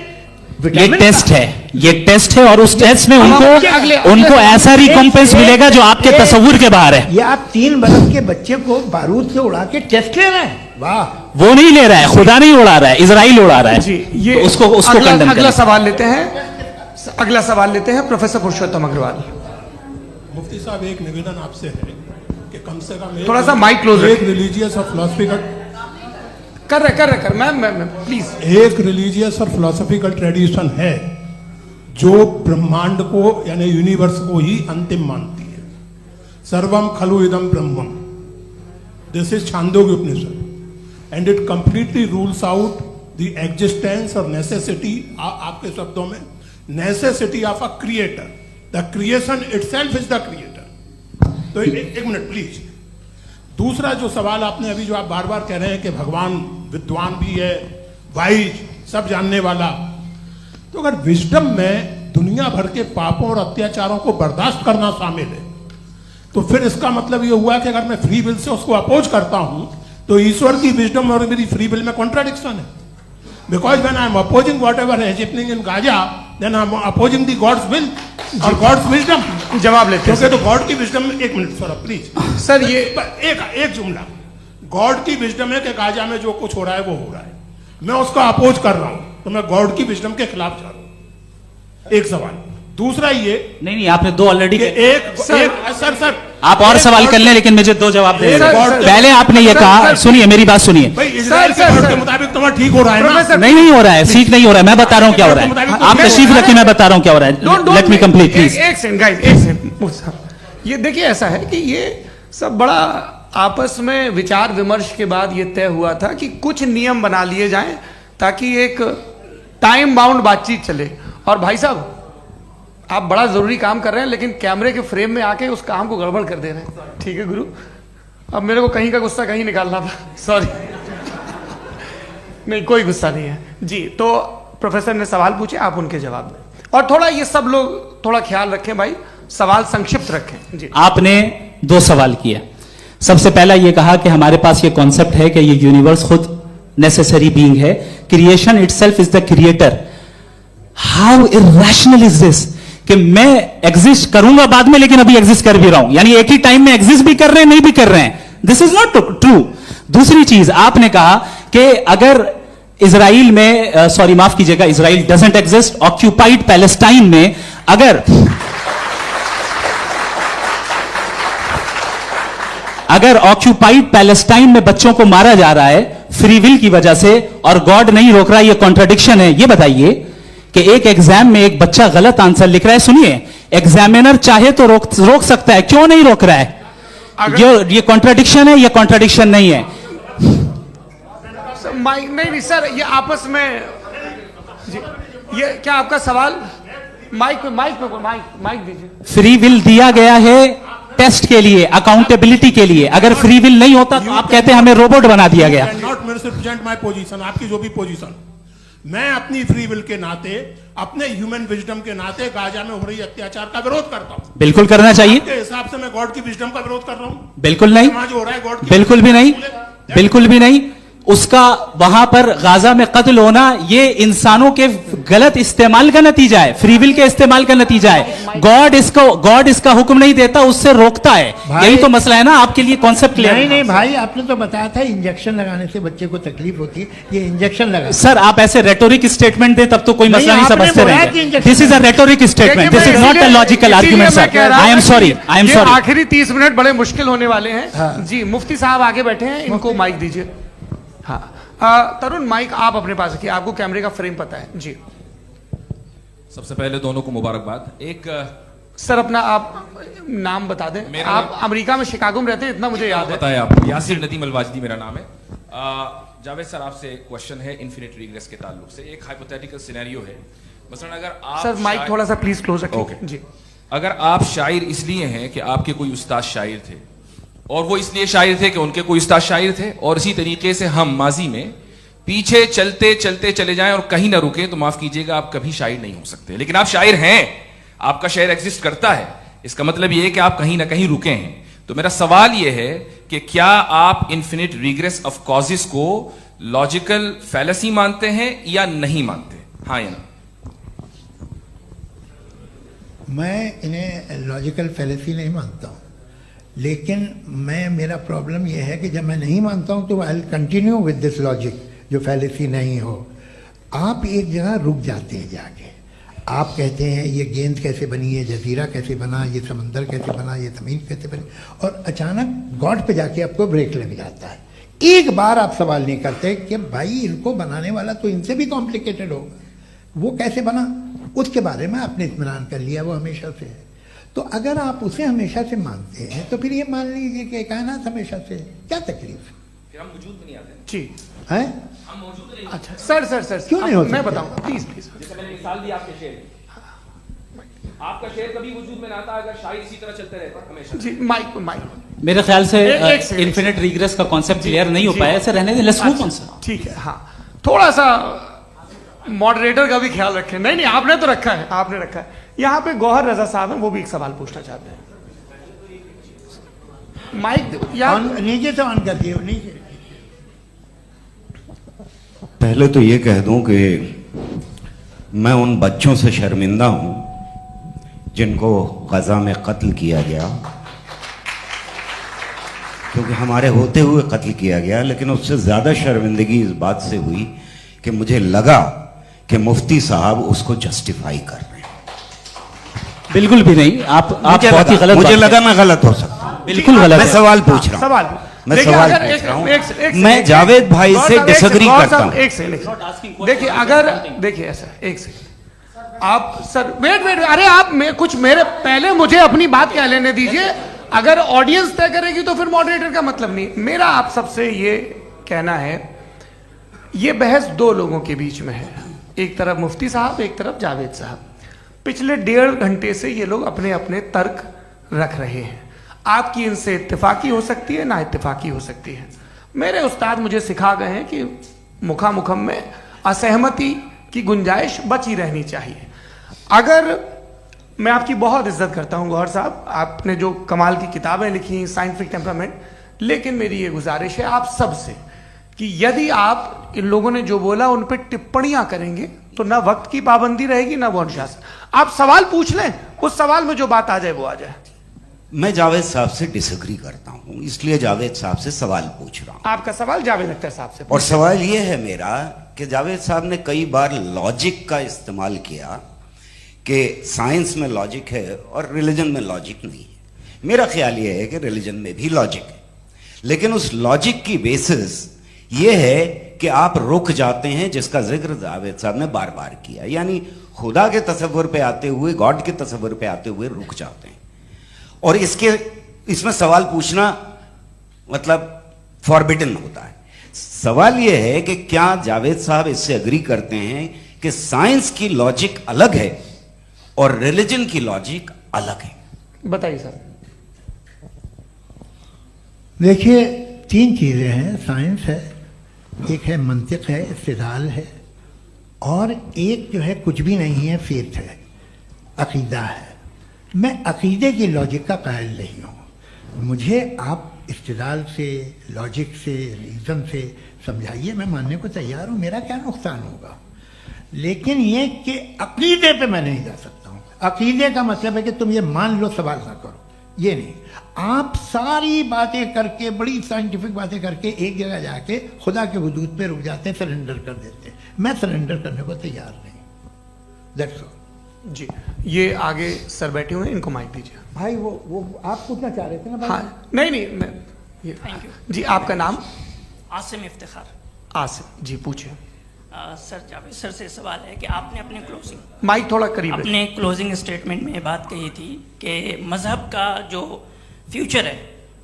S4: ये टेस्ट है, ये टेस्ट है और उस टेस्ट में उनको ऐसा रिकॉम्पेंस मिलेगा जो आपके तस्वुर के बाहर है।
S3: ये आप 3 बरस के बच्चे को बारूद से उड़ा के टेस्ट ले रहे हैं। वाह,
S4: वो नहीं ले रहा है, खुदा नहीं उड़ा रहा है, इजराइल उड़ा रहा है।
S1: जी, ये
S4: तो उसको कंडेम
S1: अगला सवाल लेते हैं प्रोफेसर पुरुषोत्तम अग्रवाल।
S6: मुफ्ती साहब, एक निवेदन आपसे है कि कम से कम
S1: थोड़ा सा माइक क्लोज
S6: एक रिलीजियस और फिलोसफिकल
S1: कर मैं प्लीज।
S6: एक रिलीजियस और फिलोसफिकल ट्रेडिशन है जो ब्रह्मांड को यानी यूनिवर्स को ही अंतिम मानती है। सर्वम खलु इदम ब्रह्मम, this is Chandogya Upanishad and it completely rules out the existence और नेसेसिटी, आपके शब्दों में necessity of a creator. The creation itself is the creator. तो एक मिनट प्लीज। दूसरा जो सवाल आपने अभी, जो आप बार बार कह रहे हैं कि भगवान विद्वान भी है, वाइज, सब जानने वाला। तो अगर विजडम में दुनिया भर के पापों और अत्याचारों को बर्दाश्त करना शामिल है, तो फिर इसका मतलब ये हुआ कि अगर मैं फ्री विल से उसको अपोज करता हूं तो ईश्वर की विजडम और मेरी फ्री विल में कॉन्ट्राडिक्शन है। Because when I am opposing whatever is happening in Gaza, then I am opposing the God's will और गॉड्स विजडम।
S1: जवाब लेते हैं
S6: क्योंकि तो गॉड की विजडम, एक मिनट सर प्लीज
S1: सर, ये
S6: एक जुमला, गॉड की विजडम है कि गाजा में जो कुछ हो रहा है वो हो रहा है, मैं उसका अपोज कर रहा हूं, तो मैं गॉड की विजडम के खिलाफ जा रहा हूं। एक सवाल। दूसरा ये
S2: नहीं, आपने दो ऑलरेडी।
S6: सर
S2: आप और सवाल कर लें, लेकिन मुझे दो जवाब दे। पहले आपने ये कहा, सुनिए मेरी बात सुनिए।
S6: इजराइल के गॉड के मुताबिक तुम्हारा ठीक हो रहा है ना?
S2: नहीं हो रहा है, ठीक नहीं हो रहा है। मैं बता रहा हूं क्या हो रहा है, आप तशरीफ रखिए, मैं बता रहा हूं क्या हो रहा है। Let me complete please.
S1: एक सेकंड गाइस, एक सेकंड। ये देखिए, ऐसा है कि ये सब बड़ा आपस में विचार विमर्श के बाद ये तय हुआ था कि कुछ नियम बना लिए जाएं ताकि एक टाइम बाउंड बातचीत चले। और भाई साहब, आप बड़ा जरूरी काम कर रहे हैं, लेकिन कैमरे के फ्रेम में आके उस काम को गड़बड़ कर दे रहे हैं। ठीक है गुरु, अब मेरे को कहीं का गुस्सा कहीं निकालना था, सॉरी। नहीं, कोई गुस्सा नहीं है जी। तो प्रोफेसर ने सवाल पूछे, आप उनके जवाब दें, और थोड़ा ये सब लोग थोड़ा ख्याल रखें भाई, सवाल संक्षिप्त रखें जी।
S2: आपने दो सवाल किया। सबसे पहला ये कहा कि हमारे पास ये कॉन्सेप्ट है कि ये यूनिवर्स खुद नेसेसरी बीइंग है, creation itself is the creator. How irrational is this कि मैं एग्जिस्ट करूंगा बाद में, लेकिन अभी एग्जिस्ट कर भी रहा हूं, यानी एक ही टाइम में एग्जिस्ट भी कर रहे हैं, नहीं भी कर रहे हैं। This is not true. दूसरी चीज, आपने कहा कि अगर इजराइल में, सॉरी माफ कीजिएगा, Israel doesn't exist, occupied Palestine में अगर ऑक्यूपाइड पैलेस्टाइन में बच्चों को मारा जा रहा है फ्री विल की वजह से और गॉड नहीं रोक रहा, ये कॉन्ट्रडिक्शन है। ये बताइए कि एक एग्जाम में एक बच्चा गलत आंसर लिख रहा है, सुनिए, एग्जामिनर चाहे तो रोक सकता है, क्यों नहीं रोक रहा है? ये कॉन्ट्रडिक्शन है, ये कॉन्ट्रडिक्शन नहीं है।
S1: माइक नहीं सर, ये आपस में जी, ये क्या आपका सवाल? माइक दीजिए।
S2: फ्री विल दिया गया है टेस्ट के लिए, अकाउंटेबिलिटी के लिए। अगर फ्री विल नहीं होता तो आप कहते हैं हमें रोबोट बना दिया गया।
S6: नॉट मिसरिप्रेजेंट माय पोजीशन, आपकी जो भी पोजीशन, मैं अपनी फ्री विल के नाते, अपने ह्यूमन विजडम के नाते गाजा में हो रही अत्याचार का विरोध करता हूं।
S2: बिल्कुल करना चाहिए।
S6: के हिसाब से मैं गॉड की विजडम का विरोध कर रहा हूं?
S2: बिल्कुल नहीं,
S6: जो हो रहा है गॉड,
S2: बिल्कुल भी नहीं, बिल्कुल भी नहीं। उसका वहां पर गाजा में कत्ल होना ये इंसानों के गलत इस्तेमाल का नतीजा है, फ्री विल के इस्तेमाल का नतीजा है। गॉड इसका हुक्म नहीं देता, उससे रोकता है। यही तो मसला है ना, आपके लिए कॉन्सेप्ट क्लियर है?
S3: नहीं भाई, आपने तो बताया था इंजेक्शन लगाने से बच्चे को तकलीफ होती है, ये इंजेक्शन लगा।
S2: सर आप ऐसे रेटोरिक स्टेटमेंट दे तब तो कोई मसला नहीं समझते रहेंगे। This is a rhetoric statement, this is not a logical argument sir. I am sorry, I am sorry.
S1: आखिरी 30 मिनट बड़े मुश्किल होने वाले हैं जी। मुफ्ती साहब आगे बैठे हैं, इनको माइक दीजिए। हाँ तरुण, माइक आप अपने पास रखिए, आपको कैमरे का फ्रेम पता है जी।
S7: सबसे पहले दोनों को मुबारकबाद। एक
S1: सर अपना आप नाम बता दें। आप अमेरिका में शिकागो में रहते हैं, इतना मुझे याद है।
S7: बताया आपको, यासिर नदीम अलवाजदी मेरा नाम है। जावेद सर आपसे एक क्वेश्चन है इन्फिनिट रिग्रेस के ताल्लुक से। एक हाइपोथेटिकल सिनेरियो है, मसलन अगर आप
S1: सर माइक थोड़ा सा प्लीज क्लोज रखिए जी।
S7: अगर आप शायर इसलिए हैं कि आपके कोई उस्ताद शायर थे, और वो इसलिए शायर थे कि उनके कोई उस्ताद शायर थे, और इसी तरीके से हम माजी में पीछे चलते चलते चले जाएं और कहीं ना रुके, तो माफ कीजिएगा आप कभी शायर नहीं हो सकते। लेकिन आप शायर हैं, आपका शायर एग्जिस्ट करता है, इसका मतलब यह है कि आप कहीं ना कहीं रुके हैं। तो मेरा सवाल यह है कि क्या आप इन्फिनिट रिग्रेस ऑफ कॉजेस को लॉजिकल फैलेसी मानते हैं या नहीं मानते? हाँ या ना?
S3: मैं इन्हें लॉजिकल फैलेसी नहीं मानता हूँ, लेकिन मेरा प्रॉब्लम यह है कि जब मैं नहीं मानता हूँ तो I will continue with this logic जो फैलेसी नहीं हो। आप एक जगह रुक जाते हैं जाके, आप कहते हैं ये गेंद कैसे बनी, ये जजीरा कैसे बना, ये समंदर कैसे बना, ये ज़मीन कैसे बनी, और अचानक गॉड पे जाके आपको ब्रेक लग जाता है। एक बार आप सवाल नहीं करते कि भाई इनको बनाने वाला तो इनसे भी कॉम्प्लिकेटेड होगा, वो कैसे बना, उसके बारे में आपने इत्मीनान कर लिया, वो हमेशा से है। तो अगर आप उसे हमेशा से मानते हैं तो फिर ये मान लीजिए कि कायनात हमेशा से है, क्या तकलीफ है?
S7: हम वजूद में नहीं आते
S1: जी
S3: हैं?
S7: हम मौजूद नहीं।
S1: अच्छा सर
S3: क्यों नहीं हो सकते?
S1: मैं बताऊं प्लीज।
S7: जैसे मैंने मिसाल दी आपके शेर, आपका शेर कभी वजूद में ना आता अगर शायर इसी तरह चलते रहते हमेशा
S1: जी। माइक
S2: मेरे ख्याल से
S1: एक
S2: इन्फिनिट रिग्रेस का कॉन्सेप्ट क्लियर नहीं हो पाया, ऐसे रहने दें, लेट्स मूव ऑन सर।
S1: ठीक है। हाँ थोड़ा सा मॉडरेटर का भी ख्याल रखें। नहीं नहीं, आपने तो रखा है, आपने रखा है। यहाँ पे गौहर रजा साहब हैं, वो भी एक सवाल पूछना चाहते हैं। माइक
S3: नीचे से ऑन कर दिए, नीचे।
S8: पहले तो ये कह दूं कि मैं उन बच्चों से शर्मिंदा हूं जिनको गजा में कत्ल किया गया, क्योंकि हमारे होते हुए कत्ल किया गया। लेकिन उससे ज्यादा शर्मिंदगी इस बात से हुई कि मुझे लगा कि मुफ्ती साहब उसको जस्टिफाई कर रहे हैं।
S2: बिल्कुल भी नहीं, आप बहुत ही गलत,
S8: मुझे लगा मैं गलत हो सकता हूं।
S2: बिल्कुल गलत।
S8: मैं सवाल पूछ रहा हूं,
S1: सवाल
S8: मैं सवाल पूछ रहा हूं। मैं जावेद भाई से डिसएग्री करता हूं।
S1: एक सेकंड देखिए, अगर देखिए ऐसा, एक सेकंड आप सर, वेट, अरे आप कुछ मेरे पहले मुझे अपनी बात कह लेने दीजिए। अगर ऑडियंस तय करेगी तो फिर मॉडरेटर का मतलब नहीं। मेरा आप सबसे ये कहना है, ये बहस दो लोगों के बीच में है, एक तरफ मुफ्ती साहब, एक तरफ जावेद साहब। पिछले 1.5 घंटे से ये लोग अपने अपने तर्क रख रहे हैं। आपकी इनसे इत्तेफाकी हो सकती है, ना इत्तेफाकी हो सकती है। मेरे उस्ताद मुझे सिखा गए हैं कि मुखामुखम में असहमति की गुंजाइश बची रहनी चाहिए। अगर मैं आपकी बहुत इज्जत करता हूं गौहर साहब, आपने जो कमाल की किताबें लिखी, साइंटिफिक टेम्परामेंट, लेकिन मेरी ये गुजारिश है आप सबसे कि यदि आप इन लोगों ने जो बोला उन पर टिप्पणियां करेंगे तो ना वक्त की पाबंदी रहेगी, ना वो अनुशासन। आप सवाल पूछ लें, उस सवाल में जो बात आ जाए वो आ जाए।
S8: मैं जावेद साहब से डिसएग्री करता हूं, इसलिए जावेद साहब से सवाल पूछ रहा हूं।
S1: आपका सवाल जावेद अख्तर साहब से,
S8: और सवाल यह है मेरा कि जावेद साहब ने कई बार लॉजिक का इस्तेमाल किया कि साइंस में लॉजिक है और रिलीजन में लॉजिक नहीं है। मेरा ख्याल यह है कि रिलीजन में भी लॉजिक है, लेकिन उस लॉजिक की बेसिस यह है कि आप रुक जाते हैं, जिसका जिक्र जावेद साहब ने बार बार किया, यानी खुदा के तसव्वुर पे आते हुए, गॉड के तसव्वुर पे आते हुए रुक जाते हैं। और इसमें सवाल पूछना मतलब फॉरबिडन होता है। सवाल यह है कि क्या जावेद साहब इससे एग्री करते हैं कि साइंस की लॉजिक अलग है और रिलीजन की लॉजिक अलग है?
S1: बताइए सर।
S3: देखिए, 3 चीजें हैं। साइंस है, एक है मंतिक है, इस्तिदलाल है, और एक जो है कुछ भी नहीं है, फेथ है, अकीदा है। मैं अकीदे की लॉजिक का कायल नहीं हूँ। मुझे आप इस्तिदलाल से, लॉजिक से, रीज़न से समझाइए, मैं मानने को तैयार हूँ, मेरा क्या नुकसान होगा। लेकिन ये कि अकीदे पे मैं नहीं जा सकता हूँ। अकीदे का मतलब है कि तुम ये मान लो, सवाल ना करो, ये नहीं। आप सारी बातें करके, बड़ी साइंटिफिक बातें करके एक जगह जाके खुदा के हुदूद पे रुक जाते हैं, सरेंडर कर देते हैं। मैं सरेंडर करने को तैयार नहीं। दैट्स ऑल
S1: जी। ये आगे सर बैठे हुए हैं, इनको माइक दीजिए।
S3: भाई वो आप पूछना चाह रहे थे ना भाई?
S1: हाँ, नहीं मैं ये
S9: थैंक यू
S1: जी। आपका नाम?
S9: आसिम इफ्तिखार।
S1: आसिफ जी, पूछिए।
S9: सर, जावेद सर से सवाल है कि आपने अपने क्लोजिंग
S1: माइक थोड़ा करीब रखिए।
S9: अपने क्लोजिंग स्टेटमेंट में बात कही थी कि मज़हब का जो फ्यूचर है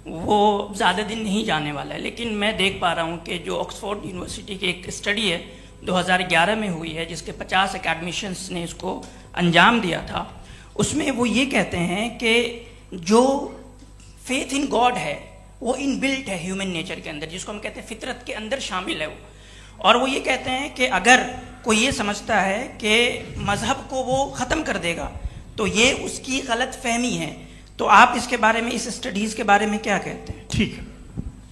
S9: वो ज़्यादा दिन नहीं जाने वाला है। लेकिन मैं देख पा रहा हूँ कि जो ऑक्सफोर्ड यूनिवर्सिटी की एक स्टडी है 2011 में हुई है, जिसके 50 एकेडमिशियंस ने इसको अंजाम दिया था, उसमें वो ये कहते हैं कि जो फेथ इन गॉड है वो इनबिल्ट है ह्यूमन नेचर के अंदर, जिसको हम कहते हैं फितरत के अंदर शामिल है वो। और वो ये कहते हैं कि अगर कोई ये समझता है कि मज़हब को वो ख़त्म कर देगा तो ये उसकी गलत फहमी है। तो आप इसके बारे में, इस स्टडीज़ के बारे में क्या कहते हैं?
S1: ठीक है,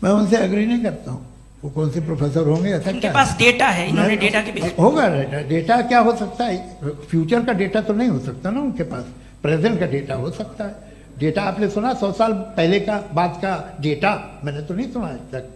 S3: मैं उनसे एग्री नहीं करता हूँ। वो कौन से प्रोफेसर होंगे? ऐसा
S9: उनके
S3: क्या
S9: पास डेटा है, इन्होंने डेटा के बेस
S3: होगा। डेटा क्या हो सकता है? फ्यूचर का डेटा तो नहीं हो सकता ना उनके पास, प्रेजेंट का डेटा हो सकता है। डेटा आपने सुना 100 साल पहले का, बाद का डेटा मैंने तो नहीं सुना आज तक।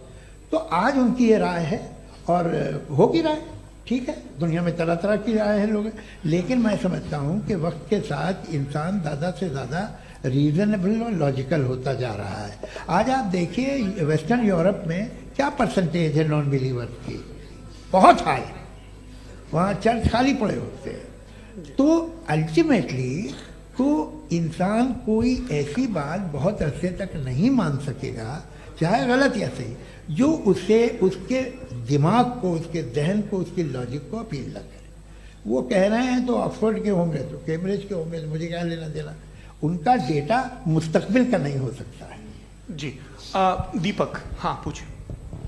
S3: तो आज उनकी ये राय है और होगी राय, ठीक है। दुनिया में तरह तरह की राय है लोग, लेकिन मैं समझता हूँ कि वक्त के साथ इंसान ज़्यादा से ज़्यादा रीजनेबल और लॉजिकल होता जा रहा है। आज आप देखिए वेस्टर्न यूरोप में क्या परसेंटेज है नॉन बिलीवर्स की, बहुत हाई। वहाँ चर्च खाली पड़े होते हैं। तो अल्टीमेटली तो इंसान कोई ऐसी बात बहुत अरसे तक नहीं मान सकेगा, चाहे गलत या सही, जो उसे, उसके दिमाग को, उसके जहन को, उसकी लॉजिक को अपील न करे। वो कह रहे हैं तो ऑक्सफोर्ड के होंगे तो कैम्ब्रिज के होंगे, तो मुझे क्या लेना देना। उनका डेटा मुस्तकबिल का नहीं हो सकता है।
S1: जी। दीपक, हाँ पूछिए।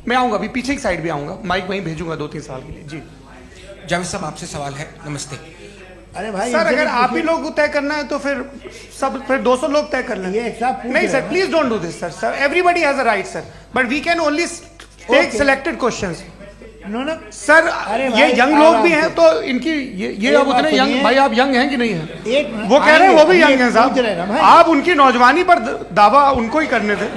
S1: मैं आऊंगा अभी, पीछे की साइड भी आऊंगा, माइक वहीं भेजूंगा 2-3 साल के लिए। जी
S10: जावेद साहब, आपसे सवाल है। नमस्ते।
S3: अरे भाई
S1: सर, अगर आप ही लोग को तय करना है तो फिर 200 लोग तय कर लें।
S3: ये एक साथ
S1: नहीं sir, please don't do this sir. Sir, everybody has a right sir, but we can only take selected questions.
S3: No
S1: sir,
S3: अरे
S1: ये यंग लोग भी हैं तो इनकी ये अब उतने यंग, भाई आप यंग हैं कि नहीं हैं? वो कह रहे हैं वो भी यंग हैं साहब, आप उनकी नौजवानी पर दावा उनको ही करने थे।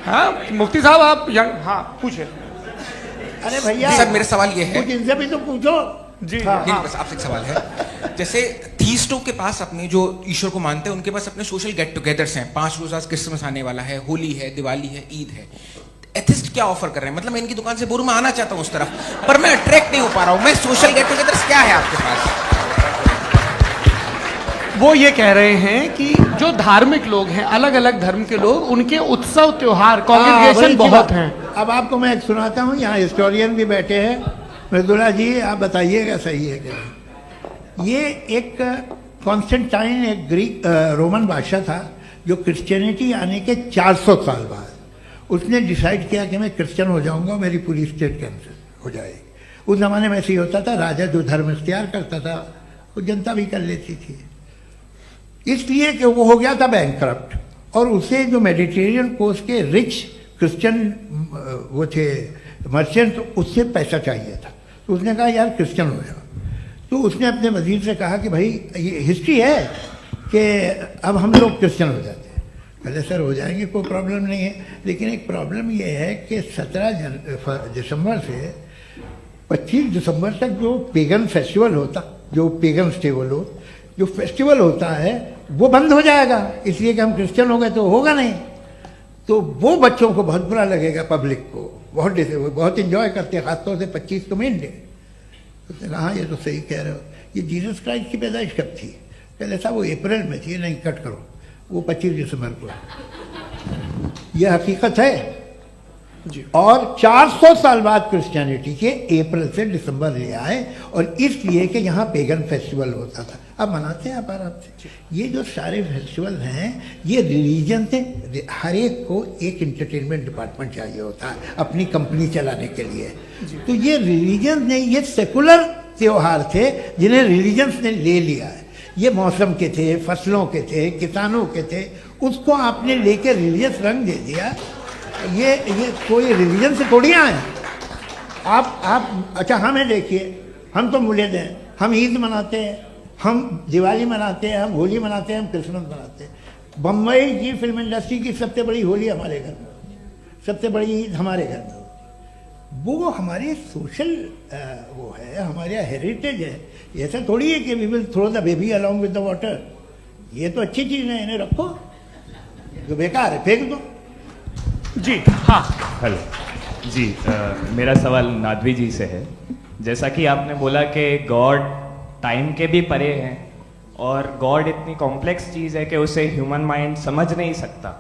S1: हाँ मुफ्ती साहब आप यंग, हाँ पूछे।
S3: अरे भैया
S10: सर, मेरा सवाल ये है,
S3: कुछ इनसे भी तो पूछो।
S1: जी
S10: नहीं, बस आपसे एक सवाल है। जैसे थीस्टों के पास अपने जो ईश्वर को मानते हैं उनके पास अपने सोशल गेट टुगेदर्स हैं। 5 रोज आज क्रिसमस आने वाला है, होली है, दिवाली है, ईद है। एथिस्ट क्या ऑफर कर रहे हैं? मतलब मैं इनकी दुकान से बोलूं, मैं आना चाहता हूं उस तरफ, पर मैं अट्रैक्ट नहीं हो पा रहा हूं। मैं सोशल गेट टुगेदर्स क्या है आपके पास?
S1: वो ये कह रहे हैं कि जो धार्मिक लोग हैं, अलग अलग धर्म के लोग, उनके उत्सव त्योहार कांग्रेगेशन बहुत हैं।
S3: अब आपको मैं एक सुनाता हूँ, यहाँ हिस्टोरियन भी बैठे हैं। मृदुला जी, आप बताइएगा सही है क्या? ये एक कॉन्स्टेंटाइन, एक ग्रीक रोमन बादशाह था जो क्रिश्चियनिटी आने के 400 साल बाद उसने डिसाइड किया कि मैं क्रिश्चियन हो जाऊंगा, मेरी पूरी स्टेट कैंसिल हो जाएगी। उस जमाने में ऐसे ही होता था, राजा जो धर्म इख्तियार करता था वो जनता भी कर लेती थी। इसलिए कि वो हो गया था बैंकक्रप्ट, और उसे जो मेडिटेरियन कोस्ट के रिच क्रिश्चियन वो थे मर्चेंट, उससे पैसा चाहिए था। तो उसने कहा यार क्रिश्चियन हो जाओ। तो उसने अपने वजीर से कहा कि भाई ये हिस्ट्री है कि अब हम लोग क्रिश्चियन हो जाते हैं। पहले सर हो जाएंगे, कोई प्रॉब्लम नहीं है, लेकिन एक प्रॉब्लम ये है कि 17 दिसंबर से 25 दिसंबर तक जो पेगन फेस्टिवल होता, जो पेगन्स थे वो लोग, जो फेस्टिवल होता है वो बंद हो जाएगा, इसलिए कि हम क्रिश्चियन हो गए तो होगा नहीं। तो वो बच्चों को बहुत बुरा लगेगा, पब्लिक को बहुत इंजॉय करते हैं, खासतौर से 25 को मेन डे। उसने कहा हाँ ये तो सही कह रहे हो, ये जीसस क्राइस्ट की पैदाइश कब थी? पहले साहब वो अप्रैल में थी। नहीं, कट करो, वो 25 दिसंबर को है। यह हकीकत है जी। और 400 साल बाद क्रिश्चियनिटी के अप्रैल से दिसंबर ले आए, और इसलिए कि यहाँ पेगन फेस्टिवल होता था। अब मनाते हैं आप आराम से। ये जो सारे फेस्टिवल हैं ये रिलीजन से, हर एक को एक इंटरटेनमेंट डिपार्टमेंट चाहिए होता है अपनी कंपनी चलाने के लिए। तो ये रिलीजन ने, ये सेकुलर त्योहार थे जिन्हें रिलीजन्स ने ले लिया है। ये मौसम के थे, फसलों के थे, किसानों के थे, उसको आपने लेके रिलीजियस रंग दे दिया। ये कोई रिलीजन से थोड़ी आए आप। अच्छा हमें देखिए, हम तो मुल्द हैं, हम ईद मनाते हैं, हम दिवाली मनाते हैं, हम होली मनाते हैं, हम क्रिसमस मनाते हैं। बम्बई की फिल्म इंडस्ट्री की सबसे बड़ी होली हमारे घर में होती है, सबसे बड़ी ईद हमारे घर में होती है। वो हमारे सोशल वो है, हमारे हेरिटेज है। ऐसा थोड़ी है कि we will throw the baby along with the water. ये तो अच्छी चीज़ है, इन्हें रखो, जो बेकार है फेंक दो।
S1: जी हाँ,
S11: हेलो जी, मेरा सवाल नादवी जी से है। जैसा कि आपने बोला कि गॉड टाइम के भी परे हैं, और गॉड इतनी कॉम्प्लेक्स चीज़ है कि उसे ह्यूमन माइंड समझ नहीं सकता,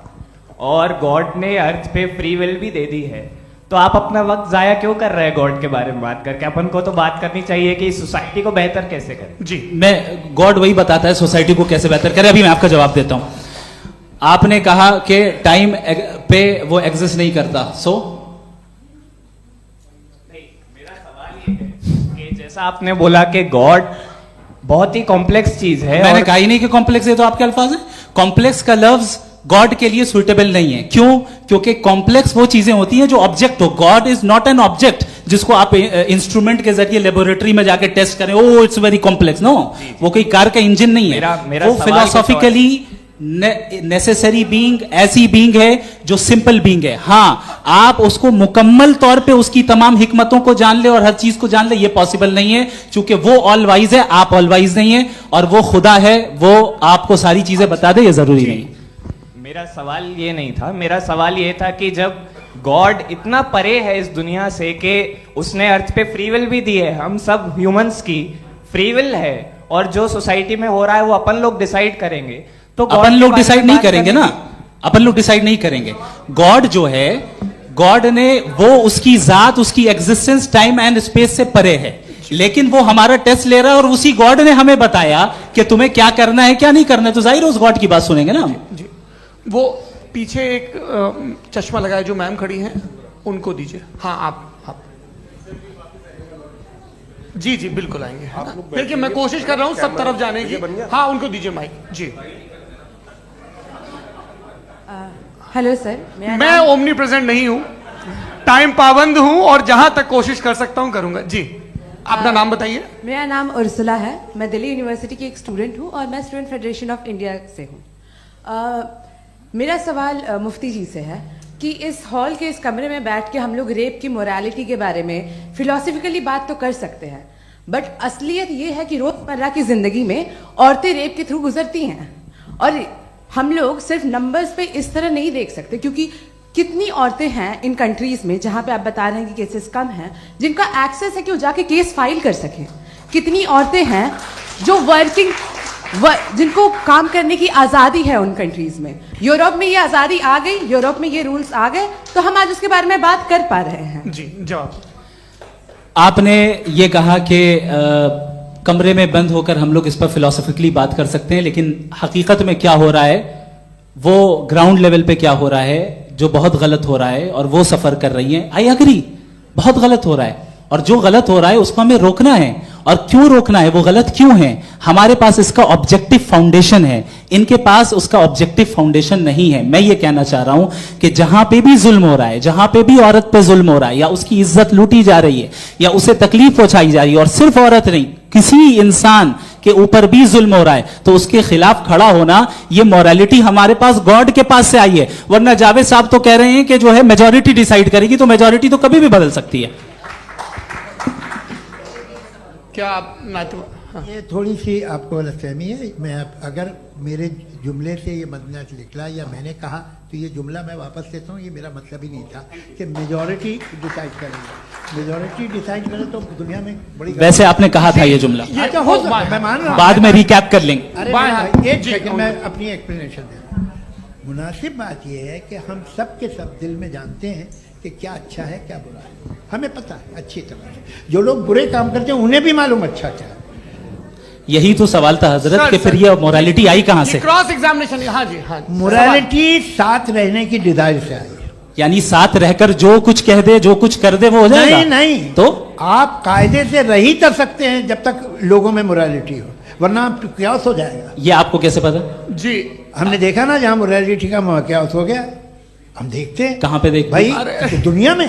S11: और गॉड ने अर्थ पे फ्री विल भी दे दी है। तो आप अपना वक्त ज़ाया क्यों कर रहे हैं गॉड के बारे में बात करके? अपन को तो बात करनी चाहिए कि सोसाइटी को बेहतर कैसे करें।
S4: जी, मैं गॉड वही बताता है सोसाइटी को कैसे बेहतर करे। अभी मैं आपका जवाब देता हूं। आपने कहा कि टाइम पे वो एग्जिस्ट नहीं करता,
S11: मेरा सवाल ये है कि जैसा आपने बोला कि गॉड बहुत ही कॉम्प्लेक्स चीज है।
S4: मैंने कहा ही नहीं कि कॉम्प्लेक्स है, तो आपके अल्फाज है। कॉम्प्लेक्स का लफ्ज गॉड के लिए सुइटेबल नहीं है। क्यों? क्योंकि कॉम्प्लेक्स वो चीजें होती हैं जो ऑब्जेक्ट हो। God is not an object जिसको आप इंस्ट्रूमेंट के जरिए लेबोरेटरी में जाके टेस्ट करें, oh it's very complex. No, वो कोई कार का इंजन नहीं है। वो फिलोसॉफिकली नेसेसरी बीइंग ऐसी बीइंग है जो सिंपल बीइंग है। हाँ, आप उसको मुकम्मल तौर पे उसकी तमाम हिकमतों को जान ले और हर चीज को जान ले, ये पॉसिबल नहीं है, क्योंकि वो ऑल वाइज है, आप ऑल वाइज नहीं है, और वो खुदा है, वो आपको सारी चीजें बता दे, ये जरूरी नहीं।
S11: मेरा सवाल ये नहीं था। मेरा सवाल ये था कि जब गॉड इतना परे है इस दुनिया से कि उसने अर्थ पे फ्री विल भी दी है, हम सब ह्यूमंस की फ्री विल है, और जो सोसाइटी में हो रहा है वो अपन लोग डिसाइड करेंगे, तो
S4: अपन लोग डिसाइड नहीं करेंगे ना, अपन लोग डिसाइड नहीं करेंगे। गॉड जो है, गॉड ने वो उसकी जात, उसकी एग्जिस्टेंस टाइम एंड स्पेस से परे है, लेकिन वो हमारा टेस्ट ले रहा है, और उसी गॉड ने हमें बताया कि तुम्हें क्या करना है क्या नहीं करना है, तो जाहिर उस गॉड की बात सुनेंगे ना हम।
S1: जी, वो पीछे एक चश्मा लगाए जो मैम खड़ी हैं, उनको दीजिए। हाँ आप जी जी बिल्कुल आएंगे। देखिए मैं कोशिश कर रहा हूँ सब तरफ जाने की। हाँ उनको दीजिए माइक जी।
S12: हेलो सर,
S1: मैं ओमनी प्रेजेंट नहीं हूँ, टाइम पाबंद हूँ और जहां तक कोशिश कर सकता हूँ करूंगा जी। अपना नाम बताइए।
S12: मेरा नाम उर्सुला है, मैं दिल्ली यूनिवर्सिटी की एक स्टूडेंट हूँ और मैं स्टूडेंट फेडरेशन ऑफ इंडिया से हूँ। मेरा सवाल मुफ्ती जी से है कि इस हॉल के इस कमरे में बैठ के हम लोग रेप की मोरालिटी के बारे में फिलोसफिकली बात तो कर सकते हैं, बट असलियत ये है कि रोजमर्रा की जिंदगी में औरतें रेप के थ्रू गुजरती हैं और हम लोग सिर्फ नंबर्स पे इस तरह नहीं देख सकते, क्योंकि कितनी औरतें हैं इन कंट्रीज में जहां पे आप बता रहे हैं कि केसेस कम हैं, जिनका एक्सेस है कि वो जाके केस फाइल कर सकें। कितनी औरतें हैं जो जिनको काम करने की आज़ादी है उन कंट्रीज में। यूरोप में ये आज़ादी आ गई, यूरोप में ये रूल्स आ गए, तो हम आज उसके बारे में बात कर पा रहे हैं।
S1: जी जवाब।
S4: आपने ये कहा कि कमरे में बंद होकर हम लोग इस पर फिलोसफिकली बात कर सकते हैं, लेकिन हकीकत में क्या हो रहा है, वो ग्राउंड लेवल पे क्या हो रहा है जो बहुत गलत हो रहा है और वो सफर कर रही हैं। आई अग्री, बहुत गलत हो रहा है और जो गलत हो रहा है उसको हमें रोकना है। और क्यों रोकना है, वो गलत क्यों है, हमारे पास इसका ऑब्जेक्टिव फाउंडेशन है, इनके पास उसका ऑब्जेक्टिव फाउंडेशन नहीं है। मैं ये कहना चाह रहा हूं कि जहां पे भी जुल्म हो रहा है, जहां पे भी औरत पे जुल्म हो रहा है या उसकी इज्जत लूटी जा रही है या उसे तकलीफ पहुंचाई जा रही है, और सिर्फ औरत नहीं किसी इंसान के ऊपर भी जुल्म हो रहा है, तो उसके खिलाफ खड़ा होना, ये मोरालिटी हमारे पास गॉड के पास से आई है। वरना जावेद साहब तो कह रहे हैं कि जो है मेजॉरिटी डिसाइड करेगी, तो मेजॉरिटी तो कभी भी बदल सकती है।
S1: क्या आप हाँ।
S3: ये थोड़ी सी आपको गलतफहमी है। मैं अगर मेरे जुमले से ये मदना निकला या मैंने कहा तो ये जुमला मैं वापस लेता हूँ। ये मेरा मतलब ही नहीं था कि मेजॉरिटी डिसाइड करेगी। मेजॉरिटी डिसाइड करे तो दुनिया में बड़ी,
S4: वैसे आपने कहा था ये जुमला,
S3: अच्छा हो सकता है, मैं मान रहा हूँ,
S4: बाद में रिकैप कर लेंगे।
S3: अरे एक सेकंड मैं अपनी एक्सप्लेनेशन देता हूँ। मुनासिब बात यह है कि हम सब के सब दिल में जानते हैं कि क्या अच्छा है क्या बुरा है, हमें पता है अच्छी तरह से। जो लोग बुरे काम करते हैं उन्हें भी मालूम अच्छा क्या है।
S4: यही तो सवाल था हजरत कि फिर ये मोरालिटी आई कहां से?
S1: Cross examination. हाँ जी हाँ।
S3: मोरालिटी साथ रहने की डिजायर से आई, यानी
S4: साथ रहकर जो कुछ कह दे जो कुछ कर दे वो हो जाएगा।
S3: नहीं नहीं, तो आप कायदे से रह ही कर सकते हैं जब तक लोगों में मोरालिटी हो, वरना क्यास हो जाएगा।
S4: ये आपको कैसे पता?
S1: जी
S3: हमने देखा ना, जहां मोरालिटी का क्यास हो गया, हम देखते हैं।
S4: कहां पे देखते
S3: भाई? दुनिया में।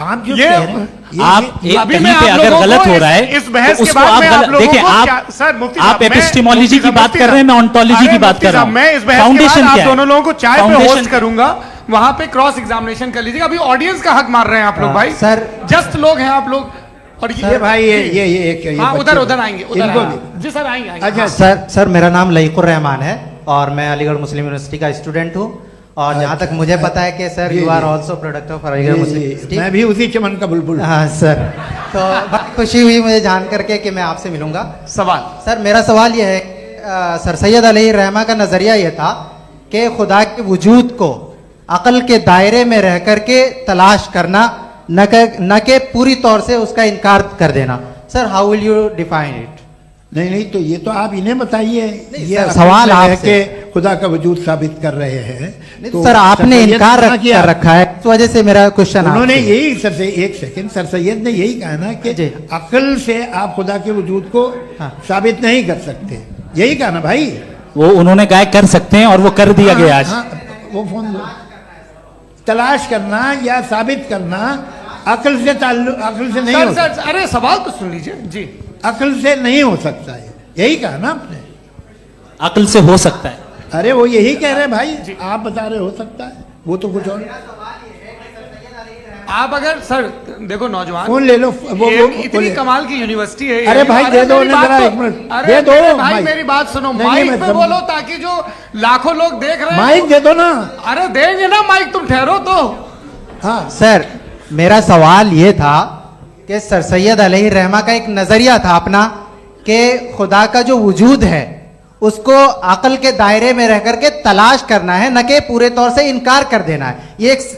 S3: आप जो
S4: कह रहे हैं, आप
S1: अभी
S4: कहीं पे अगर गलत हो रहा है
S1: इस बहस
S4: तो
S1: के
S4: उसको
S1: बाद
S4: आप
S1: में आप
S4: देखिए, आप एपिस्टेमोलॉजी की बात कर रहे हैं, मैं ऑन्टोलॉजी की बात कर रहा हूं।
S1: मैं इस बहस के बाद आप दोनों लोगों को चाय पे होस्ट करूंगा, वहां पे क्रॉस एग्जामिनेशन कर लीजिएगा। अभी ऑडियंस का हक मार रहे हैं आप लोग भाई,
S3: सर
S1: जस्ट लोग हैं आप लोग। और ये
S3: भाई ये
S1: हाँ उधर आएंगे, जी सर आएंगे।
S3: अच्छा
S13: सर मेरा नाम लईकुर रहमान है और मैं अलीगढ़ मुस्लिम यूनिवर्सिटी का स्टूडेंट हूँ। और जहाँ तक मुझे पता है कि sir you are also product of Aligarh Muslim University.
S3: मैं भी उसी चमन का बुलबुल।
S13: हाँ सर, तो बहुत खुशी हुई मुझे जान करके कि मैं आपसे मिलूंगा।
S1: सवाल
S13: सर, मेरा सवाल यह है, सर सैयद अलैहिर्रहमा का नजरिया यह था कि खुदा के वजूद को अकल के दायरे में रह करके तलाश करना, न के पूरी तौर से उसका इनकार कर देना। Sir how will you define it?
S3: नहीं तो ये तो आप इन्हें बताइए। ये
S13: सवाल आपसे
S3: खुदा का वजूद साबित कर रहे हैं
S13: तो सर आपने इनकार कर रखा है, इस वजह से मेरा क्वेश्चन।
S3: उन्होंने यही सर से एक सेकंड, सर सैयद ने यही कहा ना कि अकल से आप खुदा के वजूद को साबित नहीं कर सकते, यही कहा ना भाई।
S4: वो उन्होंने कहा कर सकते हैं और वो कर दिया गया आज।
S3: वो फोन तलाश करना या साबित करना अकल से अकल से नहीं हो सकता।
S1: अरे सवाल तो सुन लीजिए जी।
S3: अकल से नहीं हो सकता है, यही कहा ना आपने।
S4: अकल से हो सकता है,
S3: अरे वो यही कह रहे हैं भाई, आप बता रहे हो सकता है, वो तो कुछ और।
S1: आप अगर सर देखो नौजवान
S3: फोन ले लो, वो
S1: इतनी कमाल की यूनिवर्सिटी है।
S3: अरे भाई दे दो जरा, एक मिनट दे दो
S1: भाई, मेरी बात सुनो, माइक पे बोलो ताकि जो लाखों लोग देख रहे हैं।
S3: माइक दे दो ना।
S1: अरे देंगे ना माइक, तुम ठहरो तो।
S3: हाँ
S13: सर, मेरा सवाल ये था कि सर सैयद अलैहिर्रहमा का एक नजरिया था अपना कि खुदा का जो वजूद है उसको अकल के दायरे में रह करके तलाश करना है, न कि पूरे तौर से इनकार कर देना है।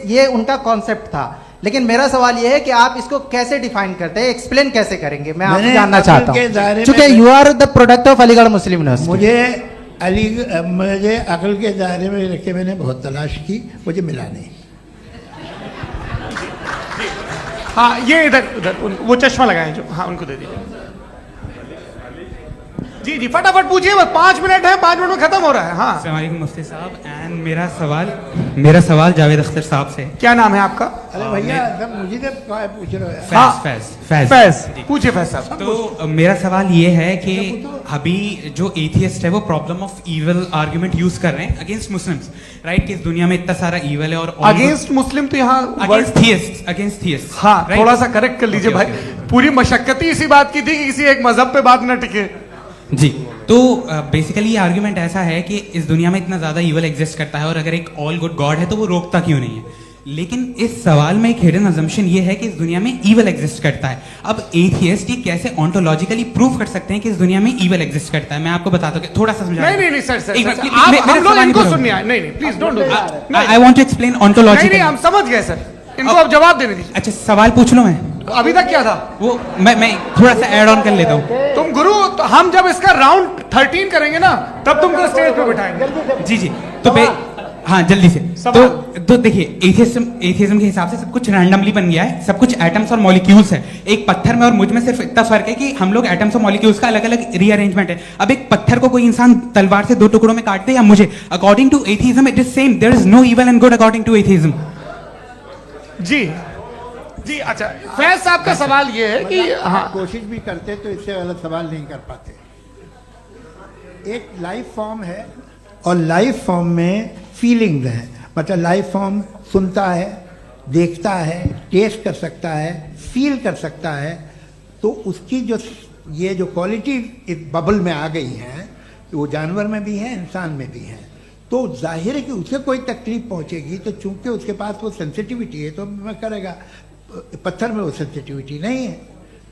S13: ये उनका कॉन्सेप्ट था। लेकिन मेरा सवाल ये है कि आप इसको कैसे डिफाइन करते हैं, एक्सप्लेन कैसे करेंगे, मैं आपसे जानना चाहता हूँ, क्योंकि you are the product of Aligarh Muslim University.
S3: मुझे अकल के दायरे में रख के मैंने बहुत तलाश की, मुझे मिला नहीं।
S1: हाँ ये इधर उधर वो चश्मा लगाए जो, हाँ उनको दे दीजिए। जी जी फटाफट पूछिए, बस 5 मिनट है, 5 मिनट में खत्म हो रहा है। हाँ
S14: अस्सलाम वालेकुम मुफ्ती साहब। एंड मेरा सवाल जावेद अख्तर साहब से।
S1: क्या नाम है आपका?
S3: अरे भैया मुझे पूछ रहे हो।
S1: हाँ, फैज पूछिए फैज साहब।
S14: तो मेरा सवाल ये है कि अभी जो एथियस्ट है वो problem of evil argument use कर रहे हैं अगेंस्ट मुस्लिम्स, राइट? कि इस दुनिया में इतना सारा इविल है और
S1: अगेंस्ट मुस्लिम तो यहाँ
S14: अगेंस्ट थियस्ट।
S1: हाँ थोड़ा सा करेक्ट कर लीजिए भाई, पूरी मशक्कत ही इसी बात की थी कि किसी एक मजहब पे बात न टिके।
S14: जी, तो बेसिकली ये आर्गुमेंट ऐसा है कि इस दुनिया में इतना ज्यादा इविल एग्जिस्ट करता है और अगर एक ऑल गुड गॉड है तो वो रोकता क्यों नहीं है? लेकिन इस सवाल में एक हिडन अजम्पशन ये है कि इस दुनिया में इविल एग्जिस्ट करता है। अब एथियस्ट ये कैसे ऑन्टोलॉजिकली प्रूव कर सकते हैं कि इस दुनिया में इविल एग्जिस्ट करता है? मैं आपको बताता हूँ, थोड़ा सा समझा।
S1: नहीं सर, हम लोग इनको सुनने आए। नहीं please don't do that.
S14: I want to explain ontologically.
S1: नहीं हम समझ गए सर, इनको अब जवाब देने दीजिए।
S14: अच्छा सवाल पूछ लो। मैं
S1: अभी तक क्या था
S14: वो मैं थोड़ा सा ऐड ऑन कर लेता हूँ।
S1: तुम गुरु, तो हम जब इसका राउंड 13 करेंगे ना तब तुमको स्टेज पे बिठाएंगे।
S14: जी तो हाँ जल्दी से। तो देखिए एथियज्म के हिसाब से सब कुछ रैंडमली बन गया है, सब कुछ एटम्स और मॉलिक्यूल्स है। एक पत्थर में और मुझ में सिर्फ इतना फर्क है कि हम लोग एटम्स और मॉलिक्यूल्स का अलग अलग रीअरेंजमेंट है। अब एक पत्थर को कोई इंसान तलवार से 2 टुकड़ों में काट दे या मुझे, according to atheism it is same. There is no evil and good according to atheism.
S1: जी अच्छा, फैज साहब का सवाल ये है कि हाँ
S3: कोशिश भी करते तो इससे गलत सवाल नहीं कर पाते। एक लाइफ फॉर्म है और लाइफ फॉर्म में फीलिंग्स हैं, मतलब लाइफ फॉर्म सुनता है, देखता है, टेस्ट कर सकता है, फील कर सकता है। तो उसकी जो ये जो क्वालिटी इस बबल में आ गई हैं वो जानवर में भी है, इंसान में भी है। तो जाहिर है कि उसे कोई तकलीफ पहुंचेगी, तो चूंकि उसके पास वो सेंसिटिविटी है तो मैं करेगा। पत्थर में वो सेंसिटिविटी नहीं है।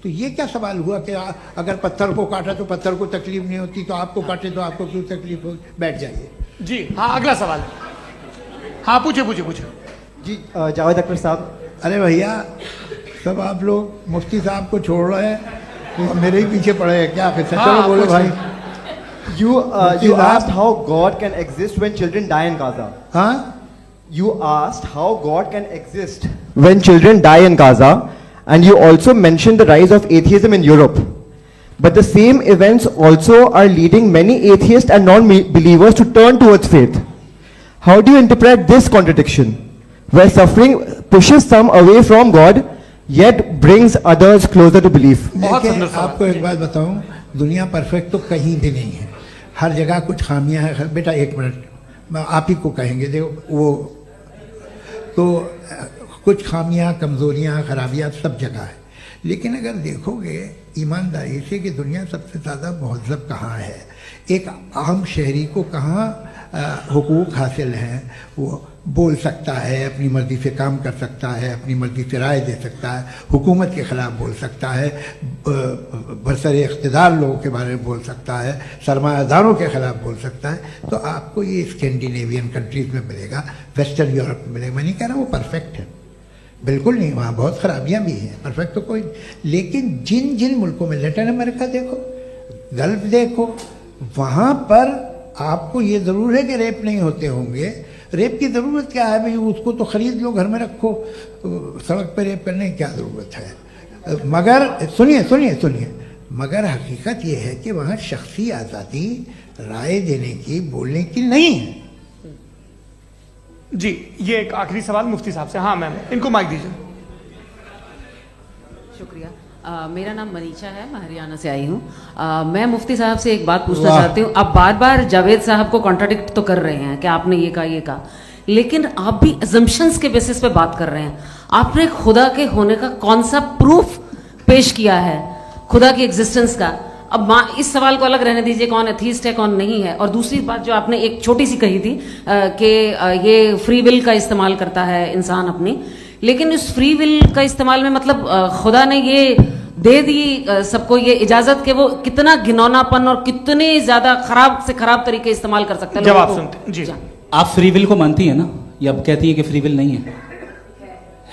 S3: तो ये क्या सवाल हुआ कि अगर पत्थर को काटा तो पत्थर को तकलीफ नहीं होती, तो आपको काटे तो आपको क्यों तकलीफ हो? बैठ जाइए। जी
S1: हाँ अगला सवाल। हाँ पूछे जी
S15: जावेद अख्तर साहब।
S3: अरे भैया सब आप लोग मुफ्ती साहब को छोड़ रहे हैं तो मेरे ही पीछे पड़े हैं क्या? फिर चलो बोलो भाई।
S15: You asked how God can exist when children die in Gaza.
S3: Huh?
S15: You asked how God can exist when children die in Gaza, and you also mentioned the rise of atheism in Europe. But the same events also are leading many atheists and non-believers to turn towards faith. How do you interpret this contradiction, where suffering pushes some away from God, yet brings others closer to belief?
S3: आपको एक बात बताऊं, दुनिया परफेक्ट तो कहीं भी नहीं है, हर जगह कुछ खामियां हैं। बेटा एक मिनट, आप ही को कहेंगे देखो वो तो कुछ खामियां, कमजोरियां, खराबियां सब जगह है। लेकिन अगर देखोगे ईमानदारी से कि दुनिया सबसे ज़्यादा महज़ब कहाँ है, एक आम शहरी को कहाँ हुकूक हासिल हैं, वो बोल सकता है, अपनी मर्ज़ी से काम कर सकता है, अपनी मर्ज़ी से राय दे सकता है, हुकूमत के ख़िलाफ़ बोल सकता है, बरसरे इक़्तिदार लोगों के बारे में बोल सकता है, सरमायादारों के ख़िलाफ़ बोल सकता है। तो आपको ये स्कैंडिनेवियन कंट्रीज़ में मिलेगा, वेस्टर्न यूरोप में मिलेगा। मैं नहीं कह रहा वो परफेक्ट है, बिल्कुल नहीं, वहाँ बहुत ख़राबियाँ भी हैं, परफेक्ट तो कोई। लेकिन जिन जिन मुल्कों में, लैटिन अमेरिका देखो, गल्फ देखो, वहाँ पर आपको ये ज़रूर है कि रेप नहीं होते होंगे। रेप की ज़रूरत क्या है भाई? उसको तो ख़रीद लो, घर में रखो, सड़क पर रेप करने की क्या ज़रूरत है? मगर सुनिए, मगर हकीकत ये है कि वहाँ शख्सी आज़ादी राय देने की, बोलने की नहीं है।
S1: जी ये एक आखिरी सवाल मुफ्ती साहब से। हाँ मैम, इनको माइक दीजिए।
S16: शुक्रिया। मेरा नाम मनीषा है, मैं हरियाणा से आई हूँ। मैं मुफ्ती साहब से एक बात पूछना चाहती हूँ। आप बार बार जावेद साहब को कॉन्ट्राडिक्ट तो कर रहे हैं कि आपने ये कहा, लेकिन आप भी अजम्पशंस के बेसिस पे बात कर रहे हैं। आपने खुदा के होने का कौन सा प्रूफ पेश किया है, खुदा की एग्जिस्टेंस का? अब इस सवाल को अलग रहने दीजिए, कौन एथीस्ट है कौन नहीं है। और दूसरी बात जो आपने एक छोटी सी कही थी कि ये फ्री विल का इस्तेमाल करता है इंसान अपनी, लेकिन इस फ्री विल का इस्तेमाल में मतलब खुदा ने ये दे दी सबको ये इजाजत कि वो कितना घिनौनापन और कितने ज्यादा खराब से खराब तरीके इस्तेमाल कर सकते हैं।
S1: जवाब सुनते जी।
S2: आप फ्री विल को मानती है ना, या अब कहती है कि फ्री विल नहीं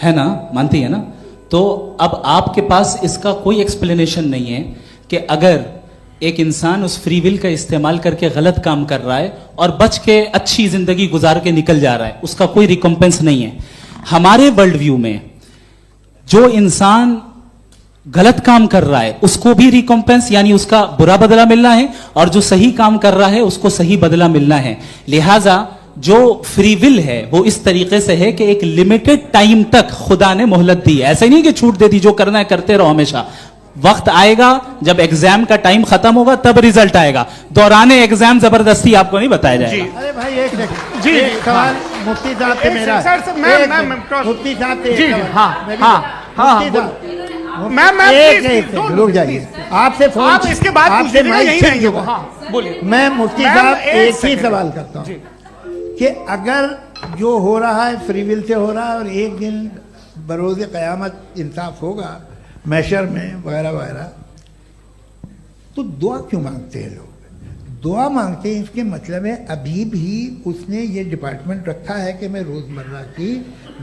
S2: है ना? मानती है ना? तो अब आपके पास इसका कोई एक्सप्लेनेशन नहीं है कि अगर एक इंसान उस फ्री विल का इस्तेमाल करके गलत काम कर रहा है और बच के अच्छी जिंदगी गुजार के निकल जा रहा है, उसका कोई रिकॉम्पेंस नहीं है। हमारे वर्ल्ड व्यू में
S4: जो इंसान गलत काम कर रहा है उसको भी रिकॉम्पेंस यानी उसका बुरा बदला मिलना है, और जो सही काम कर रहा है उसको सही बदला मिलना है। लिहाजा जो फ्री विल है वो इस तरीके से है कि एक लिमिटेड टाइम तक खुदा ने मोहलत दी है। ऐसा नहीं कि छूट दे दी, जो करना है करते रहो हमेशा। वक्त आएगा जब एग्जाम का टाइम खत्म होगा तब रिजल्ट आएगा, दौराने एग्जाम जबरदस्ती आपको नहीं बताया जाएगा।
S3: अरे भाई एक सेकंड,
S1: जी,
S3: एक सवाल मुफ्ती साहब से मेरा, मुफ्ती साहब से एक सवाल, रुक जाइए, आपसे फोन,
S1: आप इसके बाद
S3: आपसे माइक चेंज होगा।
S1: बोलिए।
S3: मैं मुफ्ती साहब एक ही सवाल करता हूँ कि अगर जो हो रहा है फ्री विल से हो रहा है और एक दिन बरोज़ क़यामत इंसाफ होगा मैशर में वगैरह वगैरह, तो दुआ क्यों मांगते हैं लोग? दुआ मांगते हैं इसके मतलब है अभी भी उसने ये डिपार्टमेंट रखा है कि मैं रोजमर्रा की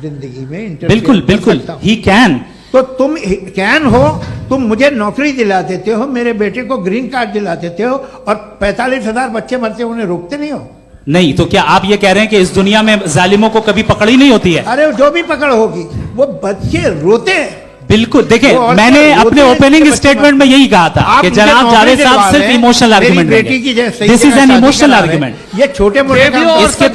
S3: जिंदगी में
S4: बिल्कुल बिल्कुल ही कैन।
S3: तो तुम कैन हो, तुम मुझे नौकरी दिला देते हो, मेरे बेटे को ग्रीन कार्ड दिला देते हो, और 45,000 बच्चे मरते हो उन्हें रोकते नहीं हो।
S4: नहीं तो क्या आप ये कह रहे हैं कि इस दुनिया में जालिमों को कभी पकड़ ही नहीं होती है?
S3: अरे जो भी पकड़ होगी वो बच्चे रोते हैं।
S4: बिल्कुल, देखिए मैंने अपने ओपनिंग स्टेटमेंट में यही कहा था कि जनाब जावेद साहब सिर्फ इमोशनल आर्गुमेंट देंगे। This is an emotional argument.
S3: ये छोटे मोटे
S4: इसके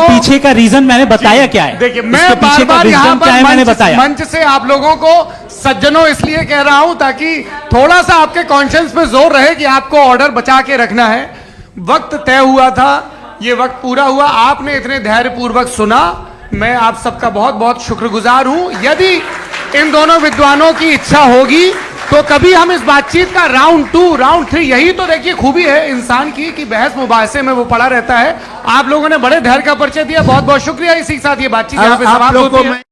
S4: पीछे का रीजन मैंने बताया क्या है।
S1: देखिए मैं बार बार यहाँ पर मंच से आप लोगों को सज्जनों इसलिए कह रहा हूं ताकि थोड़ा सा आपके कॉन्शियंस पे जोर रहे कि आपको ऑर्डर बचा के रखना है। वक्त तय हुआ था, ये वक्त पूरा हुआ, आपने इतने धैर्यपूर्वक सुना, मैं आप सबका बहुत बहुत शुक्रगुजार हूं। यदि इन दोनों विद्वानों की इच्छा होगी तो कभी हम इस बातचीत का राउंड 2, राउंड 3, यही तो देखिए खूबी है इंसान की कि बहस मुबाहसे में वो पड़ा रहता है। आप लोगों ने बड़े धैर्य का परिचय दिया, बहुत बहुत शुक्रिया। इसी के साथ ये बातचीत यहाँ पे समाप्त होती है।